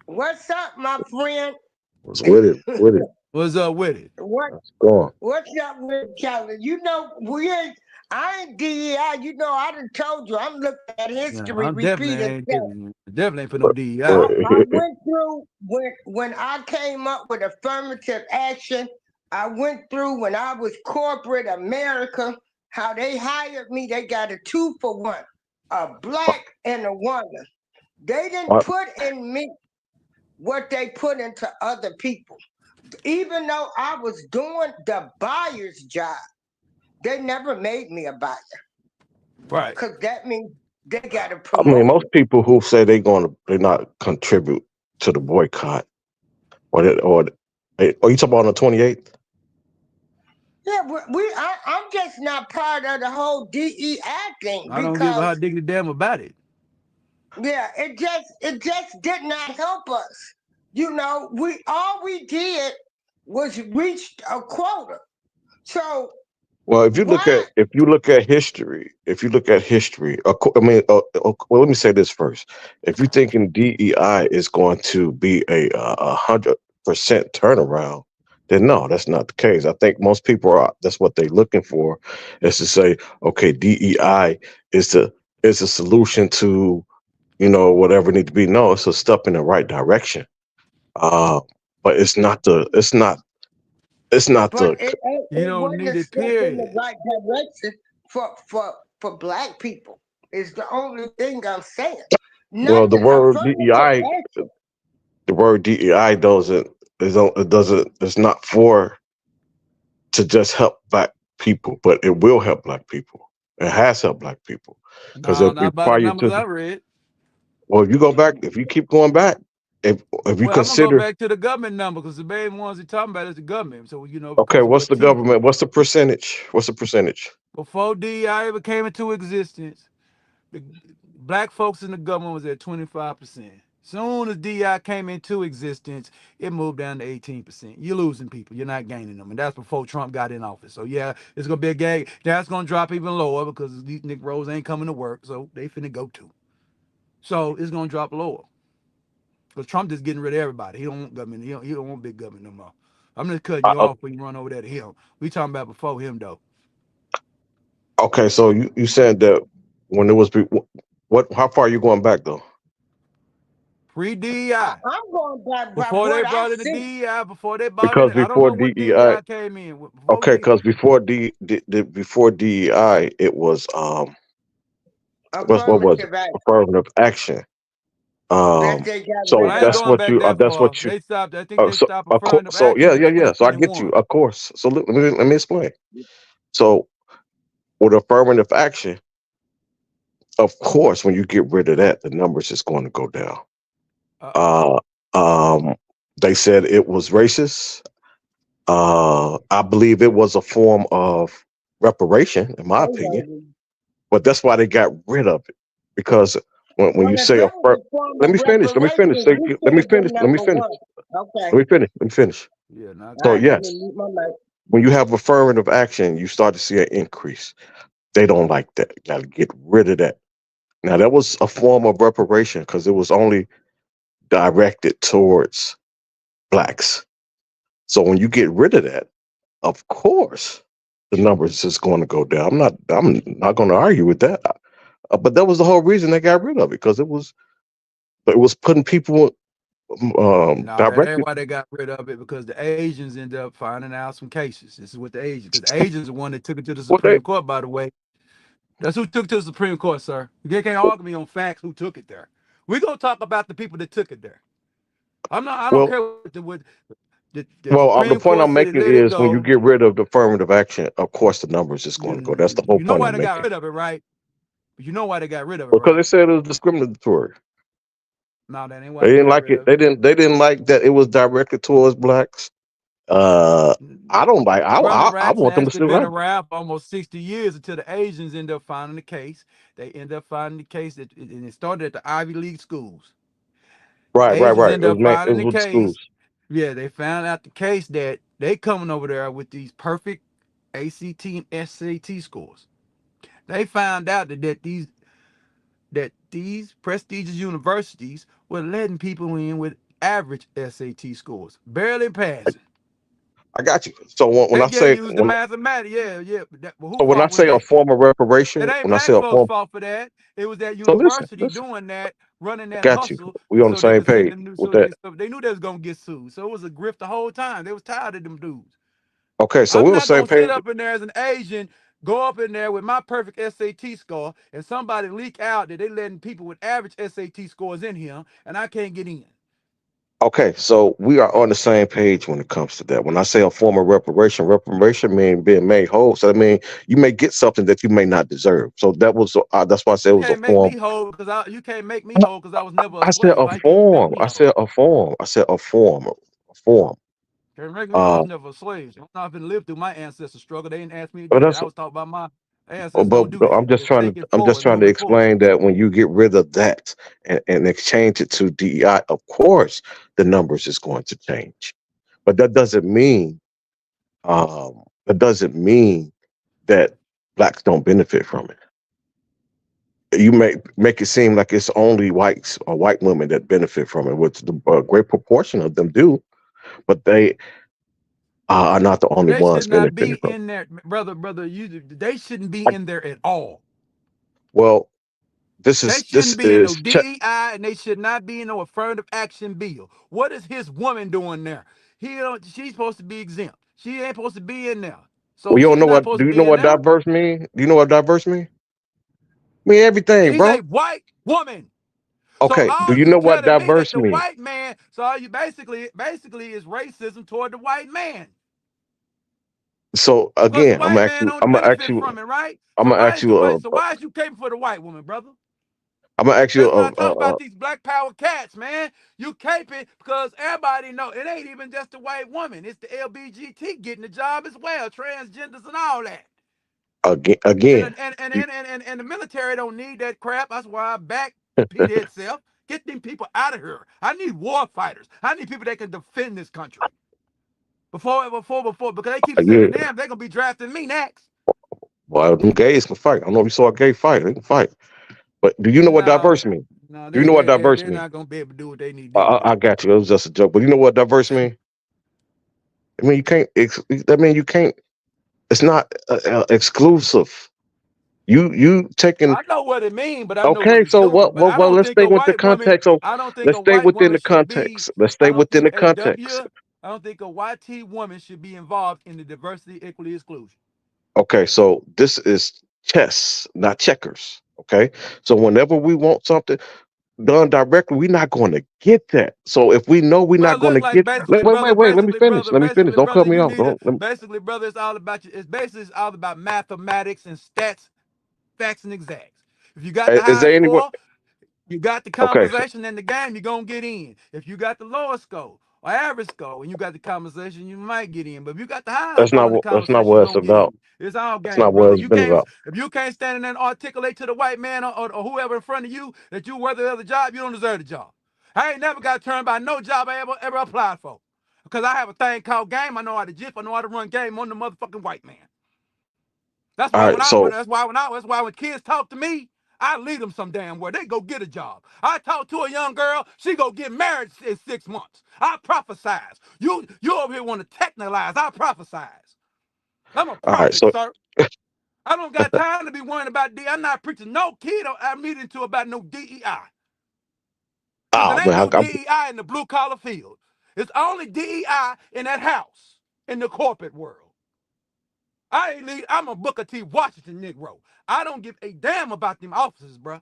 What's up, my friend?
What's with it? With it?
What's up with it?
what
What's going?
What's up with Kelly? You know, we ain't. I ain't DEI. You know, I done told you. I'm looking at
Yeah,
history
I'm
repeat
definitely
itself.
ain't definitely ain't for no
What?
DEI.
I went through when I came up with affirmative action. I went through when I was corporate America. How they hired me, they got a 2-for-1, a black and a woman. They didn't
What?
put in me what they put into other people. Even though I was doing the buyer's job, they never made me a buyer
Right.
because that means they got to
I mean,
promote
most
me.
people who say they not contribute to the boycott or you talking about on the 28th?
Yeah, I'm just not part of the whole DEI thing
I don't give a
because
hot diggity damn about it.
yeah, it just did not help us. You know, we did was reach a quota. So
Well,
why?
if you look at history, I mean, well, let me say this first. If you're thinking DEI is going to be a 100% turnaround, then no, that's not the case. I think most people are. That's what they're looking for, is to say, okay, DEI is the is a solution to whatever need to be. No, it's a step in the right direction. Uh, but it's not
But
the
You
it
don't
wasn't
need
a
it,
step in the
period.
right direction for black people. Is the only thing I'm saying.
well the
Nothing
word
affirmative
DEI
action.
the word DEI doesn't it's not for to just help black people, but it will help black people. It has helped black people because
No, not by the
prior
numbers
to
I read.
well, if you keep going back, if you
Well, I'm gonna go
consider
back to the government number because the main ones they're talking about is the government. So
okay,
because of what T
what's the percentage? What's the percentage?
before DEI ever came into existence, the black folks in the government was at 25%. Soon as DI came into existence, it moved down to 18%. You're losing people. You're not gaining them. And that's before Trump got in office. So yeah, it's gonna be a gang. That's gonna drop even lower because these Nick Rose ain't coming to work. So they finna go to. So it's gonna drop lower. Because Trump just getting rid of everybody. He don't want government. He don't want big government no more. I'm just cutting you
Uh,
off when you run over there to him. We talking about before him though.
okay, so you said that when it was what? How far are you going back though?
Pre DEI.
I'm going by
Before they
what I
brought in the
see.
DEI, before they bought
Because
in, I don't
before
know what
DEI,
DEI came in. Before
okay,
D,
because before DEI, it was what was it?
Affirmative action
Affirmative action.
that
Um,
they got
well,
so
rid
I ain't
of.
going back that
that's
far.
what you
They stopped. I think they
so
stopped affirmative
so
action in
yeah. So I get you,
2021.
of course. So let me explain. So with affirmative action, of course, when you get rid of that, the numbers is going to go down.
Uh oh.
Uh, Um, they said it was racist. I believe it was a form of reparation, in my
Hey,
opinion.
baby.
But that's why they got rid of it, because when
Well,
you
if
say
that
a
was
first,
a form
let
of
me finish. Let me finish.
reparations, we
Let
should
me
have been
finish. Let me
number
finish.
one. Okay.
Let me finish. Let me finish.
Yeah, not
All
So
right,
good.
let me
yes,
mute my mic.
when you have affirmative action, you start to see an increase. They don't like that. Got to get rid of that. Now that was a form of reparation because it was only directed towards blacks. So when you get rid of that, of course, the numbers is going to go down. I'm not going to argue with that. But that was the whole reason they got rid of it, because it was putting people
No, that ain't
directed.
why they got rid of it, because the Asians ended up finding out some cases. This is what the Asians, because the Asians are the one that took it to the
What they
Supreme Court, by the way. That's who took it to the Supreme Court, sir. You can't argue me on facts who took it there. We're gonna talk about the people that took it there. I don't
well
care what the
well
Supreme
the point
Court
I'm
said they
making
let it
is when you
go.
get rid of the affirmative action, of course the numbers is going to go. That's the whole
You know
point
why
I'm
they got
making.
rid of it, right? You know why they got rid of it,
Because
right?
they said it was discriminatory.
No, that ain't why
They
they
didn't
got
like
rid
it.
of it.
They didn't like that it was directed towards blacks. Uh, I don't like.
Affirmative
I
action
want them to
actually
still
been
like.
around for almost 60 years until the Asians end up finding the case. They end up finding the case and it started at the Ivy League schools. The Asians
Right.
end
It was
up
it
finding
was
the
with the schools.
case. Yeah, they found out the case that they coming over there with these perfect ACT and SAT scores. They found out that these prestigious universities were letting people in with average SAT scores, barely passing.
I got you. So when
They
I
get
say
used the mathematics. Yeah. But who
so when I
fault was
say a
that?
form of
It
reparation,
ain't
when I say
black
a
folks'
form,
fault for that. It was that
so listen,
university
listen.
doing that, running
I
that
got you.
hustle,
We on the
so they
same
could send
page
them new.
with
So they
that.
so they knew they was gonna get sued. So it was a grift the whole time. They was tired of them dudes.
Okay, so we
I'm
on the
not
same
gonna sit
page.
up in there as an Asian, go up in there with my perfect SAT score, and somebody leak out that they letting people with average SAT scores in here, and I can't get in.
Okay, so we are on the same page when it comes to that. When I say a form of reparation, reparation means being made whole. So I mean, you may get something that you may not deserve. So that's why I said
You
it was a
can't make
form.
me whole because you can't make me whole because I was never a
I said
slave.
a
How can you make
form.
me
I
whole?
said a form. I said a form. A form.
Can't make me. I
Uh,
was never a slave. I'm not gonna live through my ancestors' struggle. They didn't ask me to
but
do that.
that's
I was taught by my ancestors.
but
Don't do that. Just take it
I'm just
forward,
trying to
moving forward.
explain that when you get rid of that and exchange it to DEI, of course the numbers is going to change. But that doesn't mean that blacks don't benefit from it. You make it seem like it's only whites or white women that benefit from it, which a great proportion of them do, but they are not the only
They
ones
should not be
benefiting from it.
in there, brother. They shouldn't be
I,
in there at all.
well,
They
this
shouldn't be in no
is check.
DEI, and they should not be in no affirmative action bill. What is his woman doing there? She's supposed to be exempt. She ain't supposed to be in there.
Well,
So
you don't
she's
know
not
what?
supposed
Do
to
you
be
know
in
what
there.
diverse mean? Do you know what diverse mean? Mean everything,
She's a
bro.
white woman. So
Okay. Do
all
you
you
know what
telling me that
diverse
the
mean?
white man, so all you basically is racism toward the white man.
So
Because the
again,
white man don't benefit from it, right?
I'm
So
gonna
why
ask
is the
you
white so why is you caping for the white woman, brother?
I'm gonna ask you
That's what I talk about these black power cats, man. You caping because everybody know it ain't even just the white woman. It's the LBGT getting the job as well, transgenders and all that. And
again.
and and and
You,
and, and, and the military don't need that crap. That's why I back repeat itself. Get them people out of here. I need war fighters. I need people that can defend this country. Before, because they keep
yeah,
sending them, they're gonna be drafting me next.
well, them gays can fight. I don't know if you saw a gay fight. They can fight. But do you know what
No,
diverse mean?
no,
Do you
they
know what
they they
diverse
they're
mean?
not gonna be able to do what they need to do to
I
me.
got you. It was just a joke. But you know what diverse mean? I mean, you can't. I mean, you can't. It's not exclusive. You taking
I know what it means, but I know what
okay.
it's
So
doing.
what?
But I don't
Let's
think
stay
a
with the
white woman.
context. So
I don't think
let's
a
stay
white
within
woman
the
should be.
context. Let's
I
stay
don't
within
think
the
a
context.
W. I don't think a YT woman should be involved in the diversity, equity, exclusion.
Okay, so this is chess, not checkers. Okay, so whenever we want something done directly, we're not going to get that. So if we know we're
Well,
not
it
going
looks
to
like
get,
basically, brother,
wait. Let me
basically,
finish.
brother,
Let me finish.
basically,
Don't
brother,
cut me
you
off.
need it.
Don't.
Basically, brother, it's all about you. It's all about mathematics and stats, facts and exacts. If you got the
Is there
highest
anyone?
score, You got the
Okay, so,
conversation in the game, you're gonna get in. If you got the lower score or average score and you got the conversation, you might get in. But if you got the higher
that's
score
not
in the
what that's not
conversation, you're
what it's
gonna get
about.
in. It's all
That's not
game,
what
brother.
it's been about.
If you can't stand in there and articulate to the white man or whoever in front of you that you worthy of the job, you don't deserve the job. I ain't never got turned by no job I ever applied for. Because I have a thing called game. I know how to jip, I know how to run game on the motherfucking white man.
All right, so
That's why when kids talk to me, I lead them some damn where they go get a job. I talk to a young girl, she go get married in 6 months. I prophesize. You over here want to technolize. I prophesize. I'm a
all right,
prophet,
so
sir. I don't got time to be worrying about D. I'm not preaching no kid I'm meeting to about no DEI. Because it
oh
ain't
man,
no DEI in the blue collar field. It's only DEI in that house, in the corporate world. I'm a Booker T. Washington Negro. I don't give a damn about them officers, bro.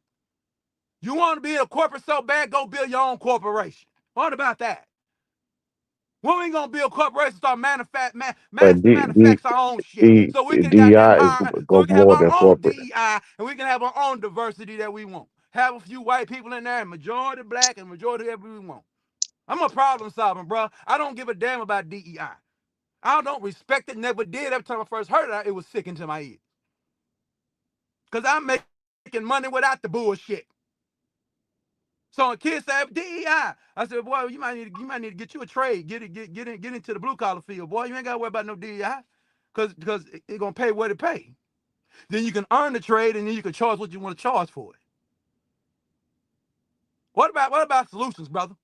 You want to be in a corporate so bad, go build your own corporation. What about that? When we gonna build corporations, start master
D D
manufacture our own shit,
D
so we can goddamn
DI is
hire, so
go
we can have
more
our
than
own
corporate.
DEI, and we can have our own diversity that we want. Have a few white people in there, and majority black and majority whatever we want. I'm a problem solver, bro. I don't give a damn about DEI. I don't respect it, never did. Every time I first heard it, it was sick into my ears. Because I'm making money without the bullshit. So a kid said DEI. I said, boy, you might need to get you a trade. Get into the blue collar field, boy. You ain't gotta worry about no DEI. Because it's gonna pay what it pay. Then you can earn the trade and then you can charge what you want to charge for it. What about solutions, brother?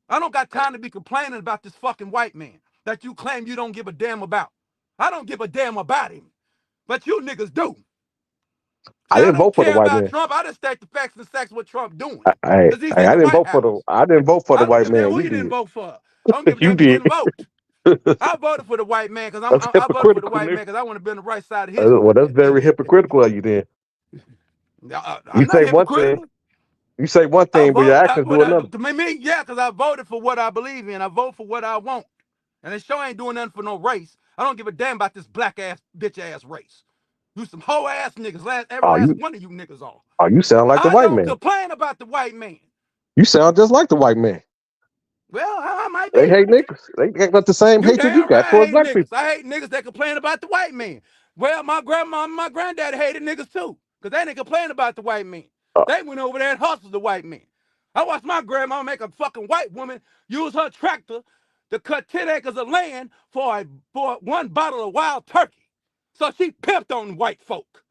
I don't got time to be complaining about this fucking white man that you claim you don't give a damn about. I don't give a damn about him. But you niggas do.
I
See, I
didn't
don't
vote for the
care
white
about
man.
Trump. I just state the facts and facts what Trump doing. Because he's in
I
the
didn't
White
vote for the
House.
I didn't vote for
I
the
don't
white
give a damn
man.
who
You
you didn't
did.
vote for. I don't give a
You
damn if you
did.
didn't vote. I voted for the white man because
That's
I voted for the
hypocritical,
white
nigga.
man because I want to be on the right side of history.
Well, that's very hypocritical of you. Then you
I'm not
say one thing,
hypocritical.
you say one
I
thing, but your
vote
actions do another.
to me, yeah, because I voted for what I believe in. I vote for what I want, and it sure ain't doing nothing for no race. I don't give a damn about this black ass bitch ass race. You some hoe ass niggas. Every
Oh,
last
you
one of you niggas are.
you sound like the
I
white
don't
man.
complain about the white man.
You sound just like the white man.
Well, I might
They
be.
hate niggas. They got the same
You
hatred you
damn
got
right I
towards
hate
black people.
niggas. I hate niggas that complain about the white man. Well, my grandma and my granddaddy hated niggas too. Because they didn't complain about the white man.
Uh,
They went over there and hustled the white man. I watched my grandma make a fucking white woman use her tractor to cut 10 acres of land for one bottle of wild turkey. So she pimped on white folk.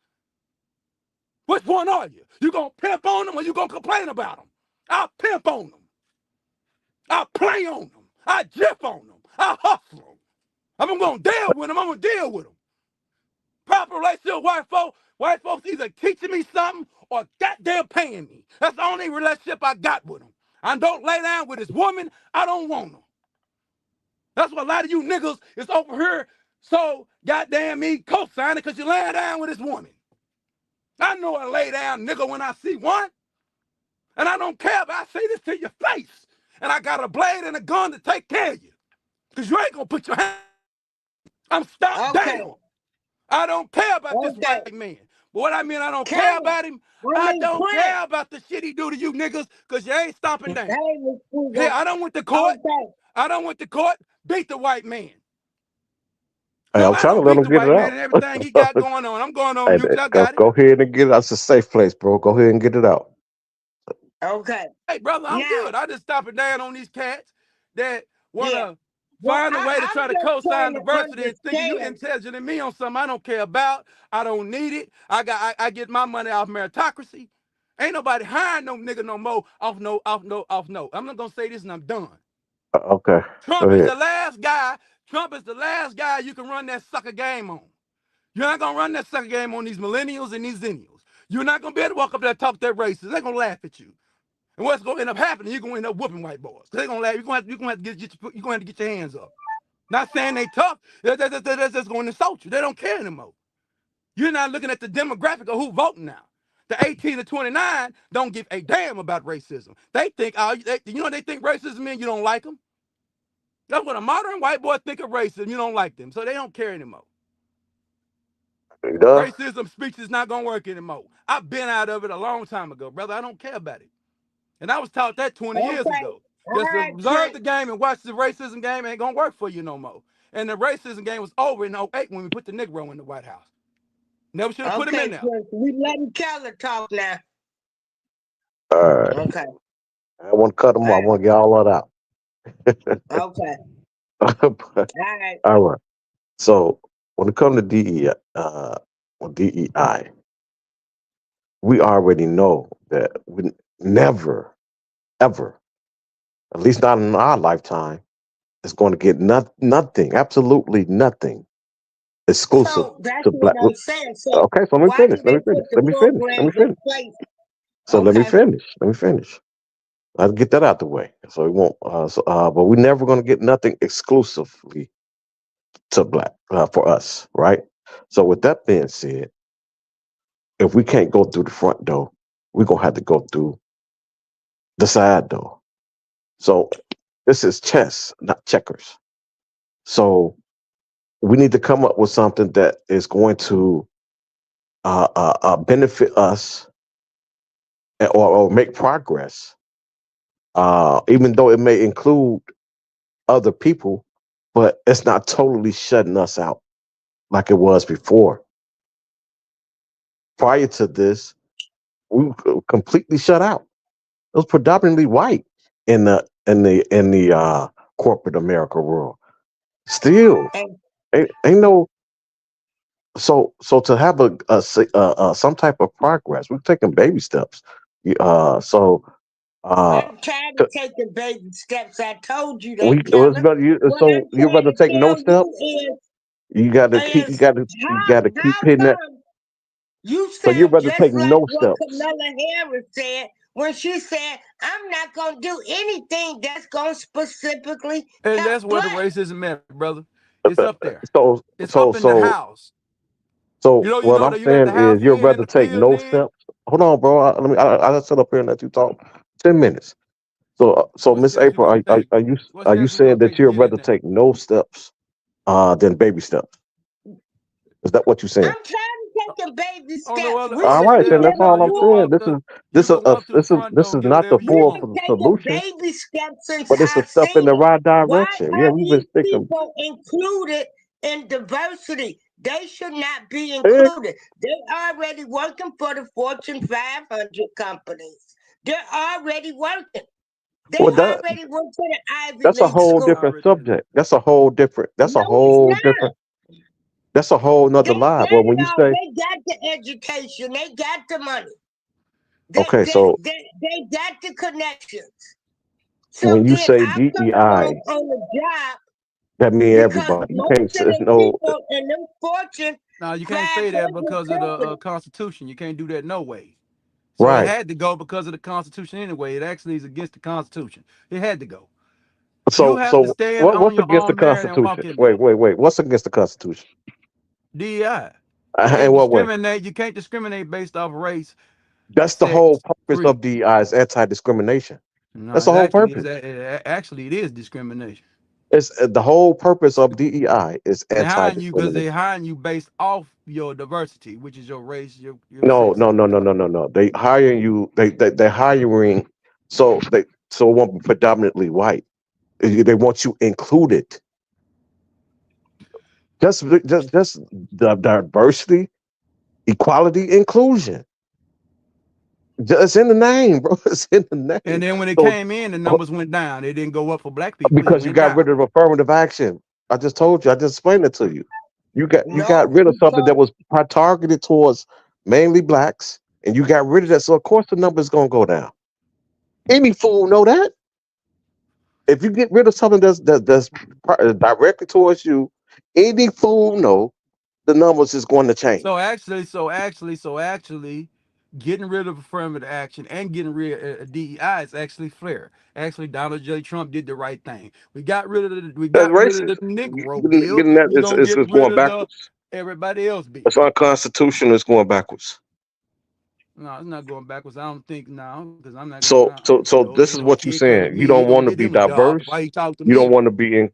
Which one are you? You gonna pimp on them or you gonna complain about them? I'll pimp on them. I'll play on them. I jip on them. I hustle them. I'm gonna deal with them. I'm gonna deal with them. Proper relationship with white folks. White folks either teaching me something or goddamn paying me. That's the only relationship I got with them. I don't lay down with this woman. I don't want them. That's what a lot of you niggas is over here so goddamn me co-signing because you laying down with this woman. I know I lay down nigga when I see one. And I don't care if I say this to your face. And I got a blade and a gun to take care of you. Because you ain't gonna put your hand. I'm stopped
Okay,
down. I don't care about this
okay.
white man. But what I mean, I don't care
Kevin,
about him.
I
I
mean
don't
Prince.
care about the shit he do to you niggas, because you ain't stomping down.
Hey, Miss
Hey,
Google.
I don't want the court.
Okay,
I don't want the court. Beat the white man.
Hey,
No,
I'm
I
trying to
don't
let
beat
them
the
get it
white man
out.
and everything he got going on. I'm going on
Hey,
mute. Y'all
go
got it.
go ahead and get it out. It's a safe place, bro. Go ahead and get it out.
okay.
Hey, brother, I'm
Now,
good. I just stop it down on these cats that want
yeah.
to
Well,
find a way to
I'm
try to
just
co-sign
trying to
diversity and thinking you
understand.
intelligent than me on something I don't care about. I don't need it. I get my money off meritocracy. Ain't nobody hiring no nigga no more off no. I'm not gonna say this and I'm done.
Okay, go
Trump is
ahead.
the last guy. Trump is the last guy you can run that sucker game on. You're not gonna run that sucker game on these millennials and these zennials. You're not gonna be able to walk up there and talk that racist. They're gonna laugh at you. And what's going to end up happening? You're going to end up whooping white boys. They're going to laugh. You're going to have to get your hands up. Not saying they tough. They're just going to insult you. They don't care anymore. You're not looking at the demographic of who voting now. The 18 to 29 don't give a damn about racism. They think, they think racism means you don't like them. That's what a modern white boy think of racism. You don't like them. So they don't care anymore.
You done?
Racism speech is not going to work anymore. I've been out of it a long time ago, brother. I don't care about it. And I was taught that 20 years
Okay.
ago.
All
Just to
right,
observe
Prince.
the game and watch the racism game ain't gonna work for you no more. And the racism game was over in '08 when we put the Negro in the White House. Never should have put him
Okay,
in there.
Prince. We letting Keller talk now.
All right.
Okay.
I want to cut them
All
off. I want to get all that
right. Okay.
out.
All right.
All right. So when it comes to DEI, we already know that we never, ever, at least not in our lifetime, is going to get nothing, absolutely nothing exclusive
So that's
to
what
black.
I'm saying. So
Okay, so let me
why
finish.
do
Let
they
me finish.
put the
Let me finish. Let me
programs in
finish.
place?
So let me
Okay.
finish. Let me finish. I'll get that out the way. So we won't. But we're never going to get nothing exclusively to black for us, right? So with that being said, if we can't go through the front door, we're gonna have to go through the side door. So this is chess, not checkers. So we need to come up with something that is going to benefit us or make progress, even though it may include other people, but it's not totally shutting us out like it was before. Prior to this, we were completely shut out. It was predominantly white in the corporate America world. Still,
And
ain't no so to have some type of progress. We're taking baby steps. So uh,
I'm tired of
to,
taking baby steps. I told you
we
that,
was
Keller.
better.
What
So
I'm
you
trying
rather
to
take no
tell
steps.
you
You got to keep.
is
You got to keep
how
hitting that.
come you
So you
said
rather
just
take
like
no
what
steps.
Kamala Harris said when she said, I'm not going to do anything that's going to specifically
And
help
that's where the
black.
racism at, brother. It's up there.
So
It's up
so
in the
so
house.
So
You
what
know
I'm
that you got the
saying
house
is, you'd
in and
rather
the
take
field
no
in.
steps. Hold on, bro. I sit up here and let you talk 10 minutes. So
What
Miss
steps you
April,
gonna take? What
are you
steps you gonna
saying that
take to
you'd
get in
rather
there?
take no steps than baby steps? Is that what you're saying?
I'm tired of taking baby
On no
steps.
other
We
All
other
should
right,
be
then
steps,
that's
getting
all
no.
I'm
You go
saying.
full.
walk the you go walk through the front
This
door
is
and get
not the
whatever you
We've
full
want.
been taking
solution,
baby steps since
but it's a
I
step in
seen
the
it.
right
Why
direction. Yeah,
are
we've been
these
sticking.
people included in diversity? They should not be
Eh,
included. They're already working for the Fortune 500 companies. They're already working. They
Well, that
already went to the Ivy
that's a
League
whole
school.
different
Already in there.
subject. That's a whole different. That's a
No, it's
whole
not.
different. That's a whole nother
They
lie.
got
But
it
when you
all.
say,
They got the education. They got the money. They,
okay,
they,
so
they, they got the connections. So
when you
then
say
I come home
DEI,
on the job
that mean
because
everybody. You
most
can't.
of
It's
the
no.
people in them Fortune
Now you can't say that
500
because of the
companies,
Constitution. You can't do that no way. So it
Right.
had to go because of the Constitution anyway. It actually is against the Constitution. It had to go. You
So
have to
so
stand
what
on
what's
your
against the
own merit and walk
Constitution?
in
Wait,
there.
wait, wait. What's against the Constitution?
DEI. You
In
can't
what way?
discriminate. You can't discriminate based off race,
That's the whole
sex,
purpose of
creed.
DEI is anti-discrimination.
No,
That's
it
the whole
actually is.
purpose.
Actually, it is discrimination.
It's the whole purpose of DEI is
They hiring you because they
anti-discrimination.
hiring you based off your diversity, which is your race, your
No,
sex,
no,
and
no,
your
no,
color.
no, no, no. They hiring you. They're hiring. So it won't be predominantly white. They want you included. Just the diversity, equality, inclusion. It's in the name, bro. It's in the
And
name.
then when it
So
came in, the numbers went down. It didn't go up for black people. It
because you
went
got
down.
rid of affirmative action. I just told you. I just explained it to you. You got
no,
rid of something that
because
was targeted towards mainly blacks, and you got rid of that. So of course the number's gonna go down. Any fool know that. If you get rid of something that's directly towards you, any fool know the numbers is going to change.
So actually, getting rid of affirmative action and getting rid of DEI is actually fair. Actually, Donald J. Trump did the right thing. We
That's
got rid of
racist.
the Negro bill.
Getting that
We gonna
it's
get
just
rid
going
of the
backwards.
everybody else bill.
It's unconstitutional. It's going backwards.
No, it's not going backwards. I don't think now because I'm not going.
So this is what you're
Kid Cudi
saying.
B,
You
he
don't
gonna
want to
get
be
him a job. Why
diverse.
he talk to
You don't
me?
want to be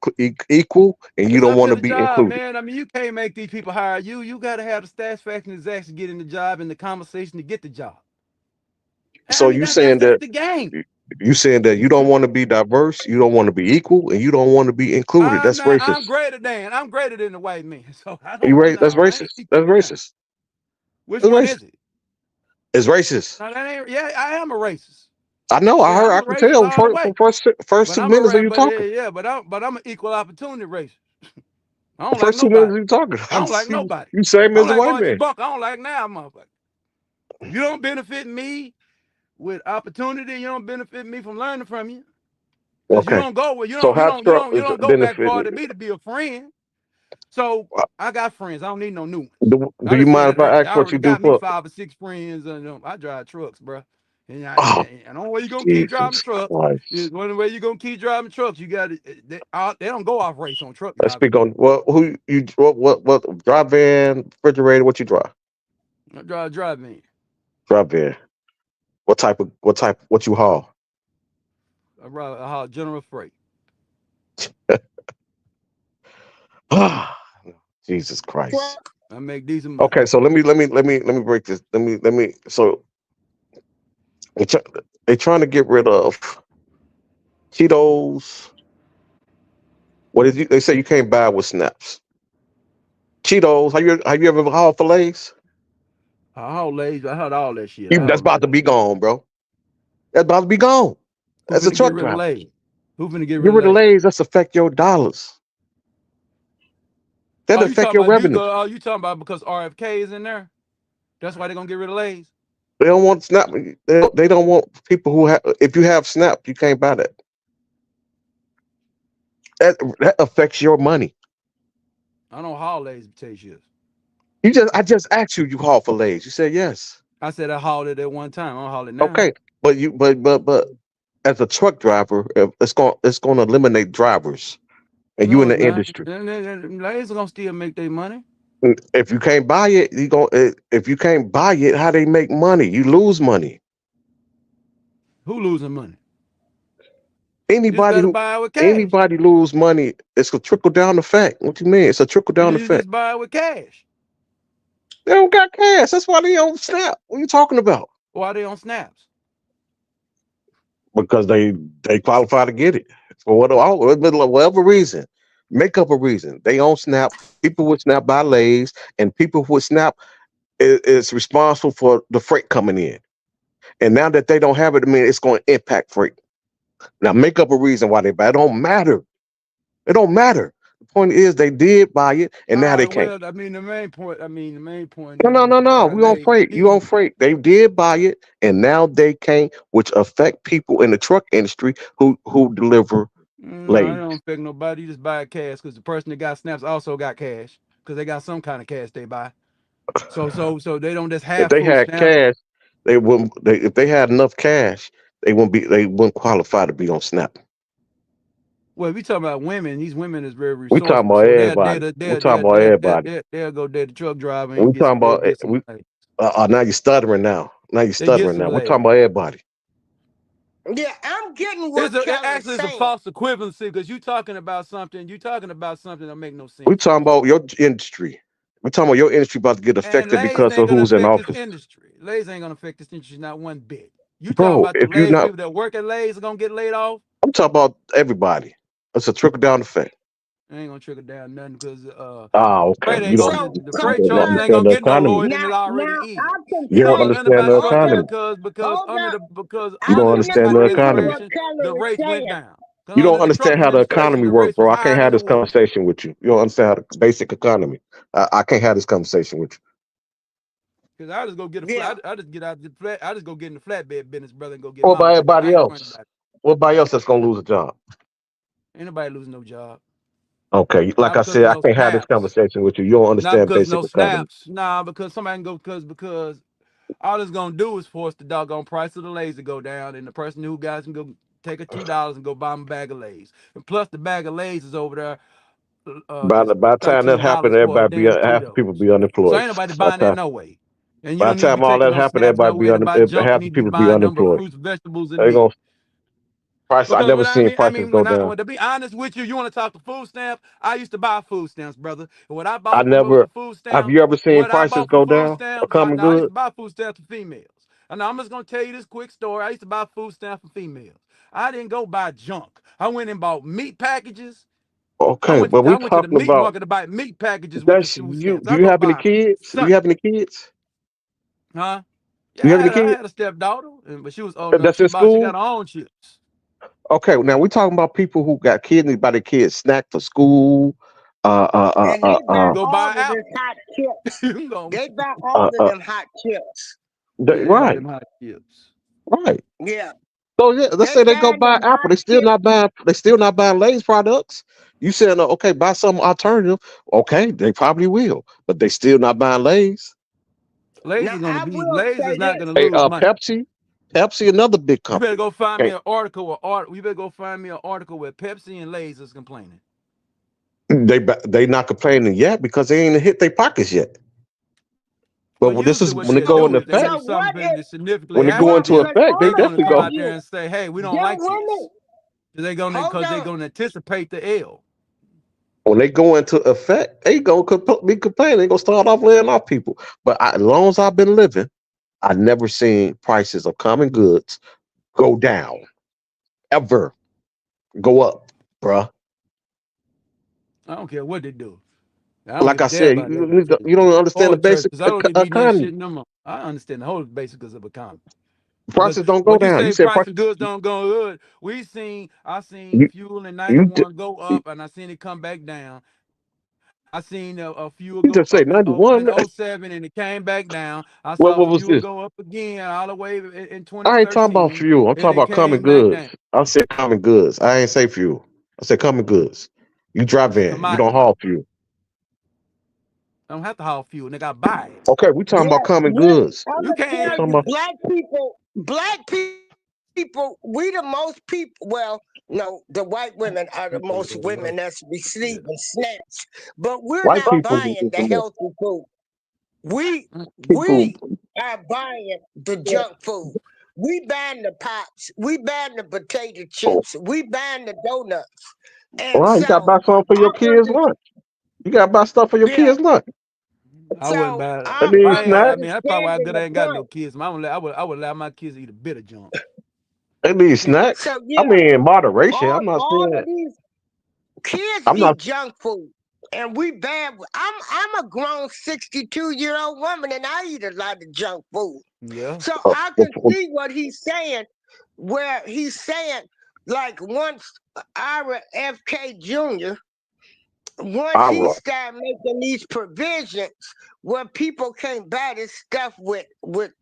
equal, and you
It's
don't
up
want
to
to
the
be
job,
included.
man. I mean, you can't make these people hire you. You got to have the satisfaction exact to get in the job and the conversation to get the job. I
So
mean,
you
that's
saying
that's
that
the game.
You saying that you don't want to be diverse, you don't want to be equal, and you don't want to be included. That's
I'm
racist.
greater than. I'm greater than the white man. So I
You
don't.
That's
No, I ain't
racist.
equal
That's
with them.
racist.
Which
That's
one
racist.
is it?
It's racist.
No, that ain't. Yeah, I am a racist.
I know. I
Yeah,
heard.
I'm
I
a
can
racist
tell
all the
from
way.
first
But
two
I'm a
minutes of
ra-
you
but
talking.
yeah, but I'm an equal opportunity racist. I don't like
First 2 minutes
nobody.
of you talking.
I don't like nobody.
You same
I don't
as a
like
white
Orange
man.
Bunk. I don't like now, motherfucker. If you don't benefit me with opportunity, you don't benefit me from learning from you. Cause you
Okay.
don't go where
So how Trump
you
is
don't go back far
benefiting?
to me to be a friend. So I got friends. I don't need no new ones.
Do
I
you
just said
mind
that
if I
earlier.
ask
I
what you
already
do
got me
for?
5 or 6 friends, and I drive trucks, bro.
Oh,
And the only way you gonna keep driving
Jesus
trucks is
Christ.
one way you gonna keep driving trucks. You got to they don't go off race on truck
Let's
driving.
speak on who you what drive van, refrigerator, what you drive?
I drive driving.
Drive van. What you haul?
I haul general freight.
Jesus Christ.
Truck.
I make decent money.
Okay, so let me break this. Let me so they try, they trying to get rid of Cheetos. What is you? They say you can't buy with snaps. Cheetos. Have you ever hauled fillets?
I haul lazy. I haul all that shit. I
That's
haul
about to
lazy.
be gone, bro. That's about to be gone.
Who
As a
finna get
truck
rid of
driver,
lazy? Who finna get
get
rid of
rid of
lazy?
lays. That's affect your dollars. That
Oh, you
affect
talking
your
about
revenue.
you talking about because RFK is in there? That's why they're gonna get rid of lays.
They don't want snap. They don't want people who have. If you have snap, you can't buy that. That affects your money.
I don't haul lazy potatoes.
I just asked you. You haul for lays. You said yes.
I said I hauled it at one time. I don't haul it now.
Okay, but as a truck driver, it's going to eliminate drivers, and you
No,
in
it's
the
not.
industry.
Lays are gonna still make their money.
If you can't buy it, you go. If you can't buy it, how they make money? You lose money.
Who losing money? You just
Anybody
better
who
buy it with cash.
anybody lose money, it's a trickle down effect. What you mean? It's a trickle
You
down
need to
effect.
just buy it with cash.
They don't got cash. That's why they don't snap. What are you talking about?
Why they on snaps?
Because they qualify to get it for whatever reason. Make up a reason. They own Snap. People would Snap by lays, and people who would Snap is responsible for the freight coming in. And now that they don't have it, I mean, it's going to impact freight. Now, make up a reason why they buy. It don't matter. It don't matter. The point is, they did buy it, and now they can't.
Well, I mean the main point. The main point
No,
is
no,
you
no,
can
no.
buy
We on
lays
freight. You on
easy.
freight. They did buy it, and now they can't, which affect people in the truck industry who deliver
No, it
lays.
don't affect nobody. You just buy cash because the person that got snaps also got cash because they got some kind of cash they buy. So they don't just
If
have
they
food
had
stamps.
cash, they wouldn't. If they had enough cash, they wouldn't be. They wouldn't qualify to be on Snap.
Well, we talking about women. These women is very
We talking
resourceful,
about
so
everybody. We talking about everybody.
they'll go date the truck driver
We
and
talking
they'll
about
get some.
we. Now you're stuttering now. Now you're
They get
stuttering
some
now. We're talking
lays.
about everybody.
Yeah, I'm getting what
It
Keller's
actually is a
saying.
false equivalency because you talking about something that make no
We
sense.
talking about your industry. We talking about your industry about to get
And
affected
lays
because
ain't
of
gonna
who's in
affect this
office,
industry. Lays ain't gonna affect this industry not one bit. You talking
bro.
about the
If you
lays
not,
people that work at lays are gonna get laid off?
I'm talking about everybody. It's a trickle down effect.
It ain't gonna trickle down nothing because
Ah, okay.
freight
You
ain't
don't.
gonna
So
the freight
You don't
charges ain't
concur.
understand
gonna
the
get no
economy.
lower than it
Now,
already
now I
is.
You don't
concur.
Because
understand the
anybody
Hold
working
economy.
up.
because
Hold up.
because
You
I'm
don't
under the
in
understand the
Trump
agreement with
economy.
what
administration the
Keller is
rates went
saying.
down. Because
You don't
under the Trump
understand how the
administration
economy
the
works,
rates was
bro. I can't
higher
have
than
this
it was.
conversation with you. You don't understand how the basic economy. I can't have this conversation with you.
Because I just go get a
Yeah.
flat. I just get out the flat. I just go get in the flatbed business, brother, and go get
What
my
about
money. I
everybody
ain't worrying
else?
about it.
What about else that's gonna lose a job?
Ain't nobody losing no job.
Okay, like
Not
I
because of
said, I
no
can't have this
snaps.
conversation with you. You don't
Not
understand
because of
basic
no
economy.
snaps. Nah, because somebody can go because all it's gonna do is force the doggone price of the Lays to go down, and the person who guys can go take a $2 and go buy them a bag of Lays. And plus, the bag of Lays is over there is
By the time that
$13
happened,
for a
everybody be
damn
half the people
Cheetos.
be
So
unemployed.
ain't nobody
By
buying
the
that
time,
no way. And you
by
don't
the
need to be
time all
taking
that
no
happened,
snaps no
everybody be
way to buy junk. You
half the
need to be
people be
buying number
unemployed.
fruits, vegetables, and
They
meat.
gonna price. I
Because
never
when
seen prices go down.
to be honest with you, you want to talk to food stamps. I used to buy food stamps, brother. And what I
I
bought
never.
for food
Have
stamps,
you ever seen prices go down? A common
no, I used
good.
to buy food stamps for females. And I'm just gonna tell you this quick story. I used to buy food stamps for females. I didn't go buy junk. I went and bought meat packages. I
Okay,
went
but
to
we
I went to the
talking
meat
about
market to buy meat packages with the
that's
food
you.
stamps.
Do
I
you
go
have any
buy
kids? Do you
something.
have any kids?
Huh?
Do you have
Yeah,
any
I
kids?
had a stepdaughter, but she was old enough.
That's in
She got
school.
her own chips.
Okay, now we talking about people who got kids and they buy their kids snack for school. Uh, uh, uh,
And
uh,
they
You
buy
can
uh,
go
all
buy
of
an
this
apple.
hot chips.
You can go,
They buy all
uh,
of
uh,
them hot chips.
yeah, they buy
right,
them hot chips.
right.
Yeah.
So yeah, let's
They
say they go
buying
buy
them
Apple.
hot
They still
chips.
not buying. They still not buying Lay's products. You saying okay, buy some alternative? Okay, they probably will, but they still not buying Lay's.
Lay's
Now
is gonna
I
be
will
Lay's
say
is not
this.
gonna
Hey,
lose money.
Pepsi, another big
You better
company.
go find me
Okay,
an article or art. You better go find me an article where Pepsi and Lay's is complaining.
they not complaining yet because they ain't hit their pockets yet. But
Well,
when this
usually
is
what
when it
they'll
go
So
do
into
if they
effect,
so
do
what
something
if
that significantly
when it
has
go
to
well
into
them,
because
effect, they
I'm
they're
gonna
gonna
definitely
come
tell
go.
out there
you,
and say, "Hey, we don't
them
like
women,
this." They're gonna
hold
because they're
on.
gonna anticipate the L.
When they go into effect, they gonna be complaining. They gonna start off laying off people. But as long as I've been living, I never seen prices of common goods go down ever. Go up, bruh.
I don't care what they do. I don't
Like
give a
I
damn
said,
about
you don't understand
or
the basic
churches. I don't even be in that
economy.
shit no more. I understand the whole basics of economy. Because
Prices don't go
when you
down. You
say
said
price
price.
of goods don't go good, I seen
You
fuel in
you, d-
91 go up and I seen it come back down. I seen a fuel
you
go
just say
up in
91.
oh 07 and it came back down. I saw
What was
fuel
this?
go up again all the way in
I ain't talking about
2013
fuel. I'm
and
talking
it
about common
came back
goods.
down.
I said common goods. I ain't say fuel. I said common goods. You drive
That's a
in. You don't
commodity.
haul fuel.
I don't have to haul fuel, nigga. I buy it.
Okay, we talking about
Yeah,
common
yeah.
goods.
I'm
You
gonna
We
tell
can't.
talking
you,
about
black people, we the most people. Well, no, the white women are the most women that's
Yeah.
receiving snaps, but we're
white
not
people.
buying the healthy food. We
People.
we are buying the junk food. We buying the pops. We buying the potato
Oh,
chips. We buying the donuts.
all
And
right, you got to
so
buy something for
I
your kids'
understand.
lunch. You got to buy stuff for your
Yeah.
kids' lunch.
I wouldn't
So
buy it.
I
If
need
I
I'm
ain't, I
snacks.
mean, that's probably why
understanding
good I
the
ain't got no
point.
kids. I would allow my kids to eat a bit of junk.
They need snacks.
So
I
yeah,
mean, in moderation.
all of these kids
I'm not.
eat junk food, and we bad. I'm a grown 62-year-old woman, and I eat a lot of junk food.
Yeah.
So
Uh,
I can see what he's saying, where he's saying like once Ira FK Jr. once
I
he
rock.
started making these provisions where people can't buy this stuff with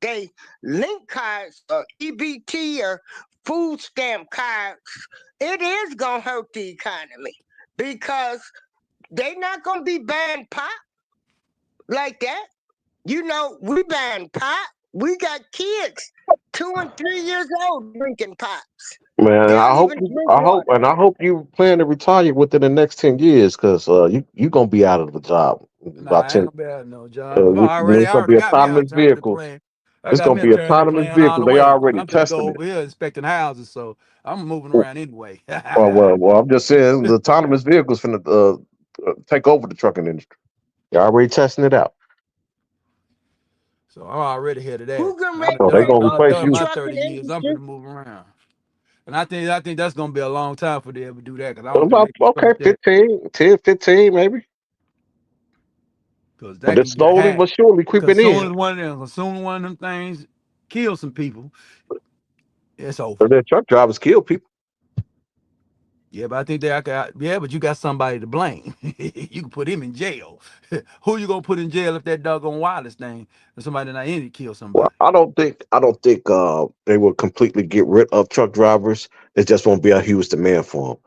they link cards or EBT or food stamp cards, it is gonna hurt the economy because they not gonna be buying pot like that. You know, we buying pot. We got kids 2 and 3 years old drinking pots.
Man,
They don't even drink water.
I hope you plan to retire within the next 10 years, because you gonna be out of the job in
Nah,
about
I ain't
10.
gonna be out no job.
It's
I
gonna
already
be
got me an
autonomous
alternative
vehicles.
plan. I
It's
got
gonna
me an
be
alternative
autonomous
plan on
vehicles.
the
They
way.
already
I'm gonna go
testing it.
over here inspecting houses, so I'm moving around anyway.
Well, I'm just saying the autonomous vehicles finna take over the trucking industry. They're already testing it out.
So I'm already ahead of that.
Who can
I'm
ready
So they're
take
gonna
over
replace
the
done
you.
my
trucking
30 years. I'm
industry?
gonna move around. And I think that's gonna be a long time for them to do that because I don't think
About
they can
okay,
start that
15 maybe.
because
But
that
it's
can get
slowly
hacked.
but surely
Because
creeping in.
soon one of them things kill some people, it's over.
So their truck drivers kill people.
Yeah, but I think yeah, but you got somebody to blame. You can put him in jail. Who you gonna put in jail if that doggone wireless thing or somebody not in it kill
Well,
somebody?
I don't think they will completely get rid of truck drivers. It just won't be a huge demand for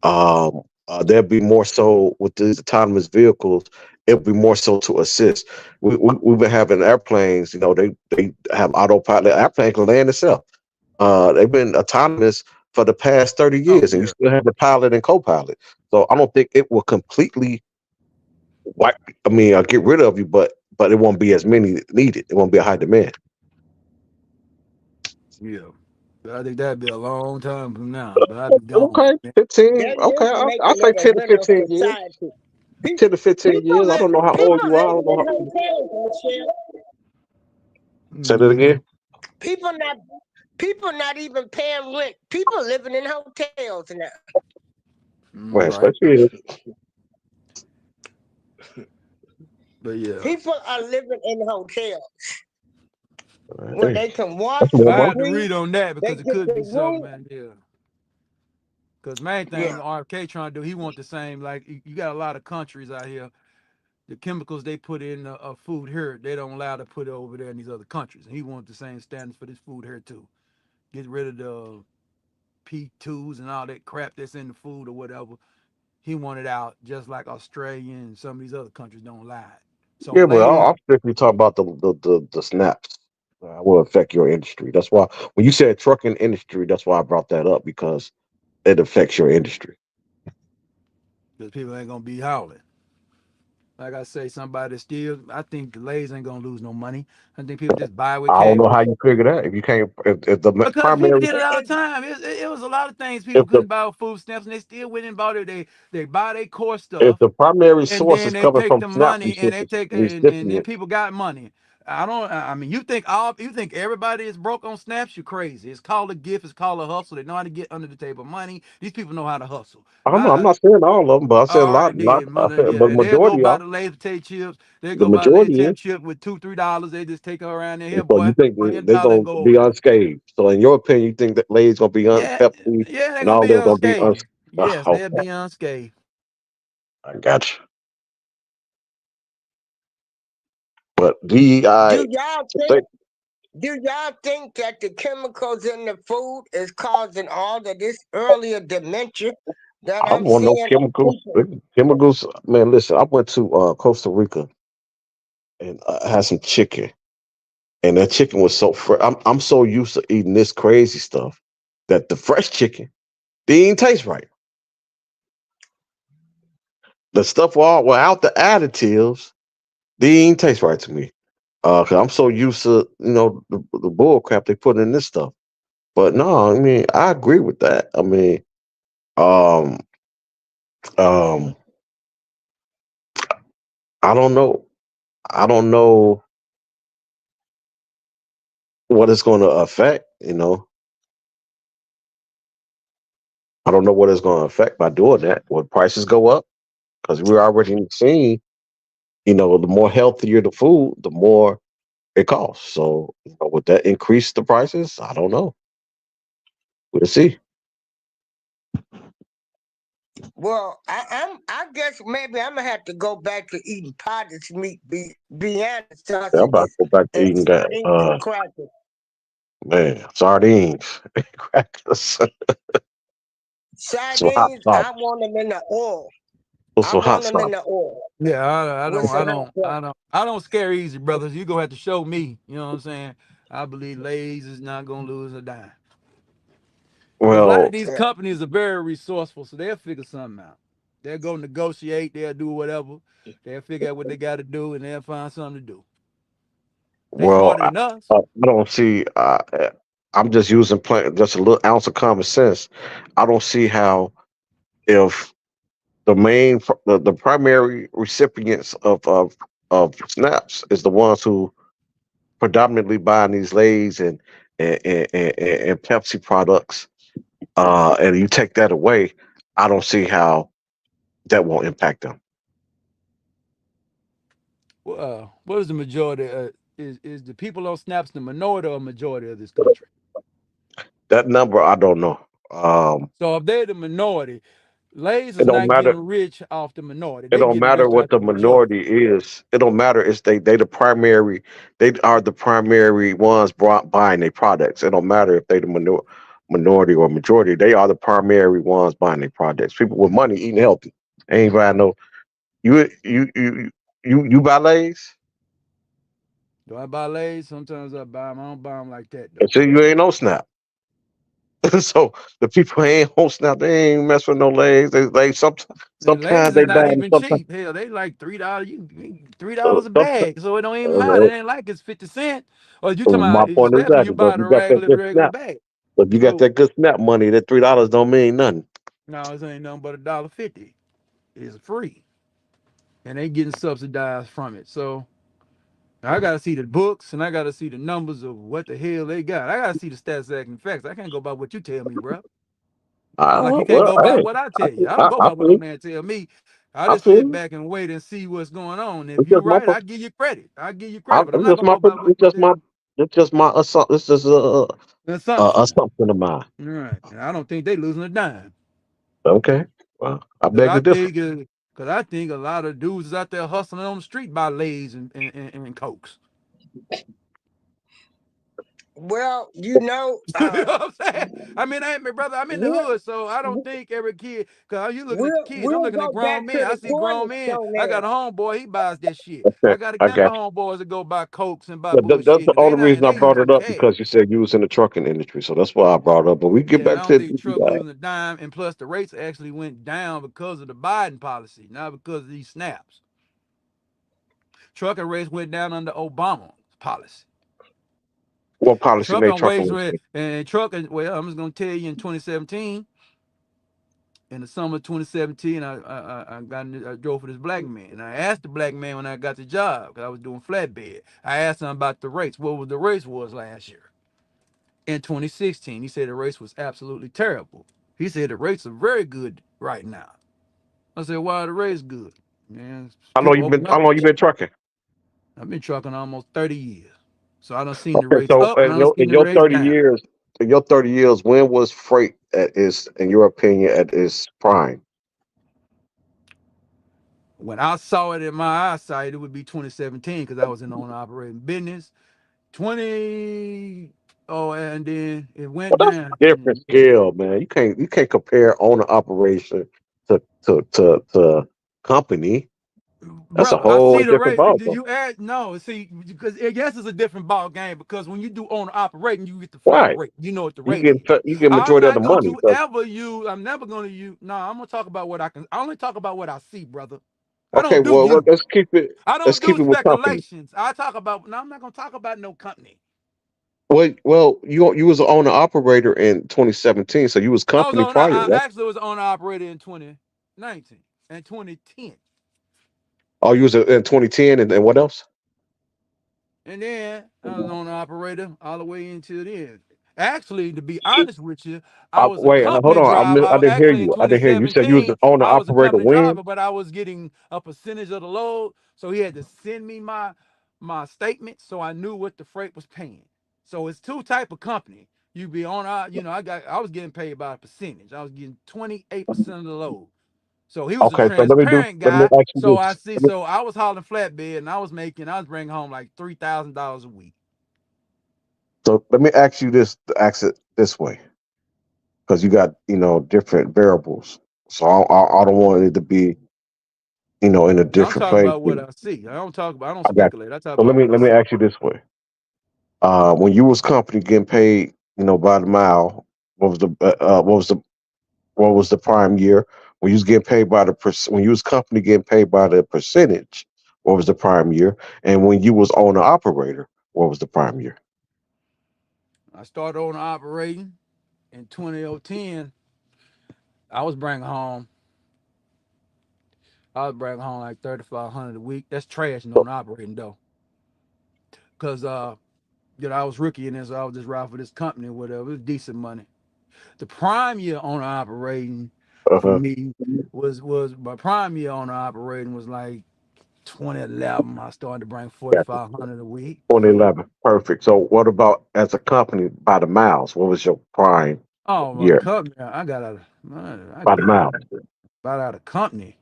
them. There'll be more so with these autonomous vehicles. It'll be more so to assist. We've been having airplanes. They have autopilot. Airplane can land itself. They've been autonomous for the past 30
Oh
years, and you
yeah.
still have the pilot and co-pilot. So I don't think it will completely wipe. I mean, get rid of you, but it won't be as many needed. It won't be a high demand.
Yeah. But I think that'd be a long time from now. But I'd be gone.
Okay, 15.
That
Okay,
is
I'll
making
say
it a
10 to
winner
15 years.
society.
10 to 15
People
years. I
live
don't know how old
people
you are. I don't
living
know
in
how.
hotels, Michelle.
Say that
Hmm.
again.
People not people not even paying rent. People living in hotels now.
Well,
Right.
especially
But yeah,
People are living in hotels where
hey,
they can
that's
wash
if
more
I
for
money.
had to
free.
read on that
They
because it
get
could
the
be something,
room.
man. Yeah. Because main
Yeah.
thing RFK trying to do, he want the same. Like you got a lot of countries out here. The chemicals they put in food here, they don't allow to put it over there in these other countries. And he wants the same standards for this food here too. Get rid of the P2s and all that crap that's in the food or whatever. He wanted out just like Australia and some of these other countries don't allow it. So
Yeah, but
Lay's,
I'm strictly talking about the snaps. Will affect your industry. That's why when you said trucking industry, that's why I brought that up because it affects your industry.
because people ain't gonna be howling. Like I say, somebody still, I think the Lay's ain't gonna lose no money. I think people just buy what
I don't
came
know
with
how
it.
you figure that. If you can't, if the
Because people
primary,
did it all the
It,
time. It was a lot of things people
if the
couldn't buy with food stamps, and they still went and bought it. They buy their core
if
stuff,
the primary
and
source
then
is
they
coming
take
from
the
SNAP
money and they take and then
recipient,
people got money. I don't. I mean, you think everybody is broke on snaps? You crazy? It's called a gift. It's called a hustle. They know how to get under the table money. These people know how to hustle.
I don't know. I'm
I
not saying all of them, but I said a
all
lot,
right,
lot.
then,
I
mother,
said, but
yeah, they'll go
majority
buy
of
the Lay's potato chips. They
the
go buy Lay's
majority
potato
is.
chip with $2, $3. They just take her around there. Here,
So you
boy,
think
bring your
they
dollar and
gonna
go
be
over there.
unscathed? So in your opinion, you think that Lay's gonna be
Yeah,
Pepsi
yeah, they're
and
gonna
all
be
them gonna be
unscathed. Yes, they'll
okay,
be unscathed.
I got you. But DEI,
do y'all
they,
think? Do y'all think that the chemicals in the food is causing all of this earlier dementia that
I don't
I'm
want no
seeing of
chemicals.
people?
Chemicals, man. Listen, I went to Costa Rica and had some chicken, and that chicken was so fresh. I'm so used to eating this crazy stuff that the fresh chicken didn't taste right. The stuff without the additives didn't taste right to me. Cause I'm so used to the bull crap they put in this stuff. But no, I mean I agree with that. I mean, um, um, I don't know. I don't know what it's going to affect. I don't know what it's going to affect by doing that. When prices go up, because we're already seeing, the more healthier the food, the more it costs. So, would that increase the prices? I don't know. We'll see.
Well, I guess maybe I'm gonna have to go back to eating pottage meat, Vienna
Yeah, I'm about
sausages,
to go back to
and
eating that.
sardines and crackers.
Man, sardines, crackers, some hot
Sardines,
sauce,
I want them in the oil. I
some hot
want them in
sauce.
the oil
Yeah,
with some hot sauce.
I don't scare easy, brothers. You gonna have to show me. You know what I'm saying? I believe Lay's is not gonna lose a dime. Because a lot of
Well,
these
Yeah.
companies are very resourceful, so they'll figure something out. They'll go negotiate, they'll do whatever. They'll figure out what they gotta do and they'll find something to do. They
well,
smarter than us.
I don't see. I'm just using just a little ounce of common sense. I don't see how if the primary recipients of snaps is the ones who predominantly buying these Lay's and Pepsi products, and you take that away, I don't see how that won't impact them.
What is the majority? Is the people on Snaps the minority or majority of this country?
That number, I don't know.
So if they're the minority, Lay's
It
is
don't
not
matter.
getting rich off the minority.
It
They
don't
getting
matter
rich
what
out
the
the majority.
minority is. It don't matter. It's they the primary. They are the primary ones brought buying their products. It don't matter if they the minority or majority. They are the primary ones buying their products. People with money eating healthy. Ain't buying no. You buy Lay's
Do I buy Lay's? Sometimes I buy them. I don't buy them like that
and
though.
say you ain't no snap. So the people ain't on snap. They ain't mess with no Lay's. They
The
sometimes
Lay's
they
is
buy
not
them.
even
Sometimes
cheap. Hell, they like $3. You $3 a
sometimes.
bag, so it don't even matter. It ain't like it's 50 cents. Or you talking
My
about,
point is
especially when
that
you
but
buy the
you got that good
regular
snap.
bag.
If you got
So
that good snap money, that $3 don't mean nothing.
no, it ain't nothing but $1.50. It's free, and they getting subsidized from it. So I gotta see the books and I gotta see the numbers of what the hell they got. I gotta see the stats, and facts. I can't go by what you tell me, bro. Like you can't
Well,
go by
hey,
what I tell you. I don't go
I
by what no
feel,
man tell me. I
I
just
feel
sit
you.
back and wait and see what's going on. If
It's
you
just my,
right, I give you credit. I give you credit, but I'm
it's
not
just
gonna go by
it's
what
just
they
my, it's just my assumption. This is
the assumption.
assumption of mine.
All right. And I don't think they losing a dime.
Okay. Well, I
Cause
beg
I
to differ.
think cause I think a lot of dudes is out there hustling on the street by lays and cokes.
Well,
You know what I'm saying? I mean, I ain't my brother. I'm in the
we'll,
hood, so I don't think every kid. Cause you looking at the kids, I'm
we'll
looking at
go back
grown
to
men. I
the
see grown men.
cornerstone
I got
there.
a homeboy. He buys that shit. I
Okay,
got a
I
gang of
got you.
homeboys that go buy cokes and buy
Yeah, that's
bullshit,
the
and
only reason
and
I
they
brought
using
it up
cash.
because you said you was in the trucking industry, so that's why I brought it up. But we get
Yeah, and
back
I don't
to
think truck losing a dime. And plus, the rates actually went down because of the Biden policy, not because of these snaps. Trucking rates went down under Obama's policy.
what policy made
Trucking
trucking
wages
less
went
safe.
and trucking. Well, I'm just gonna tell you in 2017. In the summer of 2017, I drove for this black man. And I asked the black man when I got the job, because I was doing flatbed. I asked him about the rates, what was the race was last year. In 2016, he said the race was absolutely terrible. He said the rates are very good right now. I said, why are the rates good? Man, people open
How
up.
long you been trucking?
I've been trucking almost 30 years. So I done seen the
Okay,
rates
so
up and I done seen
in
the
your
rates
30
down.
years, when was freight at its, in your opinion, at its prime?
When I saw it in my eyesight, it would be 2017 because I was in the owner operating business. 20, oh, and then it
Well,
went
that's
down.
a different scale, man. You can't compare owner operation to company. That's a
Brother, I
whole
see the
different
rate. Did
ballgame.
you add? No, see, because I guess it's a different ball game because when you do owner operating, you get the flat
Right.
rate. You know what the rate is.
You get
I'm
majority of the
not going
money.
to
So,
ever use, I'm never going to use, no, I'm going to talk about what I can, I only talk about what I see, brother. I
okay,
don't do
well,
you. I
let's
don't
keep
do
it with company.
speculations. I talk about, no, I'm not going to talk about no company.
Well, you was an owner operator in 2017, so you was company prior,
I
right?
actually was owner operator in 2019 and 2010.
Oh, you was in 2010, and what else?
And then I was on the operator all the way until then. Actually, to be honest with you, I was a
Wait, hold
company
on.
driver.
I didn't hear
Actually in
you. I didn't hear you. You said you was an
2017,
owner
I was a
operator
company
when?
driver, but I was getting a percentage of the load. So he had to send me my statement so I knew what the freight was paying. So it's two type of company. You be on, I was getting paid by a percentage. I was getting 28% of the load. So he was a
Okay, so
transparent
let me
guy.
ask you
So
this.
so I was hauling flatbed and I was bringing home like $3,000 a week.
So let me ask you this. Ask it this way, because you got different variables. So I don't want it to be in a
Now I'm
different
talking
place.
about what I see. I don't
I got you.
speculate. I talk
So
about what I
let me
see.
ask you this way. When you was company getting paid, by the mile, what was the what was the prime year? When you was getting paid by when you was company getting paid by the percentage, what was the prime year? And when you was owner operator, what was the prime year?
I started on operating in 2010. I was bringing home I was bringing home like 3,500 a week. That's trash
So,
on operating though. Cause I was rookie in this, so I was just riding for this company or whatever. It was decent money. The prime year on operating for
uh-huh.
me was my prime year on operating was like 2011. I started to bring
Got
4,500 a week.
2011. Perfect. So what about as a company by the miles? What was your prime
Oh, my
year
company, I got out of man, I
by the
got
miles?
about out of company.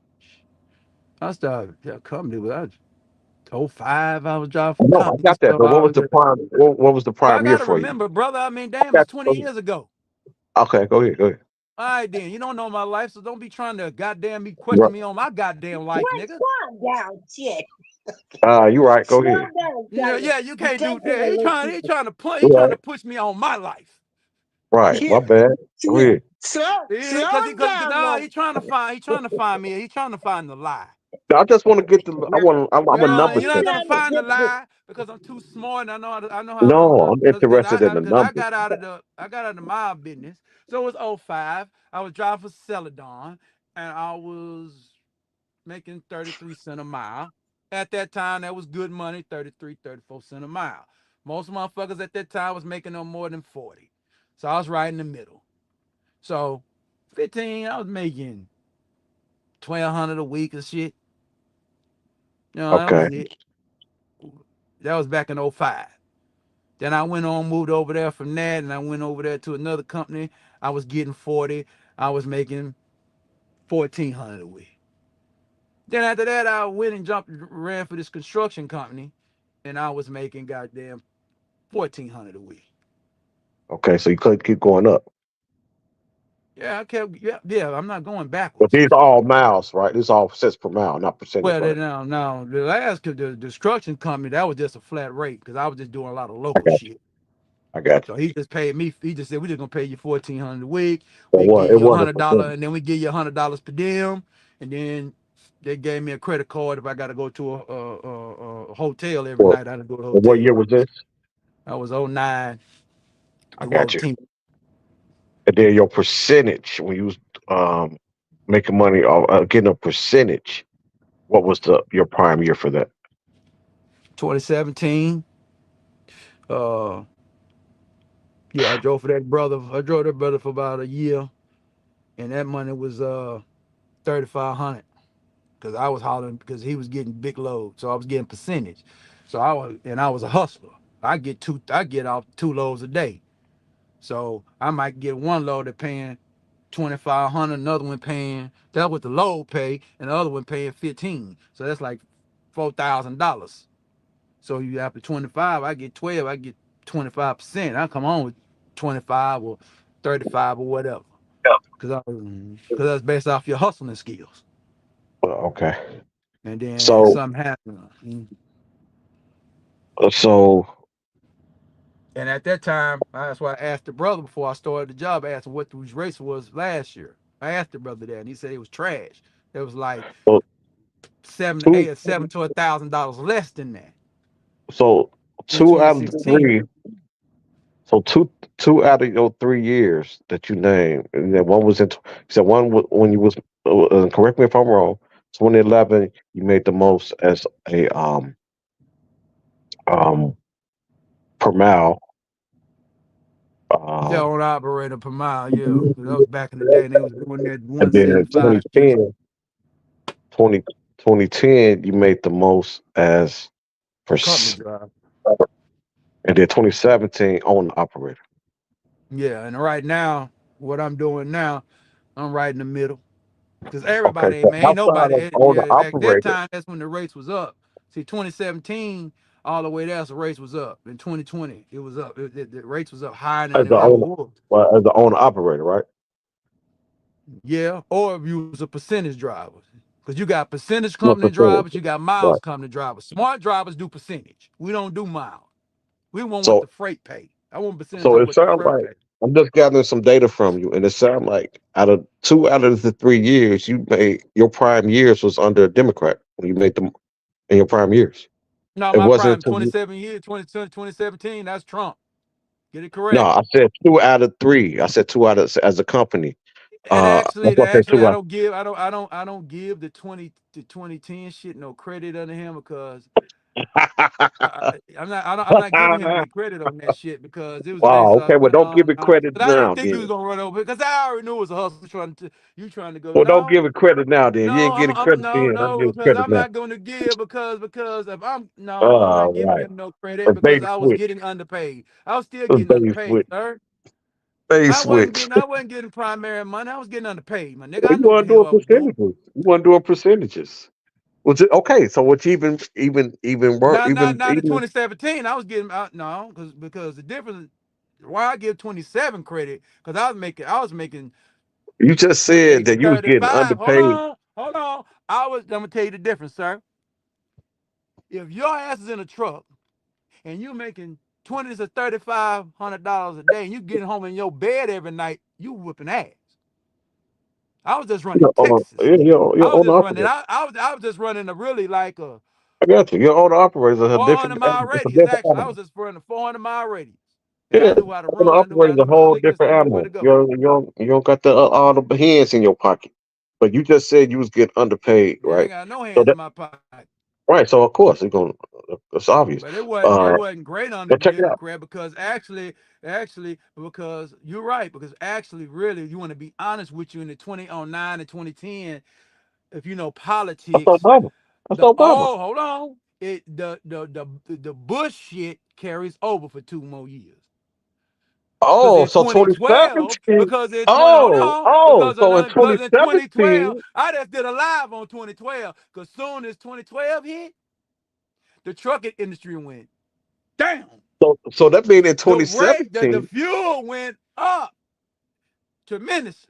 I started company with I '05. I was driving for
No, I
company.
got that.
So
But
I was
what was the
well, I
prime year
gotta
for you?
remember, brother. I mean,
I
damn, it's
got
20
you.
years ago.
Okay, go ahead. Go ahead.
All right, then. You don't know my life, so don't be trying to goddamn me question
Right.
me on my goddamn life,
Wait,
nigga.
calm down, shit.
You right. Go
Slow
ahead.
down,
Yeah,
Charlie.
yeah, you
You're
can't do
taking
that.
a little.
He trying
Right.
to push me on my life.
Right.
Yeah,
My bad. Go
yeah.
ahead.
Yeah,
Slow down,
nah,
though.
he trying to find me. He trying to find the lie.
I just want to get the. I
Now,
want. I'm a
No,
numbers
you're not
person.
gonna
trying to
find the
get the.
lie because I'm too smart and I know how
No,
to
I'm interested in the
because
numbers.
I got out of my business. So it was '05. I was driving for Celadon and I was making 33 cents a mile. At that time, that was good money, 33, 34 cents a mile. Most motherfuckers at that time was making no more than 40. So I was right in the middle. So 15, I was making 1,200 a week or shit. That
Okay.
was it. That was back in '05. Then I went on, moved over there from that, and I went over there to another company. I was getting 40. I was making 1,400 a week. Then after that, I went and ran for this construction company, and I was making goddamn 1,400 a week.
Okay. So you could keep going up.
Yeah, I kept. Yeah. I'm not going
But
backwards.
these are all miles, right? These are all cents per mile, not percentage,
Well,
right?
now the last the construction company that was just a flat rate because I was just doing a lot of
I
local
got you.
shit.
I got you.
So he just paid me. He just said we're just gonna pay you 1,400 a week.
It
We
was.
give
It
you a
was a
hundred dollar,
percentage.
and then we give you $100 per diem, and then they gave me a credit card if I got to go to a hotel every
Well,
night. I had to go to a
what year
hotel.
was this?
I was '09
I
through
got you.
'010.
And then your percentage when you was um, making money or getting a percentage. What was the your prime year for that?
2017. Uh, yeah, I drove for that brother. I drove that brother for about a year, and that money was 3,500 because I was hollering because he was getting big loads, so I was getting percentage. So I was a hustler. I get off 2 loads a day. So I might get one load that paying 2,500, another one paying that with the load pay, and the other one paying 15. So that's like $4,000. So you after 25, I get 12, I get 25%. I come home with 25 or 35 or whatever. Cause that's based off your hustling skills.
Okay.
And then
So
something happened.
so
And at that time, that's why I asked the brother before I started the job. I asked him what his race was last year. I asked the brother that, and he said it was trash. It was like
so 2
7 to $1,000 less than that
so
in
2 out of the
2016.
3. So two out of your 3 years that you named, and then one was in. You said one when you was. Correct me if I'm wrong. 2011, you made the most as a um per mile.
Yeah,
Um,
on operator per mile. Yeah, that was back in the day, and they was doing that
and then in
175 shit.
20 2010, you made the most as per,
Company drive.
and then 2017 owner operator.
Yeah, and right now, what I'm doing now, I'm right in the middle. Cause
Okay,
everybody,
so
man, ain't
outside
nobody.
of owner
Yeah, at that
operator
time, that's when the race was up. See, 2017, all the way there, the race was up. In 2020, it was up. The race was up higher than
as
it
the
ever
owner,
was.
well, as the owner operator, right?
Yeah, or if you was a percentage driver, because you got percentage
What
company
percentage?
drivers, you got miles
Right.
company drivers. Smart drivers do percentage. We don't do miles. We want what
So
the freight pay. I want percentage
So
on
it
what the
sounds
freight
like
pay.
I'm just gathering some data from you, and it sounds like out of the 3 years you made, your prime years was under a Democrat when you made them in your prime years.
No,
It
my
wasn't
prime
until
27 years, 2017. That's Trump. Get it
no,
correct.
I said 2 out of 3. I said two out of as a company.
And
That's
actually,
what I said two
I
out.
don't give, I don't give the 2010 shit no credit under him because I'm not giving him any credit on that shit because it was based
Wow.
off.
Okay. Well, don't give it credit
But I didn't
now,
think you was
then.
gonna run over because I already knew it was a hustle. You trying to go
Well, don't give
no.
it credit now, then. If you
No,
ain't getting
I'm
credit
no,
then. I'm
no,
giving
because
credit
I'm
now.
not going to give because if I'm no, I'm not giving
Right.
him no credit
It's
because
bait
I was
switch.
getting underpaid. I was still
It's
getting
bait
underpaid,
switch.
sir.
Bait switch.
I wasn't getting primary money. I was getting underpaid, my nigga. I
You
knew what the
weren't
hell
doing
I was doing.
percentages. You weren't doing percentages. Was it okay? So what's even work
Not in
even
2017. I was getting no, because the difference why I give 27 credit because I was making
you just said
28 to
that you was getting
35.
underpaid.
Hold on. I'm gonna tell you the difference, sir. If your ass is in a truck and you making 20 to $3,500 a day and you getting home in your bed every night, you whooping ass. I was just running Texas, nigga. I
You're
was
owner
just running.
operator.
I was just running a really like a
I got you. Your owner operator is a
400
different
mile
it's a
radius.
different
Actually, I
animal.
was just running a 400-mile radius, and I
Yeah,
knew how to
owner
run.
operator is
I
a
knew the
whole
slickness.
different
I knew where to
animal.
go.
You don't got the all the hands in your pocket. But you just said you was getting underpaid,
Yeah, I ain't
right?
got no
So
hands in
that
my pocket.
Right. So of course it's going. It's obvious.
But it
Uh,
wasn't great on the
but check it out.
Democrat because actually because you're right because actually really you want to be honest with you in the 2009 and 2010 if you know
That's
politics
Obama. That's
the
Obama.
oh hold on it the Bush shit carries over for 2 more years. Because
Oh,
in
so
2012,
2017.
because in 20, hold
Oh,
on,
oh, so in
because in 2012,
2017.
I just did a live on 2012. Because soon as 2012 hit, the trucking industry went down.
So that means in
The
2017.
fuel went up tremendously.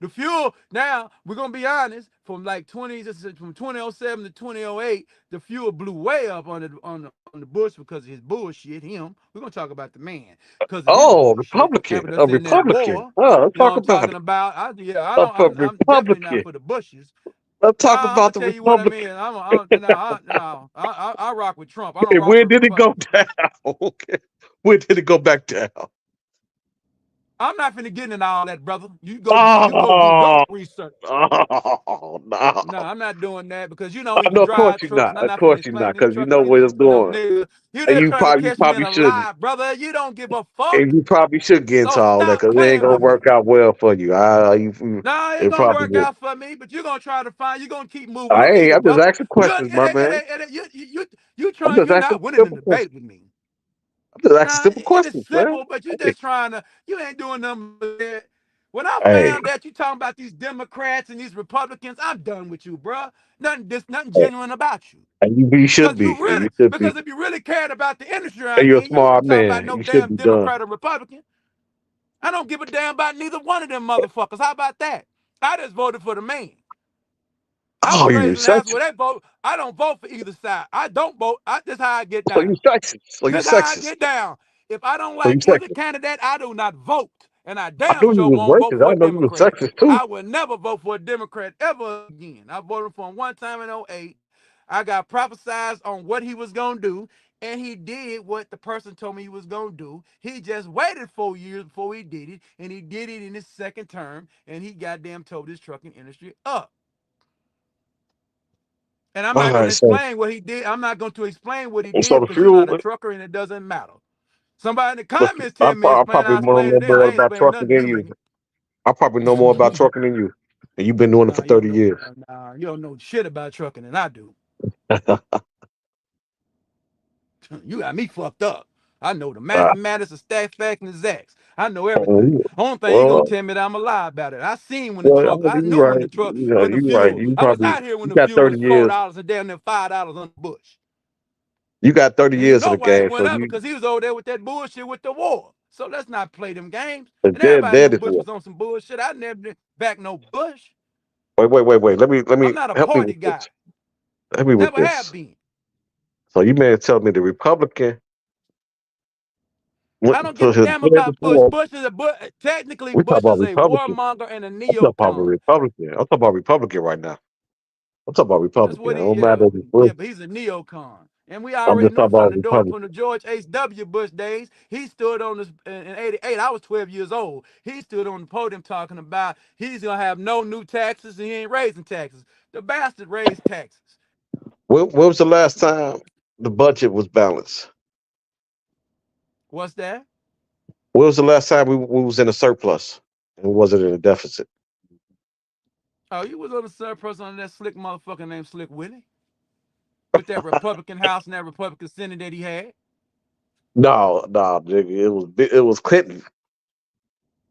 The fuel now we're gonna be honest from like 2007 to 2008, the fuel blew way up on the Bush because of his bullshit. Him, we're gonna talk about the man because of his
Oh,
bullshit,
Republican,
having us
a
in this
Republican.
war.
Oh, let's
You know what
talk
I'm
about
talking
it.
about?
A
I'm definitely not
Republican.
for the Bushes.
Let's talk
I'm gonna
about the
tell you what I
Republican.
mean. I rock with Trump. I don't
And
rock
when
with
did it go
Republicans.
down? Okay. When did it go back down?
I'm not finna get into all that, brother. You go do
Oh,
your research.
oh no.
No, I'm not doing that because you don't
I
even
know, of course
drive
you're
trucks,
not.
and I'm
Of
not finna
course you're
explain
not,
this
because you
trucking
know where it's
industry to no
going.
nigga. You
And
just trying to
you
catch me in
probably
a
shouldn't.
lie, brother. You don't give a fuck.
And you probably should get into
So
all that
stop
because it ain't
playing
gonna
with me.
work out well for you.
No, it ain't
It
gonna
probably
work
would.
out for me, but you're gonna try to find. You're gonna keep moving the
I ain't.
needle,
I'm just
brother.
asking questions, my man.
You
I'm
trying.
just
You're
asking
not winning the
simple questions.
debate with me.
I'm just asking
Nah,
simple
it is
questions, man.
simple, but you
Hey,
just trying to. You ain't doing nothing but that. When I
hey,
found that you talking about these Democrats and these Republicans, I'm done with you, bro. Nothing
hey,
genuine about you.
and you should be. And you should be.
Because if you really cared about the industry
And
I'm
you're a
in, you
smart
wouldn't talk about
man.
no
You should
damn
be done.
Democrat or Republican. I don't give a damn about neither one of them motherfuckers. How about that? I just voted for the man. I
Oh,
was
you're
raised in the house where
sexist.
they vote. I don't vote for either side. I don't vote. This is how I get
So you
down.
sexist. So you
This is how I
sexist.
get down. If I don't
So you
like either
sexist.
candidate, I do not vote. And I
I
damn
knew you
sure
was
won't vote
racist.
for
I
a
know you was
Democrat.
sexist too.
I will never vote for a Democrat ever again. I voted for him one time in '08. I got prophesized on what he was going to do, and he did what the person told me he was going to do. He just waited 4 years before he did it, and he did it in his second term, and he goddamn told this trucking industry up. And I'm
All
not going
right.
to
So
explain what he did. I'm not going to explain what he
so
did
the
because you're not
fuel.
a trucker and it doesn't matter. Somebody in the
Listen,
comments tell me
I
explain,
probably
I explain
know
it then.
more
I ain't
about
explaining
trucking
nothing to
than
you,
you.
nigga.
I probably know more about trucking than you. And you've been doing it for
Nah, you don't
30
know.
years.
Nah, you don't know shit about trucking, and I do. You got me fucked up. I know the
Uh,
mathematics, the stats, facts, and exacts. I know everything.
well,
Only thing you gonna
well,
tell me that I'm a lie about it. I seen when the
I
truck.
mean,
I
you
knew when
right.
the truck,
You know,
when the
you right.
fuel.
You
I was
probably
out here when
you
the
got
fuel
30
was
years.
$4 and damn near $5 on the bush.
You got 30
And you
years of
know
the
why it
game. So
went up
you
because he was over there with that bullshit with the war. So let's not play them games.
the
And everybody knew
dead is
Bush
war.
was on some bullshit. I never did back no Bush.
Wait. Let
I'm
me
not a
help me
party
with
guy.
this. Help me with
Never have
this.
been.
So you may tell me the Republican
I
went
don't give
to
a
his
damn
dead
about Bush.
war.
Bush is a technically
We talk
Bush
about
is a
Republican.
warmonger and a
I'm talking about
neocon.
Republican. I'm talking about Republican right now. I'm talking about
That's
Republican.
what
It
he
don't matter if it's Bush.
yeah, but he's a neocon. And we
I'm
already
just talking
know from
about
the
Republican.
from the George H.W. Bush days, he stood on this in '88. I was 12 years old. He stood on the podium talking about he's gonna have no new taxes and he ain't raising taxes. The bastard raised taxes.
When was the last time the budget was balanced?
What's that?
When was the last time we was in a surplus and wasn't in a deficit?
Oh, you was on the surplus on that slick motherfucker named Slick Willie with that Republican House and that Republican Senate that he had.
No, nigga, it was Clinton.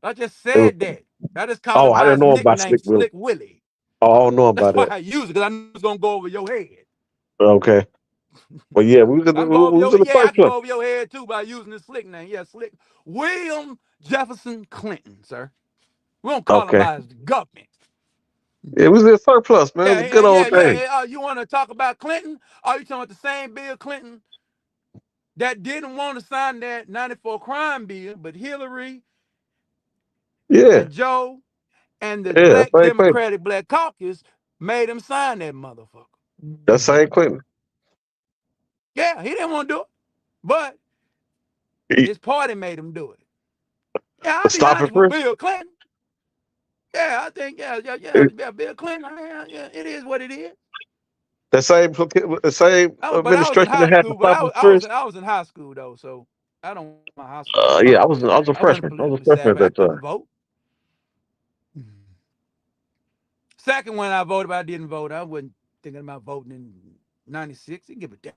I just
It was,
said that. I just called
oh,
him
I
by
didn't
his
know about
nickname,
Slick Willie.
Slick Willie.
Oh, I don't know
That's
about
why
that.
I use it because I knew it was gonna go over your head.
Okay, but yeah,
I can go over
we was
your
in a
I can
surplus.
go over your head too by using the slick name. Yeah, Slick William Jefferson Clinton, sir. We don't call him
Okay,
by his government.
yeah, we was in a surplus, man. It was a good old day.
You want to talk about Clinton? Are you talking about the same Bill Clinton that didn't want to sign that '94 crime bill, but Hillary
Yeah,
and Joe and the
yeah,
Black
same Clinton.
Democratic Black Caucus made him sign that motherfucker?
That same Clinton.
Yeah, he didn't want to do it, but
He,
his party made him do it. Yeah, I'll be
stop and
honest with
frisk.
Bill Clinton. Yeah, I think
It-
Bill Clinton. Yeah, it is what it is.
The same
But I was in
administration
high
that had the
school. But
stop and frisk.
I was in high school though, so I don't want my high school to
Yeah,
count for that.
I was
I
a
wasn't
freshman. I was a
politically
freshman
savvy.
at
I
that
couldn't
time.
vote. Second, when I voted, but I didn't vote. I wasn't thinking about voting in '96. Didn't give a damn.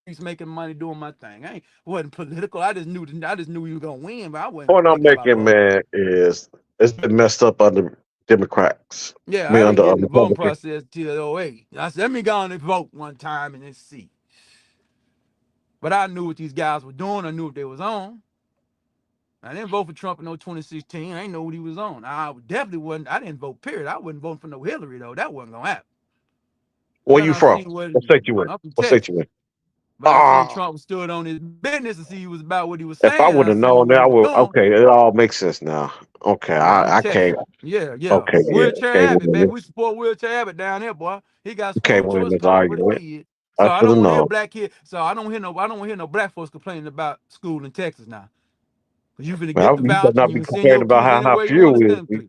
He's making money doing my thing. I wasn't political. I just knew he was gonna win, but I wasn't
Point I'm
thinking about
making,
voting.
man, is it's been messed up under Democrats. I
Yeah,
mean,
I didn't
under
get in the voting
Republicans.
process till '08. I said, let me go on and vote one time and then see. But I knew what these guys were doing. I knew what they was on. I didn't vote for Trump in no 2016. I didn't know what he was on. I definitely wasn't. I didn't vote. Period. I wasn't voting for no Hillary though. That wasn't gonna happen.
Where
Then
you
I
from?
seen what
What state you in?
I'm from
What state you
Texas.
in?
But I seen
Ah,
Trump stood on his business and see he was about what he was
if I
saying.
would
I
have
seen
known
what
that,
he
I
was
would.
doing.
Okay, it all makes sense now. Okay,
Yeah, I'm
I can't.
Texas. Yeah, yeah.
Okay, yeah,
Wheelchair
can't
Abbott,
win
baby.
this.
We support Wheelchair Abbott down here, boy. He got
You can't
school
win
choice
this
card for the
argument.
kids.
I
So I
should
don't
have
want to hear
known.
black kids. So I don't want to hear no black folks complaining about school in Texas now. Cause you finna get the
You better
voucher and
not
you
be
can send
complaining
your
about
kids
how
anywhere you want
fuel
to
is.
send them to.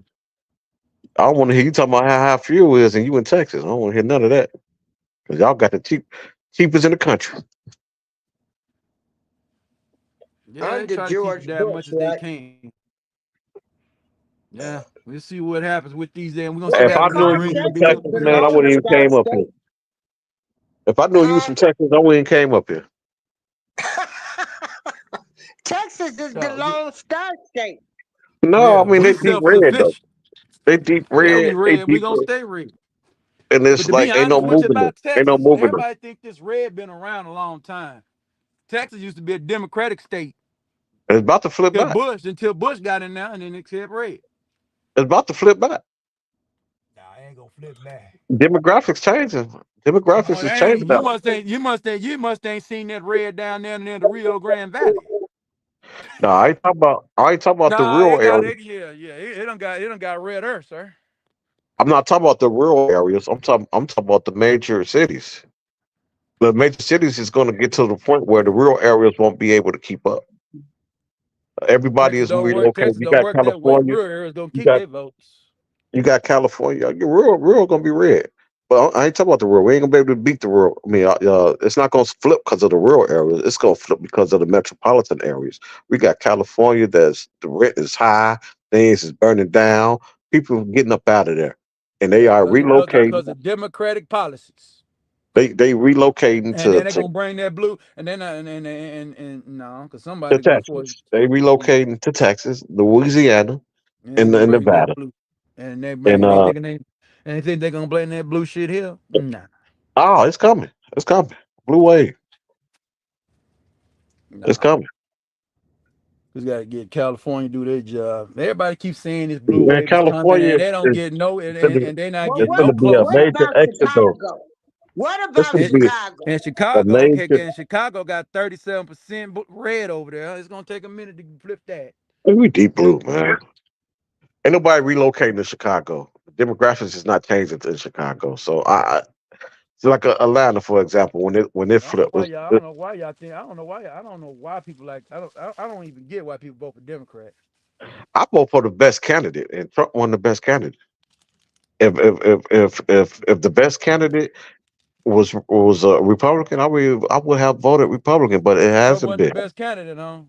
I don't want to hear you talking about how high fuel is, and you in Texas. I don't want to hear none of that because y'all got the cheapest in the country.
Yeah, they
Under
try to keep it
George
down as much
Bush,
as they
right?
can. Yeah, we'll see what happens with these. And we're gonna see what
If
happens
I
with
But
this
knew
all
you
green
from
bill.
Texas
Texas, man, I
belongs
wouldn't even
to that
came up here.
state.
If I knew you was
Huh?
from Texas, I wouldn't even came up here.
Texas is the
So
lone star state.
No, I
yeah,
mean
we
they deep red though.
self-sufficient.
They deep
Yeah, we
red. They
red. We
deep
gonna
red.
stay red.
And
But
it's
to be
like ain't no
honest with you
moving them.
about
Ain't no
Texas,
moving them.
everybody think this red been around a long time. Texas used to be a Democratic state
And it's about to flip back.
until Bush got in there and then it kept red.
It's about to flip back.
Nah, I ain't gonna flip back.
Demographics changing.
No,
Demographics
it
is
ain't.
changing now.
You must ain't seen that red down there near the Rio Grande Valley.
No, I ain't talking about the
Nah,
rural
it got
areas.
it. Yeah, yeah. It done got red earth, sir.
I'm not talking about the rural areas. I'm talking about the major cities. The major cities is going to get to the point where the rural areas won't be able to keep up. Everybody is relocated.
Texas
You
don't
got
work that way.
California.
Rural areas gonna
You
keep
got
their votes.
you got California. Your rural gonna be red. But I ain't talking about the rural. We ain't gonna be able to beat the rural. I mean, it's not gonna flip because of the rural areas. It's gonna flip because of the metropolitan areas. We got California that's the rent is high. Things is burning down. People getting up out of there, and they
Yeah,
are relocating.
because of democratic policies.
They relocating
And then they're
to
gonna bring that blue, and then and no, because
to
somebody gonna force.
Texas. They
Yeah,
relocating to Texas, Louisiana,
and they're gonna
and
bring that
Nevada.
blue,
And
and they thinking they're gonna blame that blue shit here. Nah,
oh, it's coming. It's coming. Blue wave. It's
nah.
coming.
Just gotta get California to do their job. Everybody keeps saying this blue
Man,
wave is coming,
California
and they don't
is
get no,
finna,
and they're not
Well,
it's
getting
what
gonna
no
be a
what
closer.
major
about
exodus.
Chicago? What
It's
about
gonna
And,
be
Chicago?
and
a
Chicago, okay,
major.
and Chicago got 37% red over there. It's gonna take a minute to flip that.
We deep blue, man. Ain't nobody relocating to Chicago. Demographics is not changing in Chicago. So it's like Atlanta, for example, when it
I don't know
flipped.
why y'all. I don't know why y'all think. I don't know why. I don't know why people like. I don't even get why people vote for Democrats.
I vote for the best candidate, and Trump won the best candidate. If the best candidate was a Republican, I would have voted Republican, but it
Trump
hasn't
wasn't the
been.
best candidate, huh?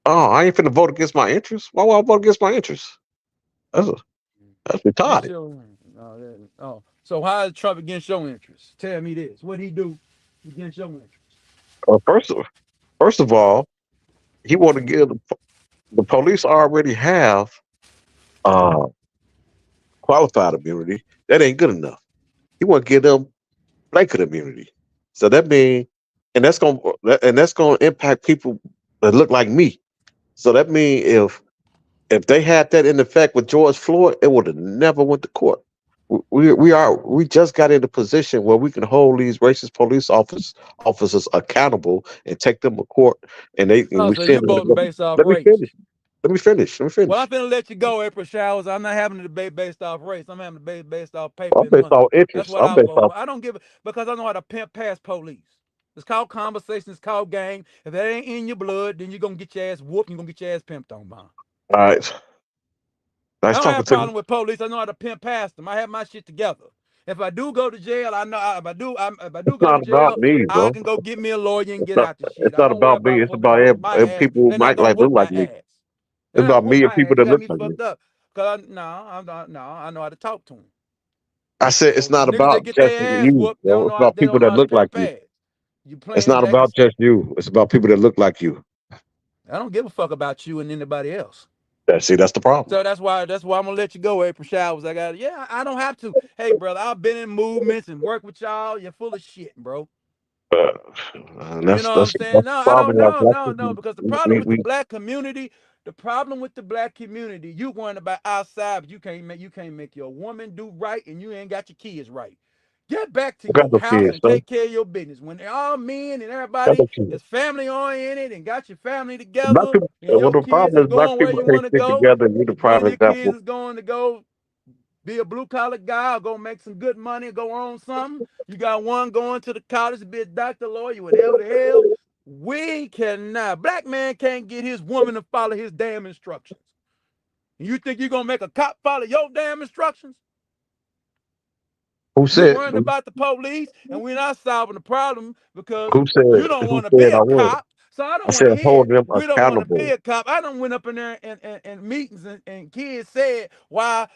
Oh, I ain't finna vote against my interests. Why would I vote against my interests? That's a, that's
Against
retarded.
your. Oh, so how is Trump against your interests? Tell me this. What he do against your interests?
Uh, first, of- first of all, he want to give the police already have uh, qualified immunity. That ain't good enough. He want to give them blanket immunity. So that mean, and that's gonna impact people that look like me. So that mean if they had that in effect with George Floyd, it would have never went to court. We just got in a position where we can hold these racist officers accountable and take them to court, and
Oh,
we
so you
send them.
voting based off
Let me
race?
finish. Let me finish. Let me
Well, I'm
finish.
finna let you go, April Showers. I'm not having a debate based off race. I'm having a debate based off paper
I'm
and
based
money.
off
That's
interest.
what
I'm
I
based
vote
off.
for. I don't give it because I know how to pimp past police. It's called conversation. It's called game. If that ain't in your blood, then you're gonna get your ass whooped. You're gonna get your ass pimped on, man.
All right.
I
Nice
don't have
talking
a
to you.
problem with police. I know how to pimp past them. I have my shit together. If I do go to jail, I know if I do
It's
go to
not about
jail,
me,
I
bro.
can go get me a lawyer and
It's
get
not.
out the shit.
It's
I
not
don't worry
about me.
about
It's
folks gonna
about
whoop my ass.
people who
They're not
might
gonna
like look
whoop my
like me.
ass. They're
It's
not
about
gonna whoop
me and
my
people
ass. You
that
got
look
me
like me.
fucked up. Cause no, I'm not. No, I know how to talk to them.
I said it's
So the
not
niggas that
about
get
just
their ass
you,
whooped, they
bro.
don't
It's
know how
about
they
people
don't know
that
how to
look like
pimp
you.
ass. You
It's
playing
not
jack.
about just you. It's about people that look like you.
I don't give a fuck about you and anybody else.
See, that's the problem.
So that's why I'm gonna let you go, April Showers. I don't have to. Hey, brother, I've been in movements and worked with y'all. You're full of shit, bro.
Uh,
You know what I'm saying?
that's
No,
the
I don't
problem. Y'all
know,
black
no,
people.
no, because
We
the problem with the black community, you worrying about outside, but you can't make your woman do right and you ain't got your kids right. Get back to
got
your
no
house
kids,
and
son.
take care of your business. When they're all men and
Got
everybody
no kids.
is family oriented and got your family
Black
together
people.
and
Well,
your
the
kids
problem
is
is black
going where
people
you
can't
want to
stick
go,
together. You the
one
prime
of your kids
example.
is going to go be a blue collar guy or go make some good money, go on something. You got one going to the college to be a doctor, lawyer, whatever the hell. We cannot. Black man can't get his woman to follow his damn instructions. And you think you're gonna make a cop follow your damn instructions?
Who
You
said?
worrying about the police, and we're not solving the problem because
Who said?
you don't
Who
want to be
said
a
I would?
cop. So I
I
don't want
said
to hear
hold
it.
them
We don't want to be
accountable.
a cop. I done went up in there and meetings and kids said why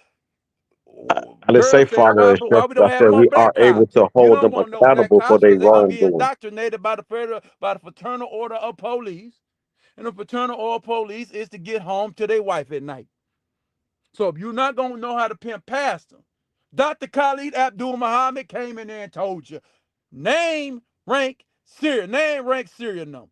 I didn't say
girls say
follow
why we
instructions. I
don't have
said
more
we are
black
able
cops.
to
You
hold
don't
them
want no black
accountable for
cops
their
because they're gonna be
wrongdoing.
indoctrinated by the fraternal order of police. And the fraternal order of police is to get home to their wife at night. So if you're not gonna know how to pimp past them, Dr. Khalid Abdul Muhammad came in there and told you name, rank, serial number.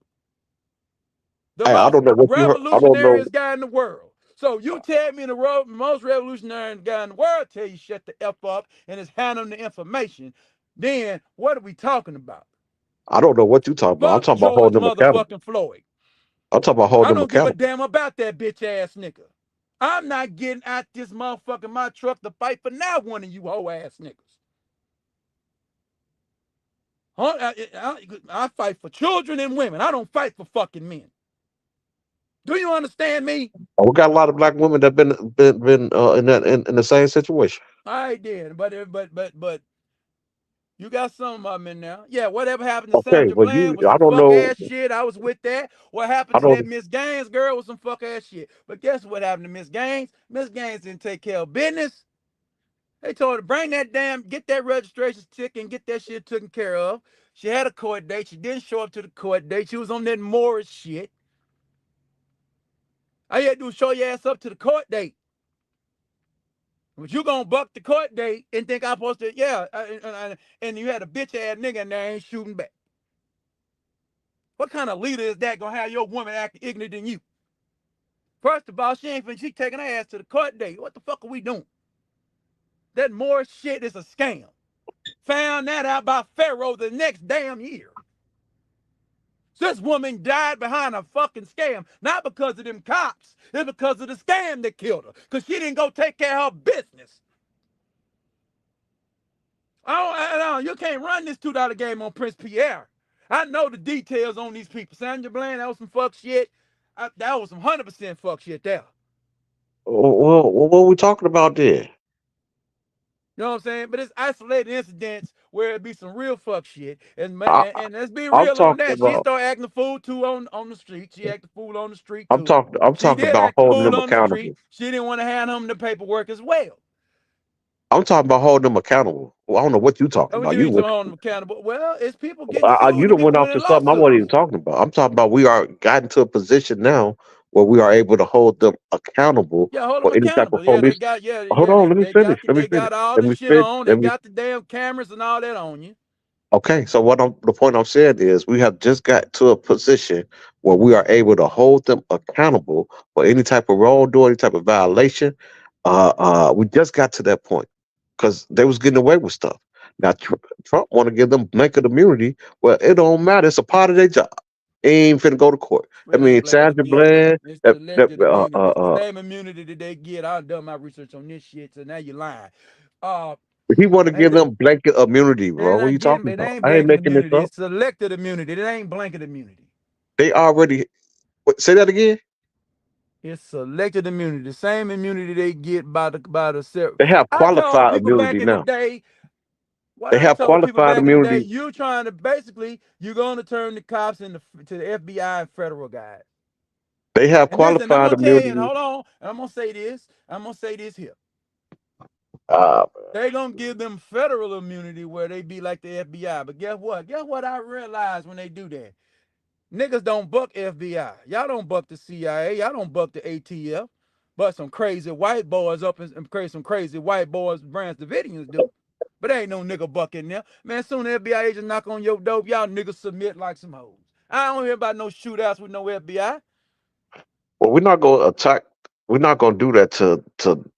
The
Hey, I
most
don't know what you heard. I don't know.
revolutionary guy in the world. So you tell me the most revolutionary guy in the world tell you shut the F up and is handing the information, then what are we talking about?
I don't know what you talking about. I'm
Fuck
talking about
George
holding them accountable.
motherfucking Floyd.
I'm talking about
I
holding them
don't give a
accountable.
damn about that bitch ass nigga. I'm not getting out this motherfucker my truck to fight for not one of you hoe ass niggas. I fight for children and women. I don't fight for fucking men. Do you understand me?
Oh, we got a lot of black women that been in that in the same situation.
I did, but you got some of them in there. Yeah, whatever happened to
Okay,
Sandra
well
Bland
you,
was
I
some
don't
fuck
know.
ass shit. I was with that. What happened
I
to that
don't.
Miss Gaines girl was some fuck ass shit. But guess what happened to Miss Gaines? Miss Gaines didn't take care of business. They told her to get that registration ticket and get that shit taken care of. She had a court date. She didn't show up to the court date. She was on that Morris shit. All you had to do was show your ass up to the court date. But you gonna buck the court date and think I'm supposed to, yeah, and you had a bitch ass nigga in there ain't shooting back. What kind of leader is that gonna have your woman acting ignorant than you? First of all, she taking her ass to the court date. What the fuck are we doing? That Morris shit is a scam. Found that out by Pharaoh the next damn year. This woman died behind a fucking scam, not because of them cops. It's because of the scam that killed her. Because she didn't go take care of her business. You can't run this $2 game on Prince Pierre. I know the details on these people. Sandra Bland, that was some fuck shit. That was some 100% fuck shit there.
What are we talking about there?
You know what I'm saying? But it's isolated incidents where it be some real fuck shit. And,
I,
and, and let's be
I'm
real on
talking
that. She
about.
started acting the fool too on the street. She acted fool on the street
I'm
too.
talking. I'm
She
talking
did
about
act the
holding
fool
them
on the street.
accountable.
She didn't want to hand him the paperwork as well.
I'm talking about holding them accountable. Well, I don't know what you talking
What
about.
do you mean to hold them accountable? Well, it's people getting
You
sued and
don't went
people
off
winning
to something I wasn't even
lawsuits.
talking about. I'm talking about we are gotten to a position now where we are able to hold them accountable
Yeah, hold them
for any type of
accountable. Yeah, they
police.
got yeah,
Hold
yeah,
on,
they
let me
they
finish.
got
Let me
they
finish.
got all
Let
the
me
shit
finish.
on. They
Let me.
got the damn cameras and all that on you.
Okay, so the point I'm saying is we have just got to a position where we are able to hold them accountable for any type of wrongdoing, any type of violation. We just got to that point because they was getting away with stuff. Now Trump want to give them blanket immunity. Well, it don't matter. It's a part of their job. Ain't finna go to court. I
It ain't
mean,
blanket
Sandra
immunity.
Bland.
It's
That, that,
selected immunity. It's the same immunity that they get. I've done my research on this shit, so now you're lying. Uh,
he want to give
they're
them blanket immunity, bro. What are
not
you
getting.
talking
It
about?
ain't
I ain't
blanket
making this
immunity.
up.
It's selected immunity. It ain't blanket immunity.
They already say that again.
It's selected immunity. The same immunity they get by the.
They have
I told
qualified
people back
immunity
in the
now.
day. What
They
I
have
told people
qualified
back in the day,
immunity.
you trying to basically you're going to turn the cops to the FBI and federal guys.
They have
And listen, I'm
qualified
gonna tell you, and
immunity.
hold on, and I'm gonna say this. I'm gonna say this here.
Uh,
They gonna give them federal immunity where they be like the FBI. But guess what? Guess what I realized when they do that? Niggas don't buck FBI. Y'all don't buck the CIA. Y'all don't buck the ATF. But some crazy white boys up in some crazy white boys, Brands Davidians do. But there ain't no nigga buck in there. Man, soon the FBI agent knock on your door, y'all niggas submit like some hoes. I don't hear about no shootouts with no FBI.
well, we're not going to attack. We're not going to do that to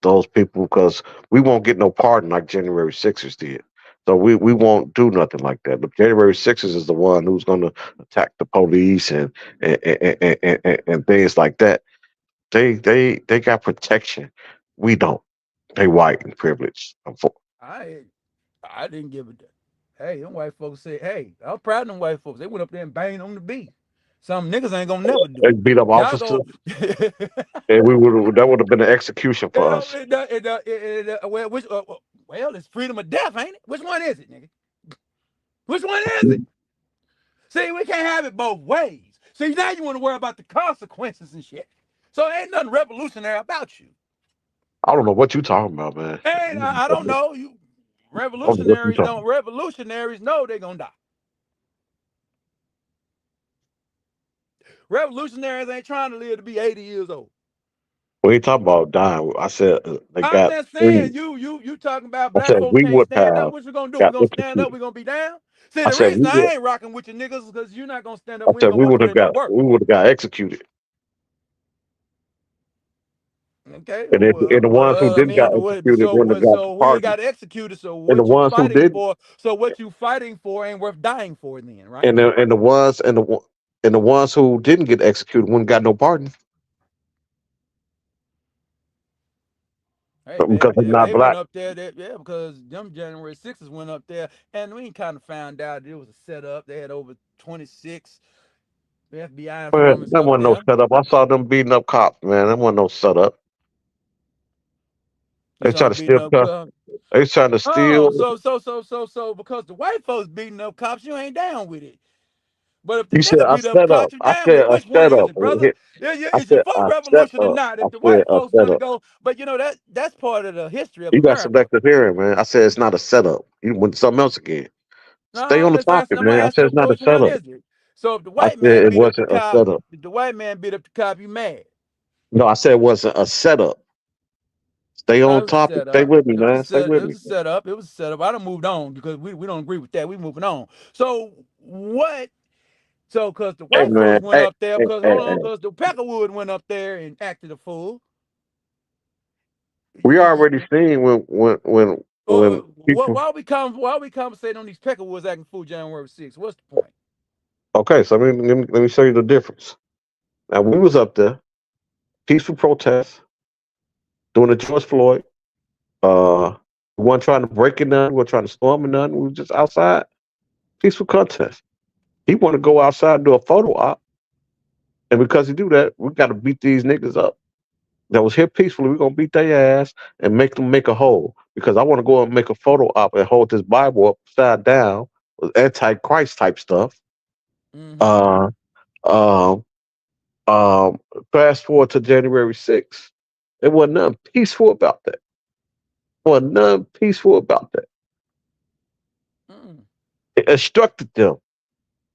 those people because we won't get no pardon like January 6ers did. So we won't do nothing like that. The January 6ers is the one who's going to attack the police and things like that. They got protection. We don't. They white and privileged.
I I didn't give a damn. Hey, them white folks said, hey, I'm proud of them white folks. They went up there and banged on the beat. Some niggas ain't gonna never do.
They beat up
Y'all
officers,
go.
and we would that would have been an execution for us.
Well, it's freedom of death, ain't it? Which one is it, nigga? Which one is it? See, we can't have it both ways. See, now you want to worry about the consequences and shit. So ain't nothing revolutionary about you.
I don't know what you talking about, man.
And I don't know. You
I don't know what you
revolutionaries
talking
don't. Revolutionaries know they're gonna die. Revolutionaries ain't trying to live to be 80 years old.
We ain't talking about dying. I said they
I'm
got
just
free.
saying, you talking about
I
black
said
folks
we
can't
would
stand up.
have
What you gonna do? We
got
gonna stand up?
executed.
We gonna be down? See,
I
the
said
reason
we would.
I ain't rocking with you niggas is because you're not gonna stand up.
I
We ain't
said
gonna want to put in that work.
we would have got executed.
Okay,
And the ones who
I
didn't got
mean,
executed
so
wouldn't have got
so who they
pardoned.
got executed? So
And the
what you
ones who
fighting
didn't,
for? So what you fighting for ain't worth dying for, then, right?
and the ones and the ones who didn't get executed wouldn't got no pardon
Hey
because
man,
they're
if
not
they went
black.
up there, yeah, because them January 6ers went up there, and we kind of found out it was a setup. They had over 26 FBI
Man,
informants
that
up
wasn't no
there.
setup. I saw them beating up cops, man. That wasn't no setup.
You
They
saw
try
them
to
beating
steal.
up cops.
They trying to
Oh,
steal.
so because the white folks beating up cops, you ain't down with it. But if the
You said
niggas
a
beat up
setup.
cops, you
I
down with
said
it.
a
Which one is
setup.
it, brother?
I
Is you
said
for
a
revolution or
setup.
not?
I
If the
said
white
a
folks want to
setup.
go, but you know that's part of the history of
You got
America.
selective hearing, man. I said it's not a setup. You went something else again. Stay
No,
on the
let's ask.
topic,
I'm gonna
man. I
ask
said
you
it's not a
which one
setup.
is it. So if the
I
white
said
man
it
beat up the
wasn't a
cop,
setup.
if the white man beat up the cop, you mad?
No, I said it wasn't a setup. Stay
No,
on
it was a
topic. Stay
setup.
with me,
It was a
man. Stay
set.
with
It
me.
was a setup. It was a setup. I done moved on because we don't agree with that. We moving on. So what? So because the
Hey,
white folks
man.
went up there, because hold on,
Hey.
because the Peckerwood went up there and acted a fool.
We already seen when people.
Why we conversating on these Peckerwoods acting fool January 6th? What's the point?
Okay, so let me show you the difference. Now we was up there, peaceful protest, doing the George Floyd. Uh, we weren't trying to break in none. We weren't trying to storm in none. We was just outside, peaceful contest. He want to go outside and do a photo op, and because he do that, we got to beat these niggas up. That was here peacefully. We're gonna beat their ass and make them make a hole. Because I want to go and make a photo op and hold this Bible upside down with anti-Christ type stuff.
Mm-hmm.
Uh, um, um, Fast forward to January 6th. There wasn't nothing peaceful about that. There wasn't nothing peaceful about that.
Mm.
It instructed them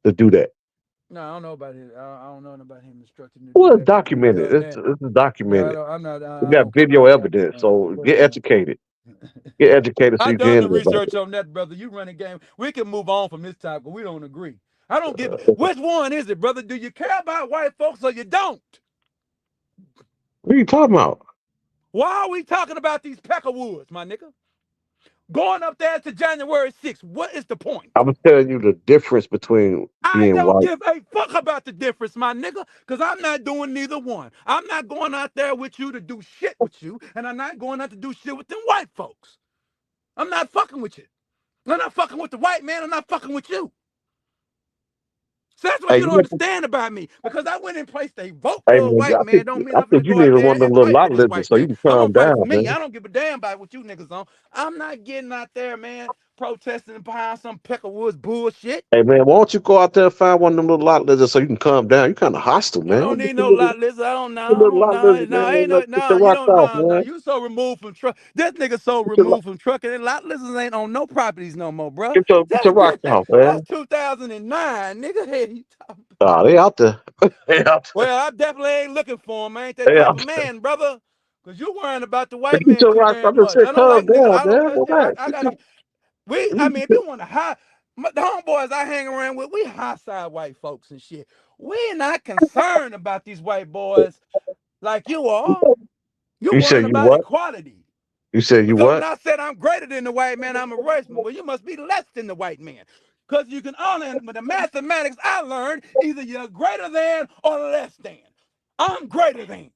to do that.
No, I don't know about it. I don't know about him instructing to do
Well, it's
that. But
documented.
other than that,
It's
yeah,
documented.
I'm not.
We
I
got
don't
video
comment on
evidence. So
what
get
he.
educated. Get educated so
I
you can
done the
handle it like
research on that, brother. You running game. We can move on from this topic, but we don't agree. I don't give.
that.
Which one is it, brother? Do you care about white folks or you don't?
What are you talking about?
Why are we talking about these Peckerwoods, my nigga? Going up there to January 6th. What is the point?
I'm telling you the difference between
I
being
don't
white.
give a fuck about the difference, my nigga, because I'm not doing neither one. I'm not going out there with you to do shit with you, and I'm not going out to do shit with them white folks. I'm not fucking with you. I'm not fucking with the white man. I'm not fucking with you. So that's what
Hey,
you don't understand about me. Because I went and placed a vote
hey
for a
man,
white man don't mean
I
I'm gonna
think you
go out
needed
there
one of them
and
little
fight for
lot
this
lizards
white
so you
man.
can
I'm
calm
gonna fight for
down,
me.
man.
I don't give a damn about what you niggas on. I'm not getting out there, man, protesting behind some Peckerwoods bullshit.
Hey man, why don't you go out there and find one of them little lot lizards so you can calm down? You kind of hostile,
I
man.
don't
Get
need
the
no lot lizard. I don't know.
little, little lot lizard,
No,
man.
ain't no,
Get
no.
the
You
rocks
don't,
off,
no.
man.
You so removed from truck. This nigga so
Get your,
removed from trucking. And lot lizards ain't on no properties no more, bro.
get your rocks off,
That's
man.
2009, nigga. Hey, you talking
Nah, they out there. They out there.
well, I definitely ain't looking for him. I ain't that
They
type
out
of
there.
man, brother. Cause you worrying about the
Hey,
white
get
man
your
too
rocks. I'm
damn
just
much.
saying,
I don't
calm
like niggas.
down,
I don't.
man. Relax.
I gotta. I mean, if you want to high, the homeboys I hang around with, we high side white folks and shit. We're not concerned about these white boys like you are. You
You said
worrying
you
about
what?
equality.
You said you
Because when
what?
I said I'm greater than the white man, I'm a raceman. Well, you must be less than the white man. Because you can only, with the mathematics I learned, either you're greater than or less than. I'm greater than.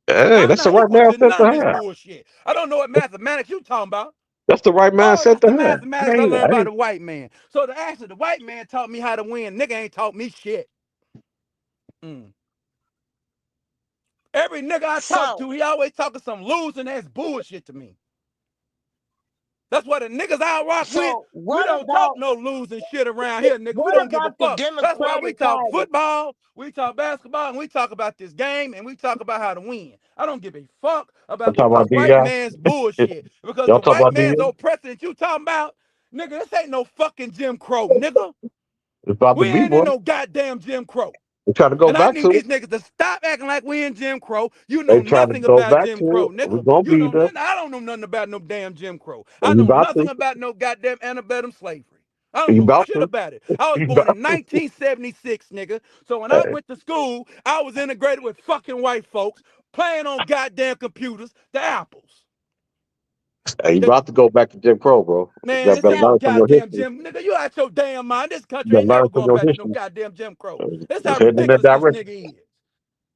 Hey,
I'm
that's the
not
right
equal to
mindset
none
to
of this
have.
bullshit. I don't know what mathematics you talking about.
That's the right
Oh,
mindset
that's
to
the
have.
mathematics I learned by the white man. So the white man taught me how to win. Nigga ain't taught me shit. Mm. Every nigga I talk
So,
to, he always talking some losing ass bullshit to me. That's what the niggas I rock with.
so
We
what
don't talk
about
no losing shit around here, nigga. We
what
don't give a
about the
fuck. That's why we
Democratic
talk
Party?
football, we talk basketball, and we talk about this game, and we talk about how to win. I don't give a fuck
I'm
about
talking
this
about
white
DEI.
man's bullshit. Because
Y'all
the
talk
white
about
man's
DEI.
oppressing that you talking about, nigga, this ain't no fucking Jim Crow, nigga.
It's about to
We
be,
ain't in
boy.
no goddamn Jim Crow.
They try to go
And I
back
need
to
these
it.
niggas to stop acting like we in Jim Crow. You know
They try to
nothing
go
about
back
Jim
to
Crow,
it. We're
nigga.
gonna
You
be
know
there.
nothing. I don't know nothing about no damn Jim Crow. I
You
know
about
nothing
to.
about no goddamn antebellum slavery. I don't
You
know
about
shit
to.
about it. I was
You
born
about
in
to.
1976, nigga. So when I
Hey,
went to school, I was integrated with fucking white folks playing on goddamn computers, the apples.
hey, you
The,
about to go back to Jim Crow, bro. You
man, this
better
ain't no
So,
learn from your
goddamn
history.
Jim. Nigga, you out your damn mind. This
You
country
better
ain't
learn
never
from
going
your
back to no
history.
goddamn Jim Crow. That's how
It's heading in that
ridiculous this
direction.
nigga is.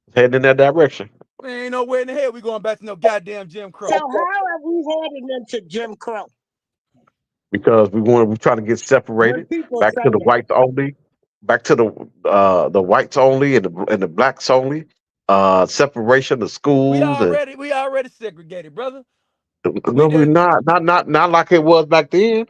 It's heading in that direction.
Man, ain't nowhere in the hell we going back to no goddamn Jim
so
Crow.
how are we heading into Jim Crow
Because we're trying to get
when
separated
people
back to
say
the
that?
whites only, back to the whites only and the blacks only. Separation of schools and
We already segregated, brother. We
no, we're
didn't
not like it was back then.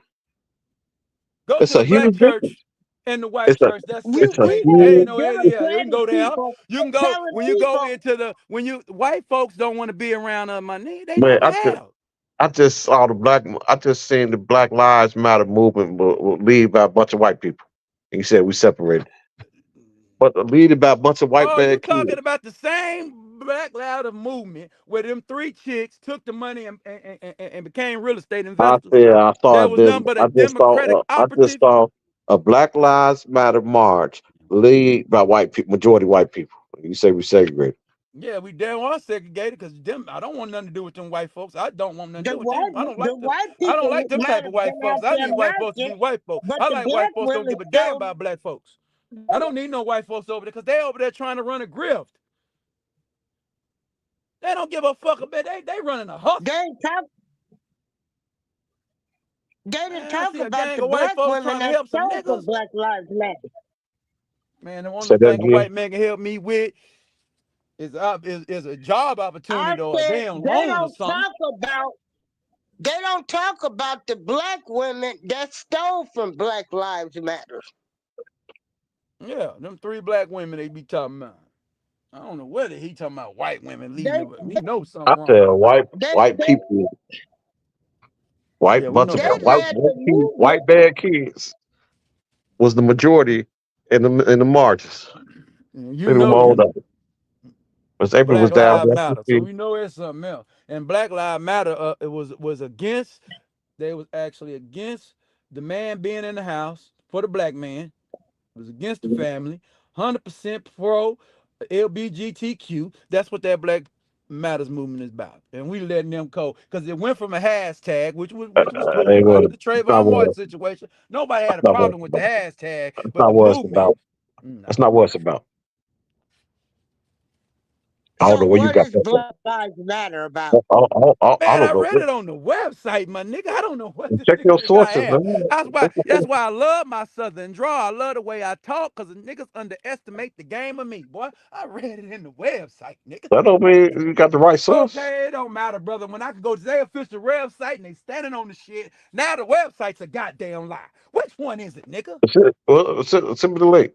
go
It's
to
a
the black
huge difference.
church and the white
It's a
church. That's
We
it's a
segregated.
we
There
had
ain't
huge.
no yeah. You can
Democratic
go there.
people
You can go
telling
when you go
people
into the when you white folks don't want to be around my nigga. They
Man,
never have.
I just saw I just seen the Black Lives Matter movement will lead by a bunch of white people. And you said we separated, but leaded by a bunch of white
Oh, you
bad
talking
kids.
about the same Black Louder movement where them three chicks took the money and became real estate
I
investors?
said I saw
There
a
was nothing but a Democratic
I just
operative.
saw a Black Lives Matter march lead by white people, majority white people. You say we segregated.
Yeah, we damn well segregated because them. I don't want nothing to do with them white folks. I don't want nothing to
the
do with them.
white the white
I don't
people
like them
might
type of
have
white
been out
folks. I
there
need white folks to be
marching,
white folks.
but
I
the
like white
black
folks don't
women
give a damn
still
about black folks. I don't need no white folks over there because they over there trying to run a grift. They don't give a fuck about they running a
they
hustle.
ain't talk they didn't
Man, I
talk
see a
about
gang
the
of white
black
folks
women
trying to
that
help some
stole for
niggas.
Black Lives Matter.
Man, the only
Say that
thing a
again.
white man can help me with is a job
I
opportunity or a
said
damn loan or something.
they don't talk about the black women that stole from Black Lives Matter.
Yeah, them three black women they be talking about. I don't know whether he talking about white women leading
They
it, but we know
I
something
said
wrong.
white
they
people,
Yeah, we
bunch
know
of
they
something
white
wrong.
led the
kids,
movement.
white bad kids was the majority in the marches.
You
Leave them
know
all
that
up. Miss April was
Black
down
Lives
there.
Matter, so we know it's something else. And Black Lives Matter, it was against. They was actually against the man being in the house for the black man. It was against the family. 100% pro LBGTQ. That's what that Black Matters movement is about. And we letting them go because it went from a hashtag, which was
They
cool,
was.
like the
That's not
Trayvon Martin
what.
situation. Nobody had
That's
a
not what
problem
it's
with the
about.
hashtag,
That's
but the
not what it's
movement,
about.
nah.
That's not what it's about. I don't
So
know where you
what
got
is
that from.
Black Lives Matter about?
I
Man, I
don't know.
read it on the website, my nigga. I don't know what this
Check
nigga
your
think I
sources,
have.
man.
That's why I love my southern draw. I love the way I talk, cause the niggas underestimate the game of me, boy. I read it in the website, nigga.
That don't mean you got the right source.
Okay, it don't matter, brother. When I can go to their official website and they standing on the shit, now the website's a goddamn lie. Which one is it, nigga?
Well, send me the link.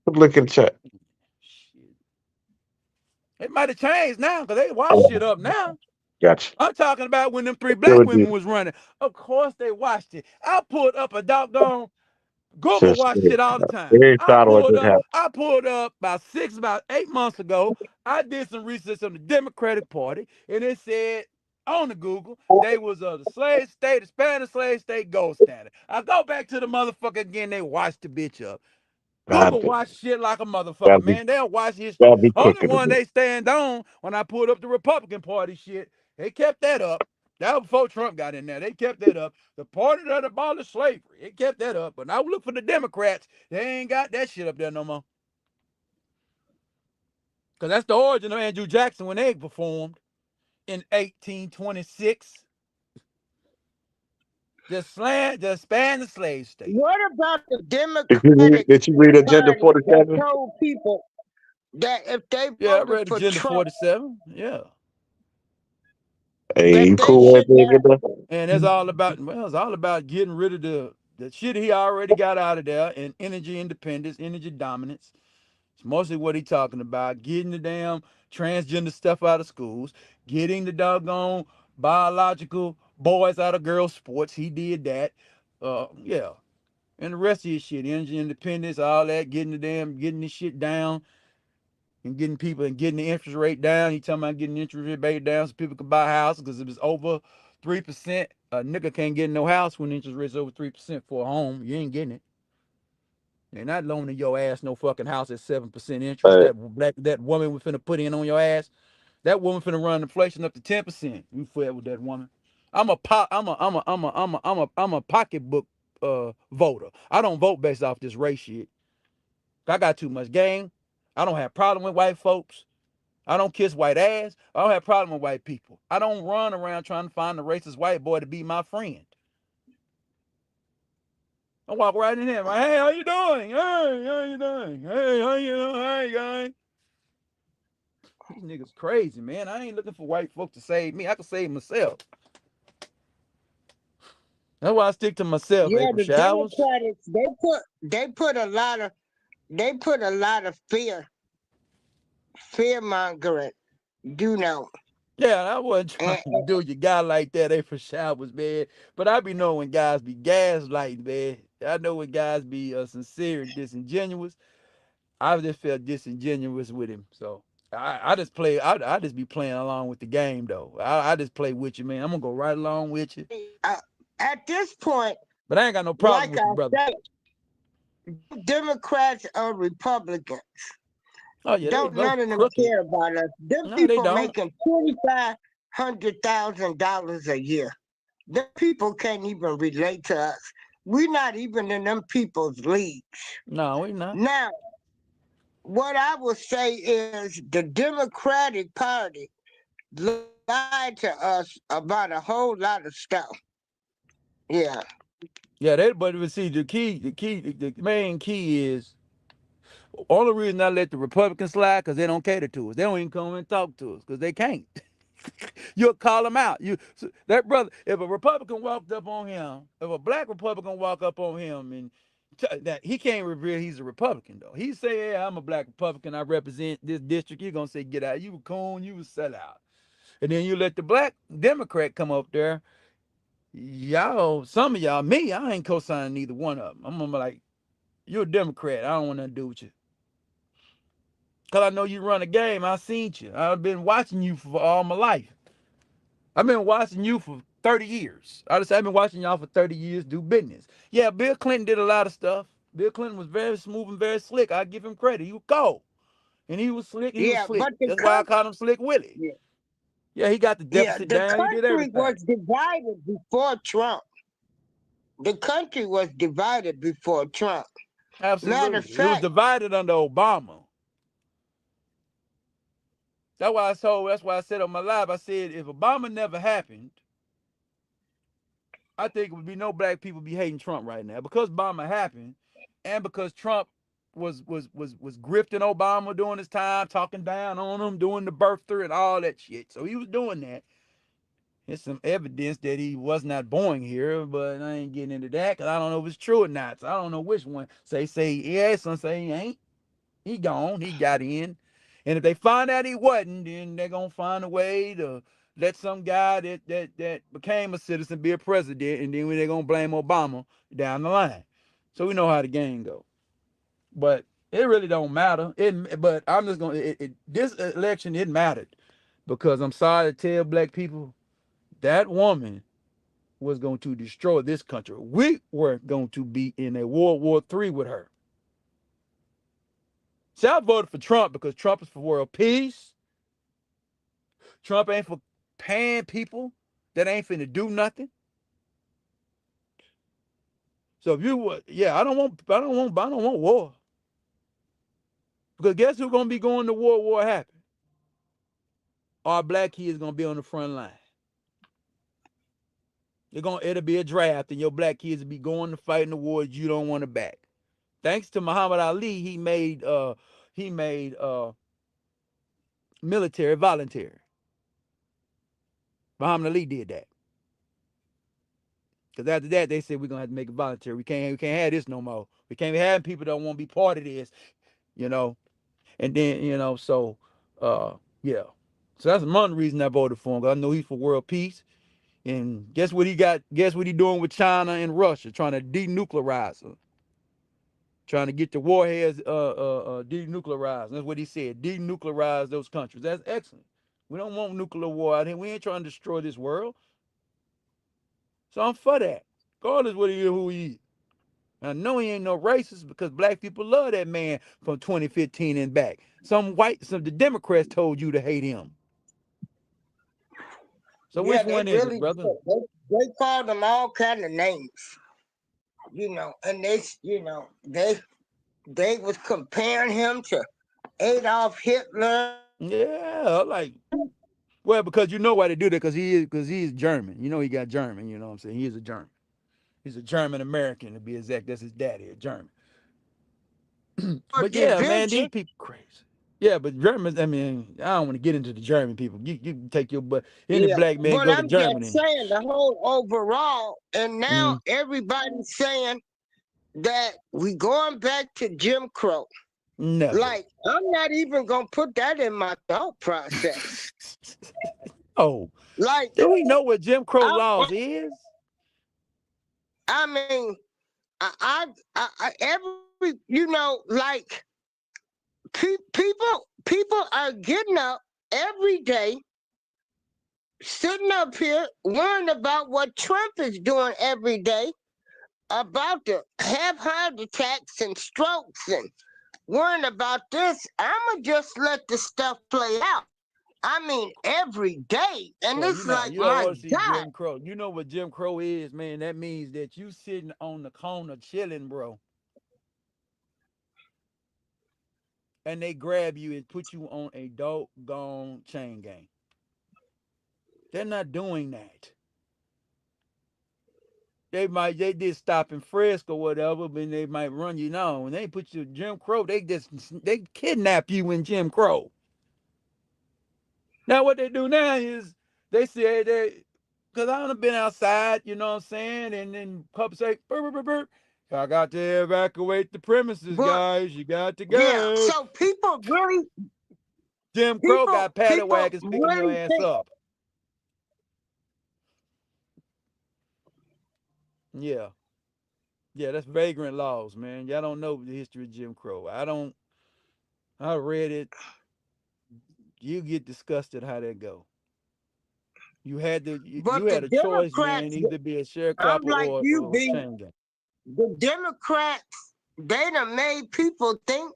Put the link in the chat.
Shit. It might have changed now, cause they wash
Oh,
shit up now.
gotcha.
I'm talking about when them three
They
black
would do
women was running. Of course they watched it. I pulled up a doggone Google
just
watch shit all the time.
every time it just happened.
I pulled up about 8 months ago. I did some research on the Democratic Party, and it said on the Google they was the slave state, the Spanish slave state gold standard. I go back to the motherfucker again. They watched the bitch up. Google
God,
watch shit like a motherfucker,
gotta be
man. They'll watch history.
gotta be
Only
cooking
one
today.
they stand on when I pulled up the Republican Party shit, they kept that up. That was before Trump got in there. They kept that up. The party that abolished slavery, it kept that up. But now we look for the Democrats. They ain't got that shit up there no more. Because that's the origin of Andrew Jackson when they performed in 1826. Just span the slave state.
What about the
Did you read,
Democratic
did you read Agenda
Party that
47?
told people that if they
Yeah, I
voted
read
for
Agenda
Trump,
47. Yeah.
Hey,
that
you
they
cool with
should
anything
not?
in there?
And it's all about getting rid of the shit he already got out of there and energy independence, energy dominance. It's mostly what he talking about. Getting the damn transgender stuff out of schools, getting the doggone biological boys out of girls' sports. He did that. Yeah. And the rest of his shit, energy independence, all that, getting this shit down and getting people and getting the interest rate down. He talking about getting the interest rate down so people can buy houses because if it's over 3%, a nigga can't get no house when the interest rate's over 3% for a home. You ain't getting it. They're not loaning your ass no fucking house at 7% interest.
Hey,
That woman was finna put in on your ass. That woman finna run inflation up to 10%. You fed with that woman. I'm a pocketbook voter. I don't vote based off this race shit. I got too much game. I don't have problem with white folks. I don't kiss white ass. I don't have problem with white people. I don't run around trying to find a racist white boy to be my friend. I walk right in here. Like, hey, how you doing? Hey, how you doing? Hey, how you doing? Hey, guy. These niggas crazy, man. I ain't looking for white folks to save me. I can save myself. That's why I stick to myself,
Yeah,
April
the
Showers.
Democrats they put a lot of fear mongering. You know,
Yeah, I wasn't trying
and,
to do you guy like that, April Showers, man. But I be knowing when guys be gaslighting, man. I know when guys be sincere and disingenuous. I just felt disingenuous with him. So I just play. I just be playing along with the game though. I just play with you, man. I'm gonna go right along with you.
uh, at this point,
But I ain't got no problem
like
with you,
I
brother.
say, Democrats or Republicans,
Oh yeah, they
don't
both
none of them
crooked.
care about us. Them
No, they
people
don't.
making $2,500 a year. Them people can't even relate to us. We're not even in them people's league.
No, we not.
Now, what I will say is the Democratic Party lied to us about a whole lot of stuff. Yeah.
Yeah, they. But see, the main key is only reason I let the Republicans slide because they don't cater to us. They don't even come and talk to us because they can't. You'll call them out. That brother, if a Republican walked up on him, if a black Republican walk up on him and that he can't reveal he's a Republican though. He say, "Yeah, I'm a black Republican. I represent this district." You're gonna say, "Get out! You a coon. You a sellout." And then you let the black Democrat come up there. Y'all, some of y'all, me, I ain't co-signing neither one of them. I'm gonna be like, "You're a Democrat. I don't want nothing to do with you." Cause I know you run a game. I seen you. I've been watching you for all my life. I've been watching you for 30 years. I've been watching y'all for 30 years do business. Yeah, Bill Clinton did a lot of stuff. Bill Clinton was very smooth and very slick. I give him credit. He was cold. And he was slick. He was
Yeah,
slick.
but the
That's why I
country,
called him Slick Willie.
yeah,
Yeah, he got the
yeah,
deficit
the
down. He did
country
everything.
was divided before Trump. The country was divided before Trump. Matter of
Absolutely. It was
fact,
divided under Obama. That's why I said on my live, I said if Obama never happened, I think it would be no black people be hating Trump right now. Because Obama happened, and because Trump was grifting Obama during his time, talking down on him, doing the birther and all that shit. So he was doing that. There's some evidence that he was not born here, but I ain't getting into that because I don't know if it's true or not. So I don't know which one. Say yeah, some say he ain't. He gone. He got in. And if they find out he wasn't, then they're gonna find a way to let some guy that became a citizen be a president, and then they're gonna blame Obama down the line. So we know how the game go. But it really don't matter. But I'm just gonna this election it mattered because I'm sorry to tell black people that woman was going to destroy this country. We were going to be in a World War III with her. See, I voted for Trump because Trump is for world peace. Trump ain't for paying people that ain't finna do nothing. So if you would, yeah, I don't want war. Because guess who's gonna be going to war happen? Our black kids gonna be on the front line. It'll be a draft, and your black kids will be going to fight in the wars you don't want to back. Thanks to Muhammad Ali, he made military voluntary. Muhammad Ali did that. Because after that, they said we're gonna have to make it voluntary. We can't have this no more. We can't be having people that don't want to be part of this, you know. And then, yeah. So that's one reason I voted for him. Cause I know he's for world peace. And guess what he got? Guess what he doing with China and Russia? Trying to denuclearize them. Trying to get the warheads denuclearized. That's what he said. Denuclearize those countries. That's excellent. We don't want nuclear war out here. We ain't trying to destroy this world. So I'm for that. Regardless what he is, who he is. I know he ain't no racist because black people love that man from 2015 and back. Some the Democrats told you to hate him. So
Yeah,
which
they
one is
really
it, brother?
did. They called them all kind of names, and they was comparing him to Adolf Hitler.
Yeah, like well, because you know why they do that, because he is German. You know he got German, you know what I'm saying? He is a German. He's a German American to be exact. That's his daddy, a German.
For
But yeah, man, these
division.
people crazy. Yeah, but Germans, I mean, I don't want to get into the German people. You can take your butt. Any
Yeah,
black man
but
go to
I'm just
Germany.
saying the whole overall, and now
Mm,
everybody's saying that we going back to Jim Crow.
never.
Like, I'm not even gonna put that in my thought process.
Oh,
Like,
do we know what Jim Crow
I,
laws is?
I mean, I every, like people are getting up every day, sitting up here worrying about what Trump is doing every day about the have heart attacks and strokes and worrying about this. I'ma just let the stuff play out. I mean, every day, and
So
it's like,
you don't
my
want to see
God.
Jim Crow. You know what Jim Crow is, man? That means that you sitting on the corner chilling, bro, and they grab you and put you on a doggone chain gang. They're not doing that. They did stop and frisk or whatever, but they might run you down. When they put you in Jim Crow, they kidnap you in Jim Crow. Now what they do now is they say they because I done been outside, you know what I'm saying, and then cops say, burp, burp, burp, burp. I got to evacuate the premises,
But
guys. You got to
yeah,
go.
so
Jim Crow got paddy
people
wagons picking your
really
ass
think.
up. Yeah. Yeah, that's vagrant laws, man. Y'all don't know the history of Jim Crow. I read it. You get disgusted how that go. You
But the
had a choice, man,
Democrats,
either be a
I'm
sharecropper
like you,
or a
B.
chain gang.
The Democrats, they done made people think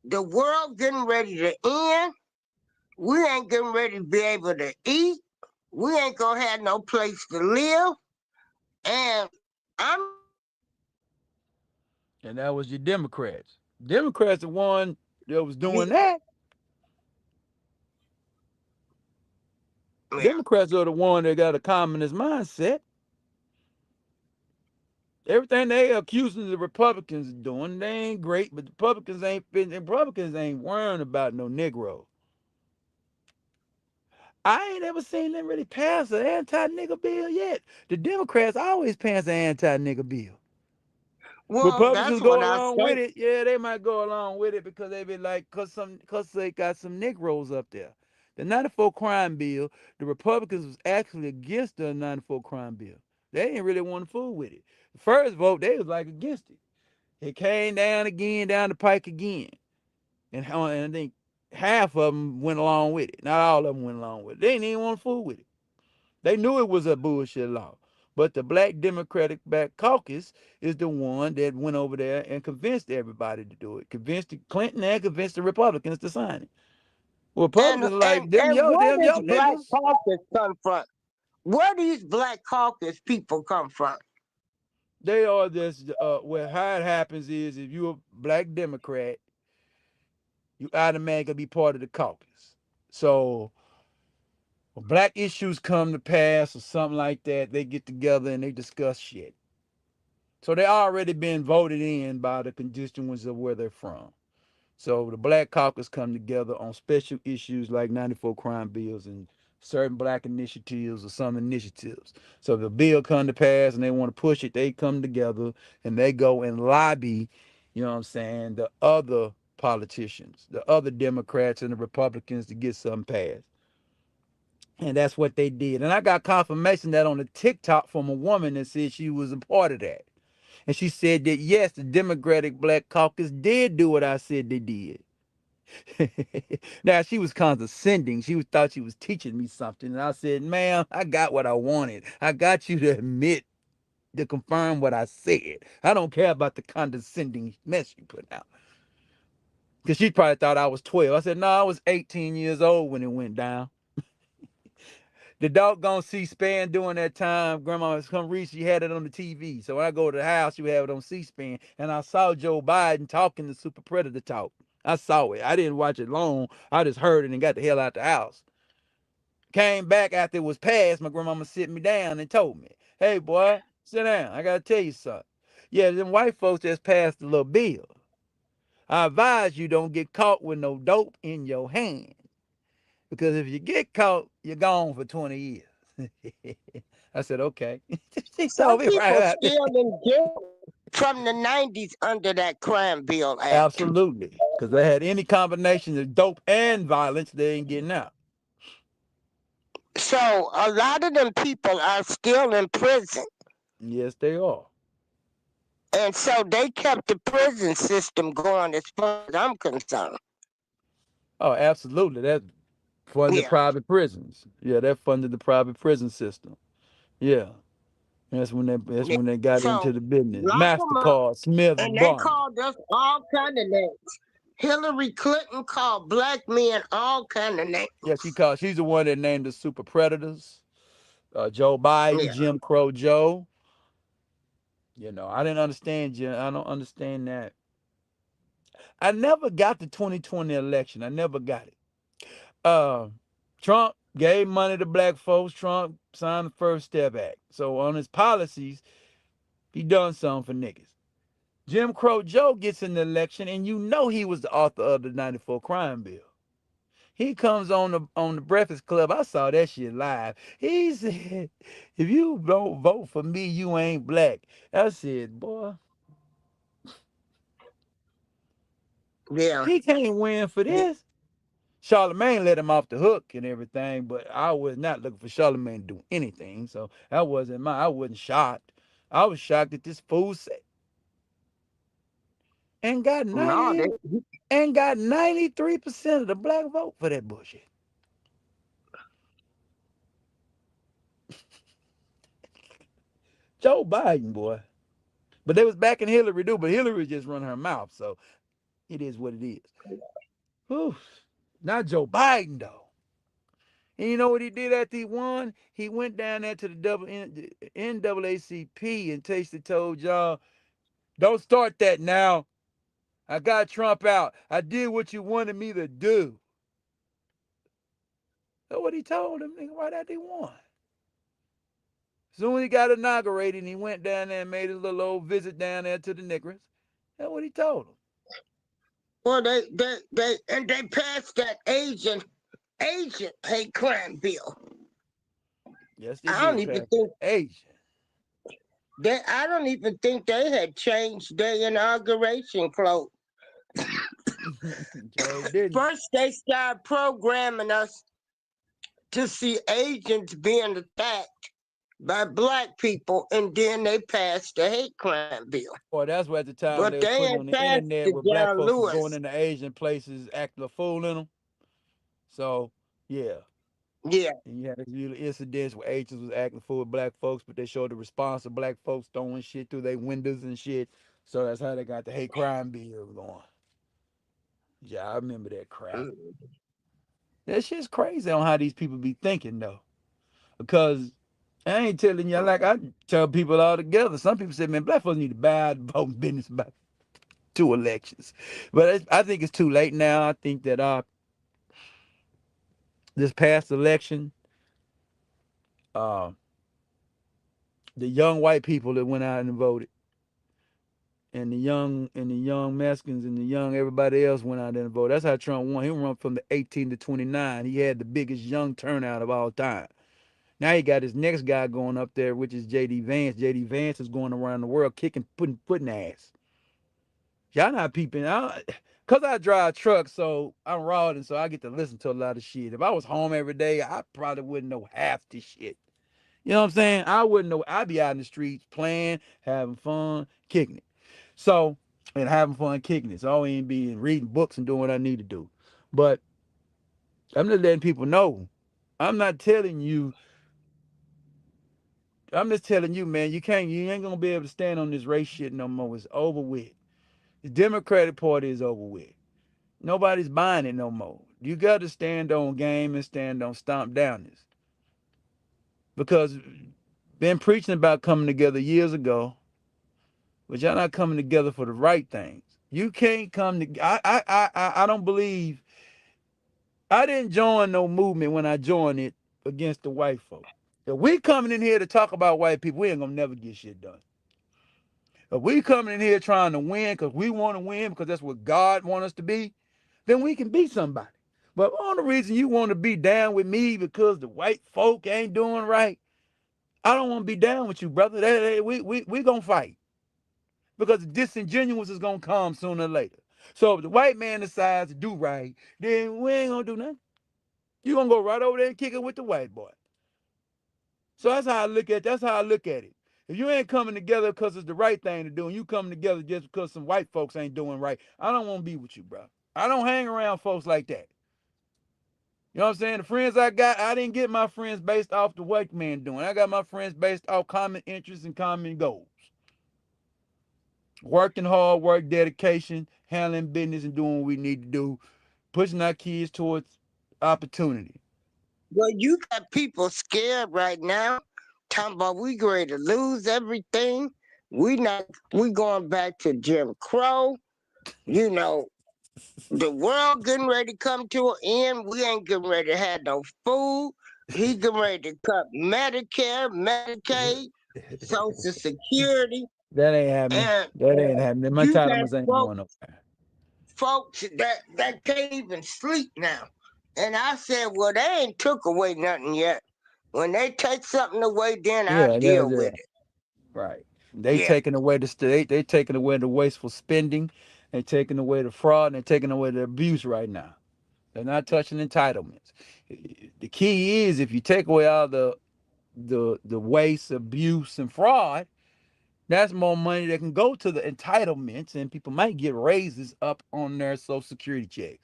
the world getting ready to end. We ain't getting ready to be able to eat. We ain't gonna have no place to live. And I'm
And that was your Democrats. Democrats the one that was
yeah,
doing that.
Yeah.
Democrats are the one that got a communist mindset. Everything they accusing the Republicans of doing, they ain't great, but the Republicans ain't worrying about no Negro. I ain't ever seen them really pass an anti-nigger bill yet. The Democrats always pass an anti-nigger bill.
Well, that's
Republicans
what
go
I
along
say.
with it. Yeah, they might go along with it because they be like, cause they got some Negroes up there. The 94 crime bill, the Republicans was actually against the 94 crime bill. They didn't really want to fool with it. The first vote, they was like against it. It came down again, down the pike again. And I think half of them went along with it. Not all of them went along with it. They didn't even want to fool with it. They knew it was a bullshit law. But the Black Democratic Black Caucus is the one that went over there and convinced everybody to do it. Convinced Clinton and convinced the Republicans to sign it. Well,
And
Republicans are like,
and where
them
does
yo
Black
niggas.
Caucus come from? Where these Black Caucus people come from?
They are this well how it happens is if you're a black Democrat, you automatically be part of the caucus. So when black issues come to pass or something like that, they get together and they discuss shit. So they already been voted in by the constituents of where they're from. So the black caucus come together on special issues like 94 crime bills and certain black initiatives or some initiatives. So if the bill come to pass and they want to push it, they come together and they go and lobby, you know what I'm saying, the other politicians, the other Democrats and the Republicans to get something passed. And that's what they did. And I got confirmation that on the TikTok from a woman that said she was a part of that. And she said that yes, the Democratic Black Caucus did do what I said they did. Now she was condescending. Thought she was teaching me something. And I said, ma'am, I got what I wanted. I got you to admit to confirm what I said. I don't care about the condescending mess you put out. Because she probably thought I was 12. I said, no, I was 18 years old when it went down. The doggone C-SPAN during that time, grandma was come read, she had it on the TV. So when I go to the house, she would have it on C-SPAN. And I saw Joe Biden talking to Super Predator talk. I saw it. I didn't watch it long. I just heard it and got the hell out the house. Came back after it was passed. My grandmama sit me down and told me, hey, boy, sit down. I got to tell you something. Yeah, them white folks just passed a little bill. I advise you don't get caught with no dope in your hand. Because if you get caught, you're gone for 20 years. I said, okay. She
Some
told me right
people
out there.
still in jail from the 90s under that Crime Bill Act.
Absolutely. Because they had any combination of dope and violence, they ain't getting out.
So a lot of them people are still in prison.
Yes, they are.
And so they kept the prison system going as far as I'm concerned.
Oh, absolutely. That funded
Yeah.
private prisons. Yeah, that funded the private prison system. Yeah. That's
Yeah.
when they got into
So
the business.
lock them up.
MasterCard, Smith
And
and
they
Barney.
called us all kind of names. Hillary Clinton called black men all kind of names.
Yeah, she's the one that named the super predators. Joe Biden,
Yeah.
Jim Crow Joe. I didn't understand Jim. I don't understand that. I never got the 2020 election. I never got it. Uh, Trump gave money to black folks. Trump signed the First Step Act. So on his policies, he done something for niggas. Jim Crow Joe gets in the election, and he was the author of the 94 crime bill. He comes on the Breakfast Club. I saw that shit live. He said, if you don't vote for me, you ain't black. I said, boy,
Yeah.
he can't win for
Yeah.
this. Charlemagne let him off the hook and everything, but I was not looking for Charlemagne to do anything. So I wasn't shocked. I was shocked that this fool said and got
No,
90 and got 93% of the black vote for that bullshit. Joe Biden, boy. But they was backing Hillary too, but Hillary just run her mouth, so it is what it is. Whew. Not Joe Biden though. And you know what he did after he won? He went down there to the NAACP and tasted told y'all, don't start that now. I got Trump out. I did what you wanted me to do. That's what he told them, nigga, right after he won. Soon as he got inaugurated and he went down there and made his little old visit down there to the niggers. That's what he told them.
Well, they passed that Asian hate crime bill.
Yes, they
I don't
did
even
pass that.
think
Asian.
I don't even think they had changed their inauguration clothes.
Joe didn't.
First, they started programming us to see Asians being attacked by black people, and then they passed the hate crime bill.
Boy, that's what at the time
But
they
they
was putting on
ain't
the
passed
internet
the
where black
John
folks was going
Lewis.
into Asian places acting a fool in them. So, yeah.
Yeah.
And you had these little incidents where Asians was acting fool with black folks, but they showed the response of black folks throwing shit through their windows and shit. So that's how they got the hate crime bill going. Yeah, I remember that crap.
Mm.
That shit's crazy on how these people be thinking though. Because I ain't telling you, like I tell people all together. Some people say, man, black folks need to buy out the voting business about 2 elections. But I think it's too late now. I think that this past election, uh, the young white people that went out and voted, and the young Mexicans and the young everybody else went out there and voted. That's how Trump won. He won from the 18 to 29. He had the biggest young turnout of all time. Now he got his next guy going up there, which is J.D. Vance. J.D. Vance is going around the world kicking, putting ass. Y'all not peeping. Cause I drive trucks, so I'm raw, and so I get to listen to a lot of shit. If I was home every day, I probably wouldn't know half this shit. You know what I'm saying? I wouldn't know. I'd be out in the streets playing, having fun, kicking it. So, and having fun kicking it. So I ain't be reading books and doing what I need to do. But I'm just letting people know. I'm not telling you. I'm just telling you, man. You ain't gonna be able to stand on this race shit no more. It's over with. The Democratic Party is over with. Nobody's buying it no more. You got to stand on game and stand on stomp down this. Because been preaching about coming together years ago, but y'all not coming together for the right things. You can't come to. I don't believe. I didn't join no movement when I joined it against the white folk. If we coming in here to talk about white people, we ain't gonna never get shit done. If we coming in here trying to win because we want to win because that's what God want us to be, then we can be somebody. But on the reason you want to be down with me because the white folk ain't doing right, I don't want to be down with you, brother. We gonna fight because the disingenuous is gonna come sooner or later. So if the white man decides to do right, then we ain't gonna do nothing. You gonna go right over there and kick it with the white boy. So that's how I look at. That's how I look at it. If you ain't coming together because it's the right thing to do, and you coming together just because some white folks ain't doing right, I don't want to be with you, bro. I don't hang around folks like that. You know what I'm saying? The friends I got, I didn't get my friends based off the white man doing. I got my friends based off common interests and common goals. Working hard, work, dedication, handling business, and doing what we need to do, pushing our kids towards opportunity.
Well, you got people scared right now, talking about we going to lose everything. We going back to Jim Crow. You know, the world getting ready to come to an end. We ain't getting ready to have no food. He getting ready to cut Medicare, Medicaid, Social Security,
That ain't happening.
and
That ain't happening. My
you got
entitlements ain't going nowhere.
folks that can't even sleep now. And I said, well, they ain't took away nothing yet. When they take something away, then I
Yeah,
deal
that's
with
it.
it.
Right. They
Yeah.
taking away the state. They taking away the wasteful spending. They taking away the fraud. And they taking away the abuse right now. They're not touching entitlements. The key is if you take away all the waste, abuse, and fraud, that's more money that can go to the entitlements, and people might get raises up on their Social Security checks.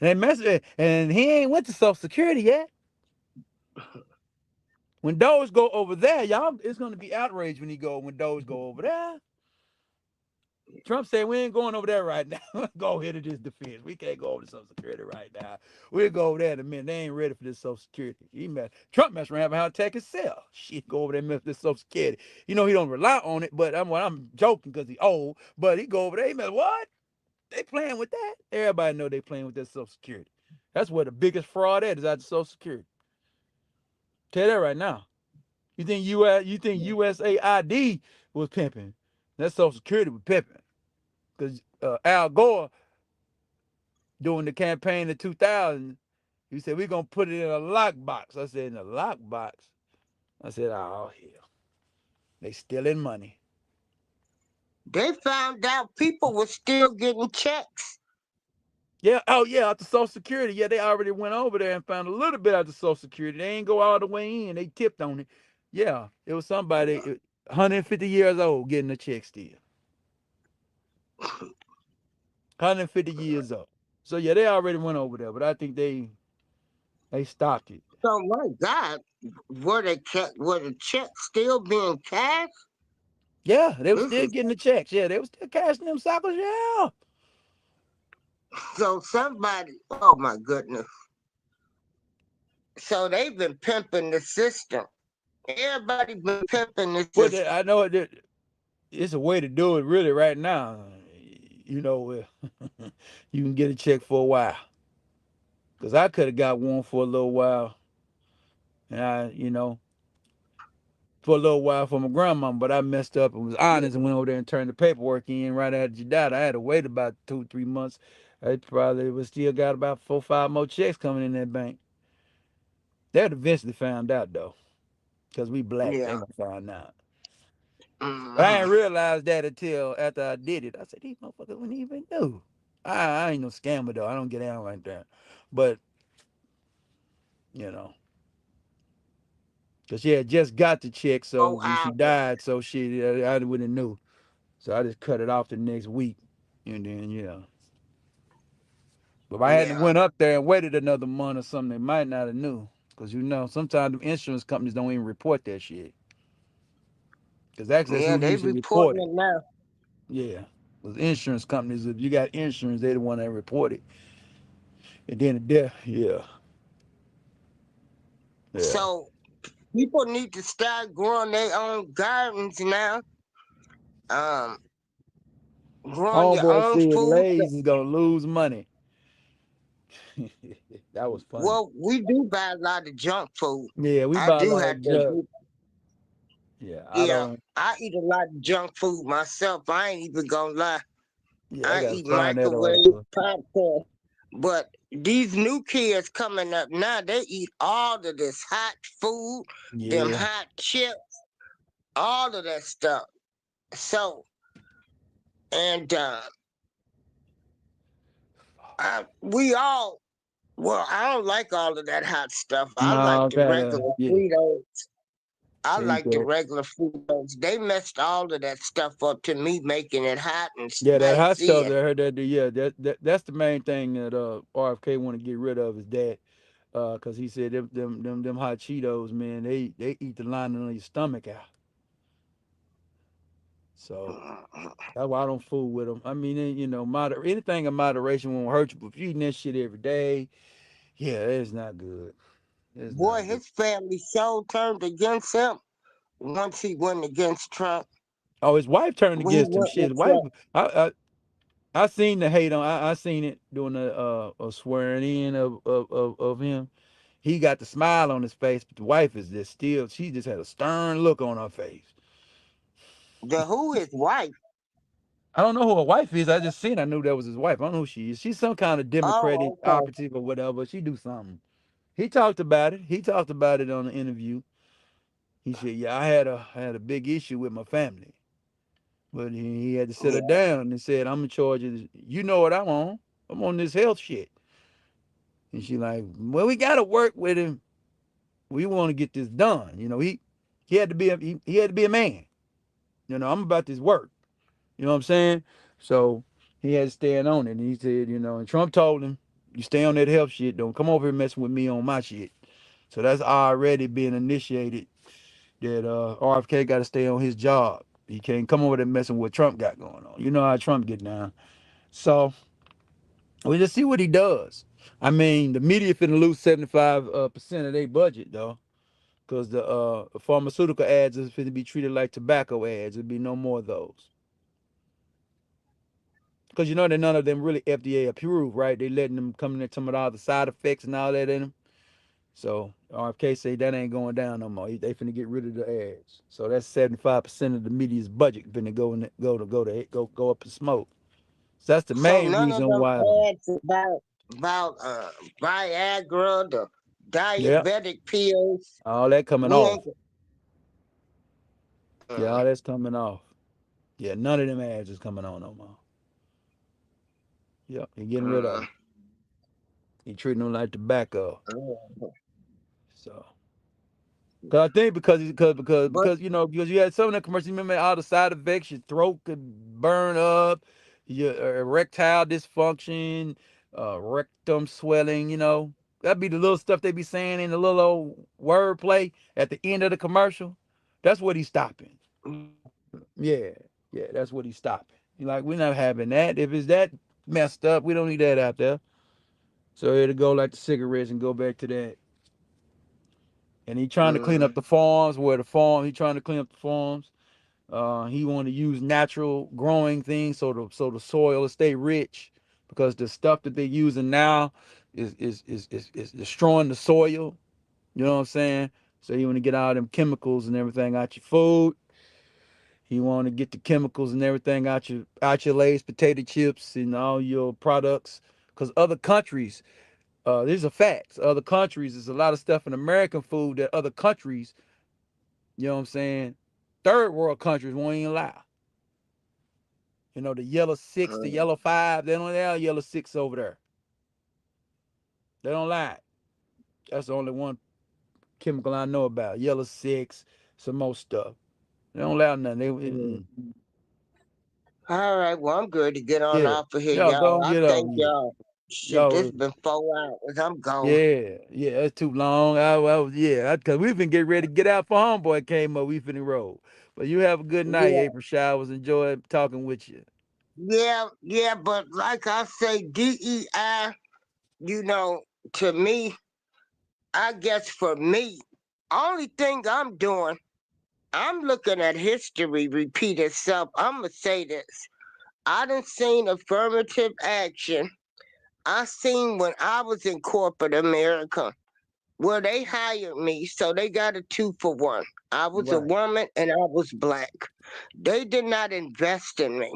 And he ain't went to Social Security yet. When those go over there, y'all, it's gonna be outrage when those go over there. Trump said we ain't going over there right now. Go ahead and just defense. We can't go over to Social Security right now. We'll go over there in a minute. They ain't ready for this Social Security. Trump messed around with how to take himself. Shit, go over there and mess with this Social Security. You know he don't rely on it, but I'm joking because he old. But he go over there, he mess what? They playing with that. Everybody know they playing with that Social Security. That's where the biggest fraud at is at the Social Security. Tell you that right now. You think USAID was pimping? That Social Security was pimping because Al Gore during the campaign in 2000, he said we're gonna put it in a lockbox. I said in a lockbox. I said, oh hell, they stealing money.
They found out people were still getting checks.
Yeah, oh yeah, after Social Security, yeah, they already went over there and found a little bit after Social Security. They ain't go all the way in. They tipped on it. Yeah, it was somebody 150 years old getting a check still. 150 years old. So yeah, they already went over there, but I think they stopped it.
So my God, were the checks still being cashed?
Yeah, they were
This
still
is
getting the checks. Yeah, they were still cashing them suckers. Yeah.
so somebody. Oh my goodness. So they've been pimping the system. Everybody been pimping the
But
system.
I know it's a way to do it really right now. You can get a check for a while. Cause I could have got one for a little while, and for a little while for my grandma, but I messed up and was honest and went over there and turned the paperwork in right after she died. I had to wait about 2 3 months. I probably was still got about 4 5 more checks coming in that bank. They'd eventually found out though, cause we black. They
Yeah.
gonna find out. But I
Hmm.
didn't realize that until after I did it. I said these motherfuckers wouldn't even know. I ain't no scammer though. I don't get down like that. But you know, cause she had just got the check, so
Oh,
when she
Albert.
died, so I wouldn't knew. So I just cut it off the next week, and then yeah. But if I hadn't
Yeah.
went up there and waited another month or something, they might not have knew. Cause sometimes the insurance companies don't even report that shit. Cause actually that's
Yeah,
who
they
usually report
reporting
it.
it now.
Yeah. Cause insurance companies, if you got insurance, they the one that report it. And then the death, yeah, yeah.
So people need to start growing their own gardens now. Um, growing your
Homeboy
own
said
food.
Lay's is gonna lose money. That was funny.
Well, we do buy a lot of junk food.
Yeah, we
I
buy a
do
lot
have
of
to
junk.
admit.
Yeah, I
Yeah,
don't.
I eat a lot of junk food myself. I ain't even gonna lie.
Yeah, I
I
gotta
eat
find that
microwave
article.
popcorn. But these new kids coming up now, they eat all of this hot food, them
Yeah.
hot chips, all of that stuff. So, and we all, well, I don't like all of that hot stuff. I like
No,
the
kinda.
regular
Yeah.
Fritos. I
Ain't
like the
that?
regular Fritos. They messed all of that stuff up to me, making it hot and
Yeah, that hot
spicy.
stuff. I
And
heard that. Yeah, that's the main thing that RFK want to get rid of is that. Cause he said them hot Cheetos, man, they eat the lining of your stomach out. So that's why I don't fool with them. I mean, anything in moderation won't hurt you. But if you eating that shit every day, yeah, it's not good. It's
boy,
not good.
his family so turned against him once he went against Trump.
Oh, his wife turned
When he
against him.
went
Shit,
with
his wife.
Trump,
I seen the hate on. I seen it doing a swearing in of him. He got the smile on his face, but the wife is just still. She just had a stern look on her face.
the who his wife.
I don't know who her wife is. I just seen. I knew that was his wife. I don't know who she is. She's some kind of Democratic
Oh, okay.
operative or whatever. She do something. He talked about it. He talked about it on the interview. He said, "Yeah, I had a big issue with my family, but he had to sit her
Yeah.
down and said, I'm in charge of this. You know what I'm on? I'm on this health shit." And she like, "Well, we got to work with him. We want to get this done. He had to be he had to be a man. I'm about this work. You know what I'm saying? So he had to stand on it. And he said, and Trump told him, you stay on that health shit. Don't come over here messing with me on my shit. So that's already being initiated that RFK got to stay on his job. He can't come over there messing with what Trump got going on. You know how Trump get down. So we just see what he does. I mean, the media finna lose 75% of their budget though, because the pharmaceutical ads is finna be treated like tobacco ads. There'll be no more of those. because you know that none of them really FDA approved, right? They letting them come in there, some of all the side effects and all that in them. So RFK say that ain't going down no more. They finna get rid of the ads. So that's 75% of the media's budget finna go up in smoke. So that's the
So
main
none of
reason
them
why.
ads about Viagra, the
Yeah,
diabetic pills.
all that coming
We
off.
ain't.
Yeah,
Uh,
all that's coming off. Yeah, none of them ads is coming on no more. Yep, he getting rid of
uh,
them. He treating them like tobacco.
uh,
So, cause I think
but
because you had some of the commercials. Remember all the side effects. Your throat could burn up, your erectile dysfunction, rectum swelling. That'd be the little stuff they be saying in the little old wordplay at the end of the commercial. That's what he's stopping. Yeah, yeah, that's what he's stopping. You're like, we're not having that. If it's that messed up, we don't need that out there. So it'll go like the cigarettes and go back to that. And he trying to clean up
mm,
the farms where the farm. He trying to clean up the farms. He want to use natural growing things so the soil will stay rich because the stuff that they're using now is destroying the soil. You know what I'm saying? So you want to get all them chemicals and everything out your food. You want to get the chemicals and everything out your Lay's potato chips and all your products. Because other countries, these are facts. Other countries, there's a lot of stuff in American food that other countries, you know what I'm saying, third world countries won't even allow. The yellow six, the
mm.
yellow five, they don't allow yellow six over there. They don't lie. That's the only one chemical I know about. Yellow six, some more stuff. They don't allow nothing.
Mm. All right, well, I'm good to get on
Yeah.
off of here,
Y'all go
y'all.
and
I
get up.
thank y'all. Shit, this
Y'all,
been 4 hours. I'm gone.
yeah, yeah, that's too long. Yeah, because we been getting ready to get out for homeboy came up. We finna roll. But you have a good night,
Yeah,
April Showers. Enjoy talking with you.
yeah, but like I say, DEI, you know, to me, I guess for me, only thing I'm doing, I'm looking at history repeat itself. I'm going to say this. I done seen affirmative action. I seen when I was in corporate America where they hired me, so they got a 2-for-1. I was a
Right.
woman and I was black. They did not invest in me.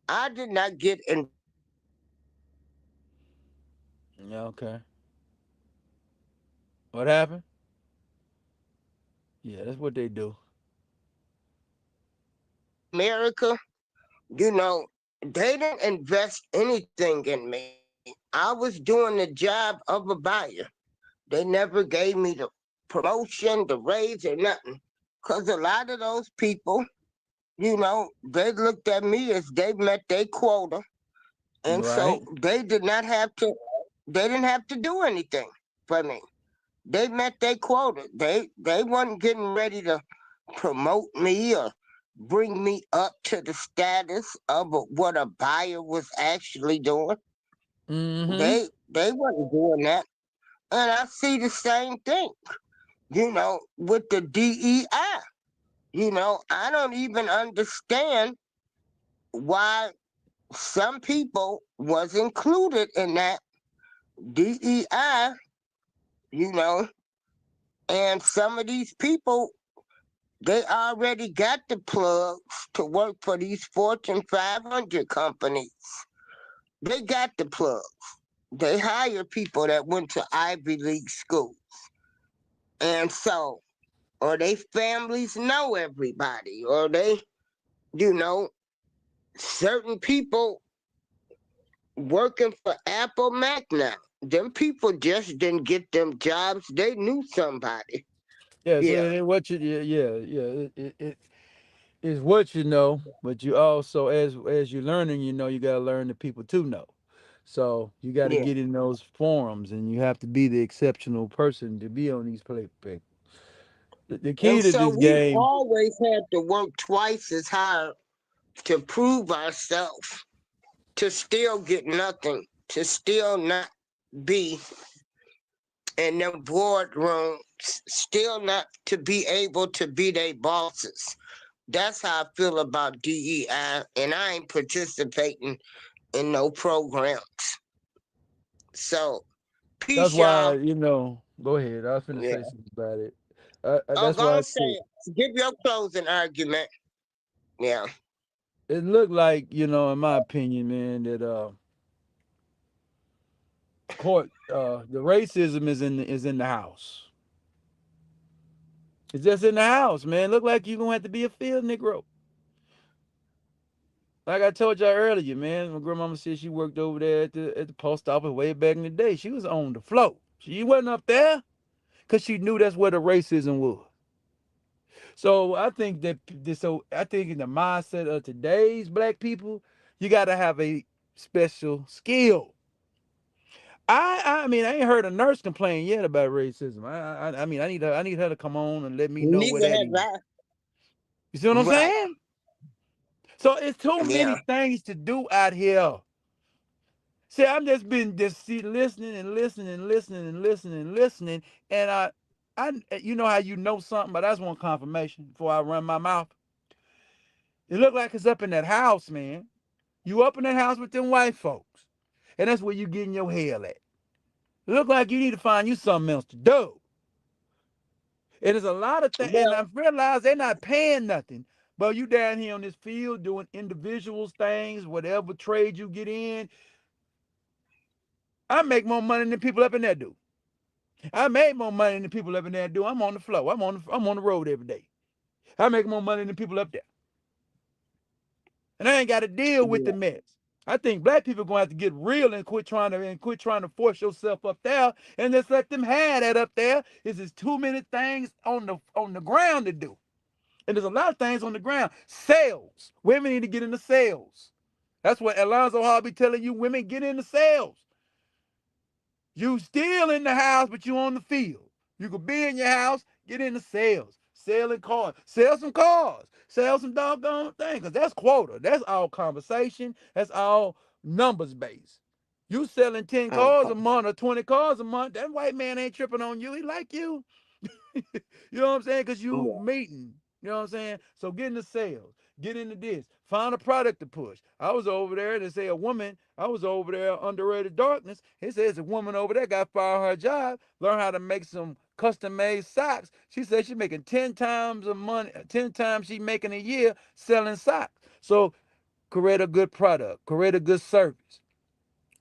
I did not get
Yeah, okay. What happened? Yeah, that's what they do.
America. You know, they didn't invest anything in me. I was doing the job of a buyer. They never gave me the promotion, the raise, or nothing. Because a lot of those people, they looked at me as they met their quota. And so
Right.
they didn't have to do anything for me. They met their quota. They wasn't getting ready to promote me or bring me up to the status of what a buyer was actually doing.
Mm-hmm.
They wasn't doing that. And I see the same thing, with the DEI. I don't even understand why some people was included in that DEI, you know, and some of these people, they already got the plugs to work for these Fortune 500 companies. They got the plugs. They hire people that went to Ivy League school. And so, or they families know everybody, or you know, certain people working for Apple Mac now. Them people just didn't get them jobs. They knew somebody.
Yeah, so
Yeah,
it ain't what you yeah. It is what you know, but you also as you're learning, you gotta learn the people to know. So you gotta
yeah.
get in those forums and you have to be the exceptional person to be on these play. The key
And
to
so
this
we've
game,
always had to work twice as hard to prove ourselves, to still get nothing, to still not be in them boardrooms, still not to be able to be their bosses. That's how I feel about DEI, and I ain't participating and no programs. So,
That's
peace,
why,
y'all.
go ahead. I was finna
Yeah.
say something about it.
Oh,
That's
go
why I
and
said
say, give your closing argument. Yeah.
it looked like, in my opinion, man, that the racism is in the house. It's just in the house, man. Look like you're gonna have to be a field Negro. Like I told y'all earlier, man, my grandmama said she worked over there at the post office way back in the day. She was on the floor. She wasn't up there because she knew that's where the racism was. So I think I think in the mindset of today's black people, you gotta have a special skill. I mean I ain't heard a nurse complain yet about racism. I mean I need her to come on and let me know where
Neither
that
have
is.
I.
You see what I'm
Right.
saying? So it's too
Yeah.
many things to do out here. See, I'm listening and listening and listening and listening and listening, and you know how you know something, but I just want confirmation before I run my mouth. It look like it's up in that house, man. You up in that house with them white folks, and that's where you getting your hell at. It look like you need to find you something else to do. And there's a lot of things, and
Well,
I've realized they're not paying nothing. But you down here on this field doing individuals things, whatever trade you get in, I make more money than people up in there do. I made more money than people up in there do. I'm on the floor. I'm on the road every day. I make more money than people up there. And I ain't got to deal with the
yeah.
mess. I think black people gonna have to get real and quit trying to force yourself up there and just let them have that up there. It's just too many things on the ground to do. And there's a lot of things on the ground. Sales. Women need to get into sales. That's what Alonzo Hall be telling you. Women get into sales. You still in the house, but you on the field. You could be in your house, get into sales, selling cars, sell some cars, sell some doggone things, because that's quota. That's all conversation. That's all numbers based. You selling 10 cars
Okay.
a month or 20 cars a month, that white man ain't tripping on you. He like you. You know what I'm saying? Because you
Yeah.
meeting. You know what I'm saying? So get into sales, get into this, find a product to push. I was over there to say I was over there underrated darkness. It says a woman over there got fired her job, learned how to make some custom made socks. She said she's making 10 times a month, 10 times she making a year selling socks. So create a good product, create a good service.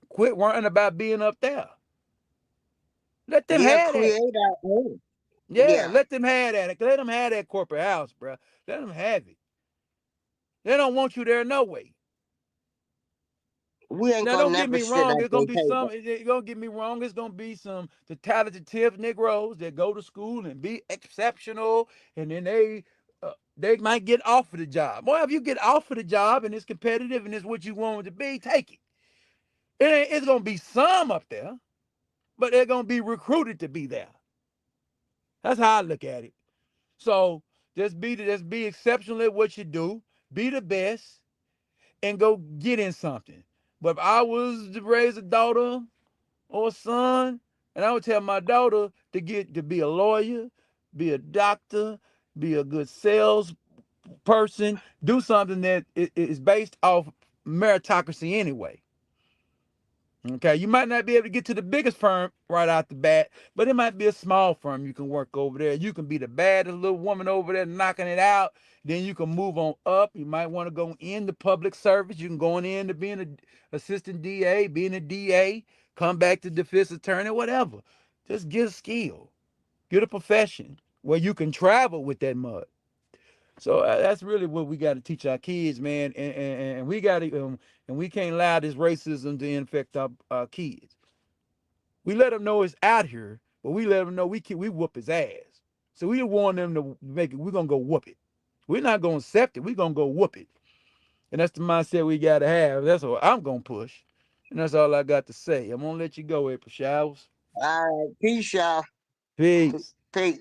Quit worrying about being up there. Let them
Yeah,
have that.
create our own.
Yeah,
Yeah.
let them have that. Let them have that corporate house, bro. Let them have it. They don't want you there no way.
We ain't
Now,
gonna
don't get
never
me
sit
wrong.
at
It's gonna
their
be some.
table.
Don't get me wrong. It's gonna be the talented Negroes that go to school and be exceptional, and then they might get offered the job. Well, if you get offered the job and it's competitive and it's what you want it to be, take it. It's gonna be some up there, but they're gonna be recruited to be there. That's how I look at it. So just be exceptional at what you do. Be the best and go get in something. But if I was to raise a daughter or a son, and I would tell my daughter to be a lawyer, be a doctor, be a good sales person, do something that is based off meritocracy anyway. Okay, you might not be able to get to the biggest firm right out the bat, but it might be a small firm you can work over there. You can be the baddest little woman over there knocking it out. Then you can move on up. You might want to go into public service. You can go in to being an assistant DA, being a DA, come back to defense attorney, whatever. Just get a skill, get a profession where you can travel with that mud. So that's really what we got to teach our kids, man, and we got to and we can't allow this racism to infect our kids. We let them know it's out here, but we let them know we whoop his ass. So we want them to make it. We're gonna go whoop it. We're not gonna accept it. We're gonna go whoop it, and that's the mindset we gotta have. That's what I'm gonna push, and that's all I got to say. I'm gonna let you go, April Showers.
All right. Peace, y'all.
Peace.
Peace.